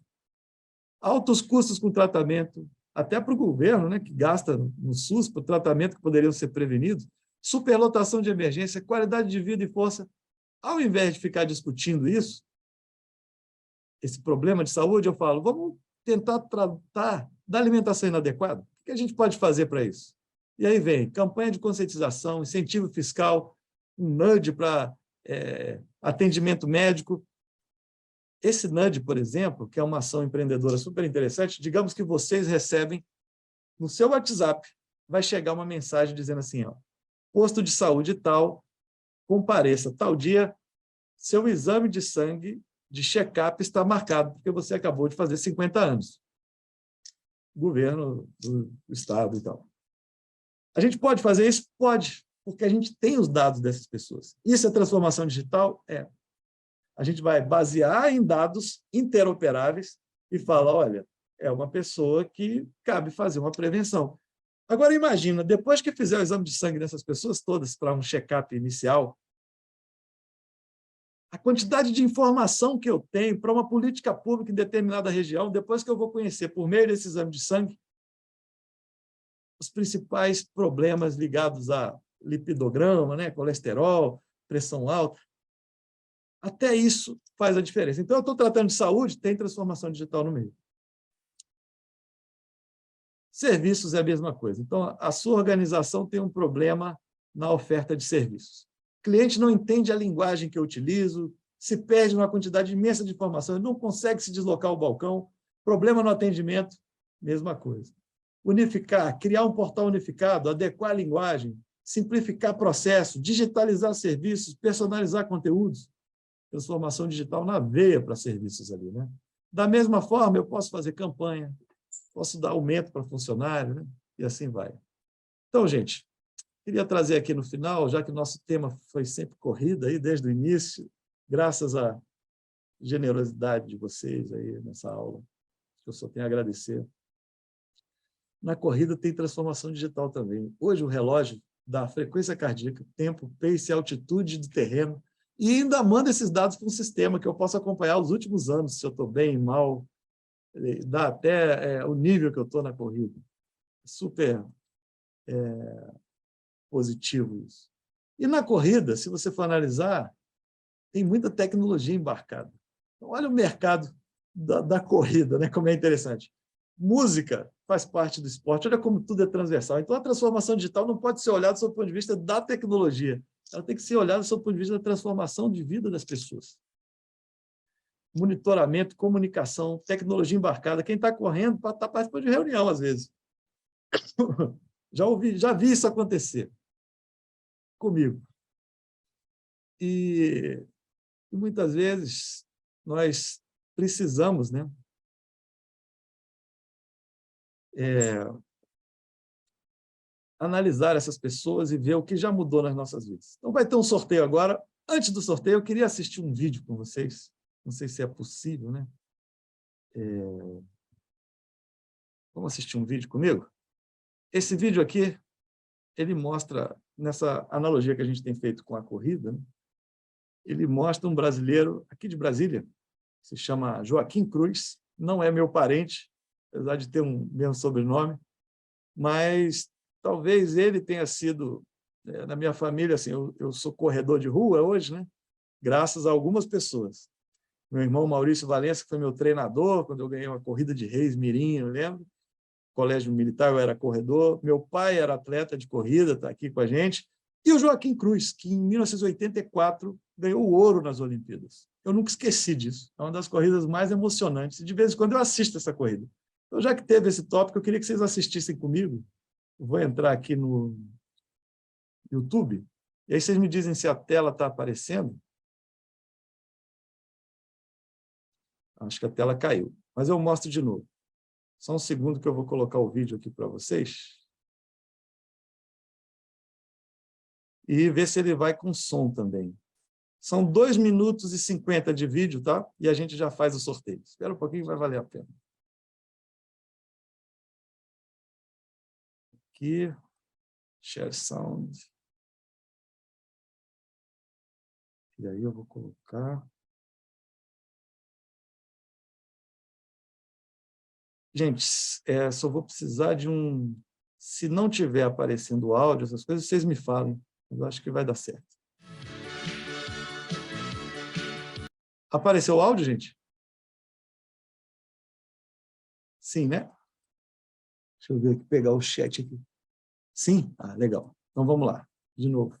altos custos com tratamento, até para o governo, né, que gasta no SUS para o tratamento que poderiam ser prevenidos, superlotação de emergência, qualidade de vida e força. Ao invés de ficar discutindo isso, esse problema de saúde, eu falo, vamos tentar tratar da alimentação inadequada. O que a gente pode fazer para isso? E aí vem campanha de conscientização, incentivo fiscal, um nudge para atendimento médico. Esse nudge, por exemplo, que é uma ação empreendedora super interessante, digamos que vocês recebem no seu WhatsApp, vai chegar uma mensagem dizendo assim, ó, posto de saúde tal, compareça tal dia, seu exame de sangue de check-up está marcado, porque você acabou de fazer 50 anos. Governo do Estado e tal. A gente pode fazer isso? Pode, porque a gente tem os dados dessas pessoas. Isso é transformação digital? É. A gente vai basear em dados interoperáveis e falar, olha, é uma pessoa que cabe fazer uma prevenção. Agora, imagina, depois que fizer o exame de sangue dessas pessoas todas para um check-up inicial, a quantidade de informação que eu tenho para uma política pública em determinada região, depois que eu vou conhecer, por meio desse exame de sangue, os principais problemas ligados a lipidograma, né, colesterol, pressão alta, até isso faz a diferença. Então, eu estou tratando de saúde, tem transformação digital no meio. Serviços é a mesma coisa. Então, a sua organização tem um problema na oferta de serviços. O cliente não entende a linguagem que eu utilizo, se perde numa quantidade imensa de informação, ele não consegue se deslocar ao balcão, problema no atendimento, mesma coisa. Unificar, criar um portal unificado, adequar a linguagem, simplificar processo, digitalizar serviços, personalizar conteúdos, transformação digital na veia para serviços ali, né? Da mesma forma, eu posso fazer campanha, posso dar aumento para funcionário, né? E assim vai. Então, gente, queria trazer aqui no final, já que nosso tema foi sempre corrida, aí, desde o início, graças à generosidade de vocês aí nessa aula, eu só tenho a agradecer. Na corrida tem transformação digital também. Hoje o relógio dá frequência cardíaca, tempo, pace, altitude de terreno, e ainda manda esses dados para um sistema que eu posso acompanhar os últimos anos, se eu estou bem, mal, dá até o nível que eu estou na corrida. Super positivo isso. E na corrida, se você for analisar, tem muita tecnologia embarcada. Então, olha o mercado da corrida, né? Como é interessante. Música faz parte do esporte, olha como tudo é transversal. Então, a transformação digital não pode ser olhada sob o ponto de vista da tecnologia, ela tem que ser olhada sob o ponto de vista da transformação de vida das pessoas. Monitoramento, comunicação, tecnologia embarcada. Quem está correndo está participando de reunião, às vezes. Já vi isso acontecer comigo. E muitas vezes nós precisamos, né, analisar essas pessoas e ver o que já mudou nas nossas vidas. Então, vai ter um sorteio agora. Antes do sorteio, eu queria assistir um vídeo com vocês. Não sei se é possível, né? Vamos assistir um vídeo comigo? Esse vídeo aqui, ele mostra, nessa analogia que a gente tem feito com a corrida, né? Ele mostra um brasileiro aqui de Brasília, se chama Joaquim Cruz, não é meu parente, apesar de ter um mesmo sobrenome, mas talvez ele tenha sido, na minha família, assim, eu sou corredor de rua hoje, né? Graças a algumas pessoas. Meu irmão Maurício Valença, que foi meu treinador, quando eu ganhei uma corrida de Reis Mirim, eu lembro. Colégio Militar, eu era corredor. Meu pai era atleta de corrida, está aqui com a gente. E o Joaquim Cruz, que em 1984 ganhou o ouro nas Olimpíadas. Eu nunca esqueci disso. É uma das corridas mais emocionantes. E de vez em quando eu assisto essa corrida. Então, já que teve esse tópico, eu queria que vocês assistissem comigo. Eu vou entrar aqui no YouTube. E aí vocês me dizem se a tela está aparecendo. Acho que a tela caiu. Mas eu mostro de novo. Só um segundo que eu vou colocar o vídeo aqui para vocês. E ver se ele vai com som também. São 2 minutos e 50 de vídeo, tá? E a gente já faz o sorteio. Espera um pouquinho, vai valer a pena. Aqui, share sound. E aí eu vou colocar... Gente, só vou precisar de um... Se não tiver aparecendo áudio, essas coisas, vocês me falem. Eu acho que vai dar certo. Apareceu o áudio, gente? Sim, né? Deixa eu ver aqui, pegar o chat aqui. Sim? Ah, legal. Então vamos lá, de novo.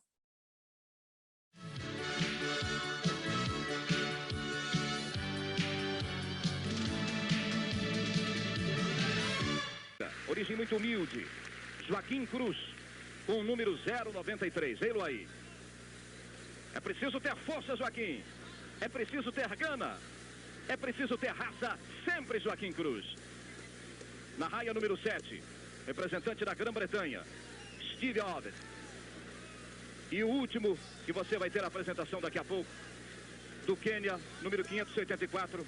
Origem muito humilde. Joaquim Cruz, com o número 093. Vê-lo aí. É preciso ter força, Joaquim. É preciso ter gana. É preciso ter raça. Sempre Joaquim Cruz. Na raia número 7, representante da Grã-Bretanha, Steve Ovid. E o último, que você vai ter a apresentação daqui a pouco, do Quênia, número 584,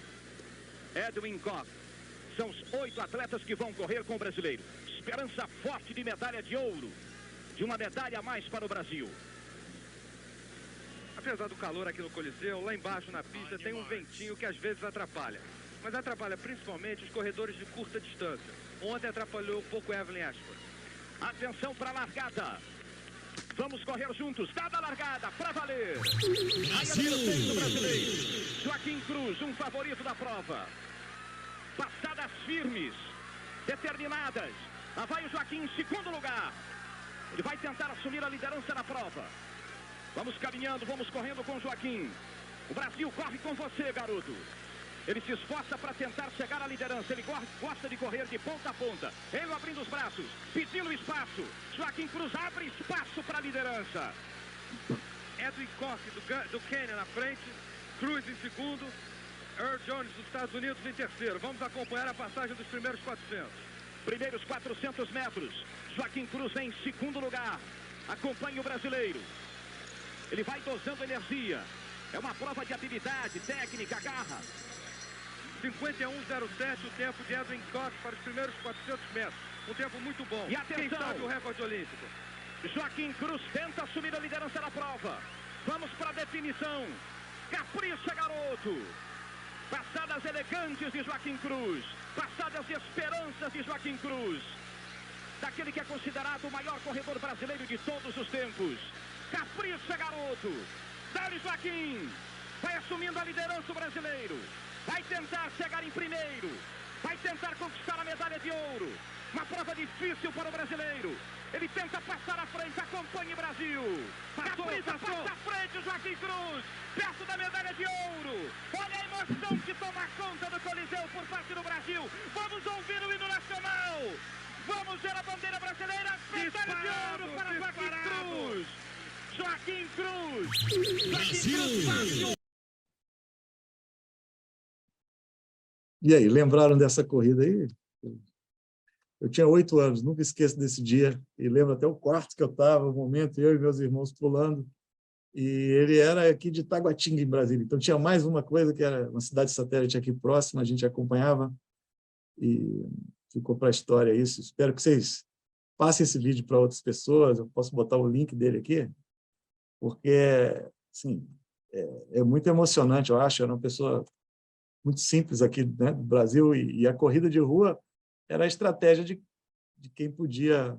Edwin Koch. São os 8 atletas que vão correr com o brasileiro. Esperança forte de medalha de ouro. De uma medalha a mais para o Brasil. Apesar do calor aqui no Coliseu, lá embaixo na pista tem um ventinho que às vezes atrapalha. Mas atrapalha principalmente os corredores de curta distância. Ontem atrapalhou um pouco Evelyn Ashford. Atenção para a largada. Vamos correr juntos. Dada a largada, para valer. Brasil! Brasileiro. Joaquim Cruz, um favorito da prova. Passadas firmes, determinadas. Lá vai o Joaquim em segundo lugar. Ele vai tentar assumir a liderança na prova. Vamos caminhando, vamos correndo com o Joaquim. O Brasil corre com você, garoto. Ele se esforça para tentar chegar à liderança. Ele gosta de correr de ponta a ponta. Ele abrindo os braços, pedindo espaço. Joaquim Cruz abre espaço para a liderança. Edwin Koch do Quênia na frente. Cruz em segundo. Earl Jones dos Estados Unidos em terceiro. Vamos acompanhar a passagem dos primeiros 400. Primeiros 400 metros. Joaquim Cruz em segundo lugar. Acompanha o brasileiro. Ele vai dosando energia. É uma prova de habilidade, técnica, garra. 51,07 o tempo de Edwin Koch para os primeiros 400 metros. Um tempo muito bom. E atenção, quem sabe o recorde olímpico. Joaquim Cruz tenta assumir a liderança da prova. Vamos para a definição. Capricha, garoto. Passadas elegantes de Joaquim Cruz. Passadas esperanças de Joaquim Cruz. Daquele que é considerado o maior corredor brasileiro de todos os tempos. Capricha, garoto. Dá-lhe, Joaquim. Vai assumindo a liderança o brasileiro. Vai tentar chegar em primeiro. Vai tentar conquistar a medalha de ouro. Uma prova difícil para o brasileiro. Ele tenta passar à frente. Acompanhe, Brasil. Capricha, passa à frente o Joaquim Cruz. Perto da medalha de ouro. Olha a emoção que toma conta do Coliseu por parte do Brasil. Vamos ouvir o hino nacional. Vamos ver a bandeira brasileira. Medalha de ouro para Joaquim Cruz. Joaquim Cruz. Brasil. E aí, lembraram dessa corrida aí? Eu tinha 8 anos, nunca esqueço desse dia. E lembro até o quarto que eu estava, o momento, eu e meus irmãos pulando. E ele era aqui de Taguatinga, em Brasília. Então tinha mais uma coisa, que era uma cidade satélite aqui próxima, a gente acompanhava. E ficou para a história isso. Espero que vocês passem esse vídeo para outras pessoas. Eu posso botar o link dele aqui, porque, assim, é muito emocionante, eu acho. Era uma pessoa muito simples aqui, né, do Brasil, e a corrida de rua era a estratégia de quem podia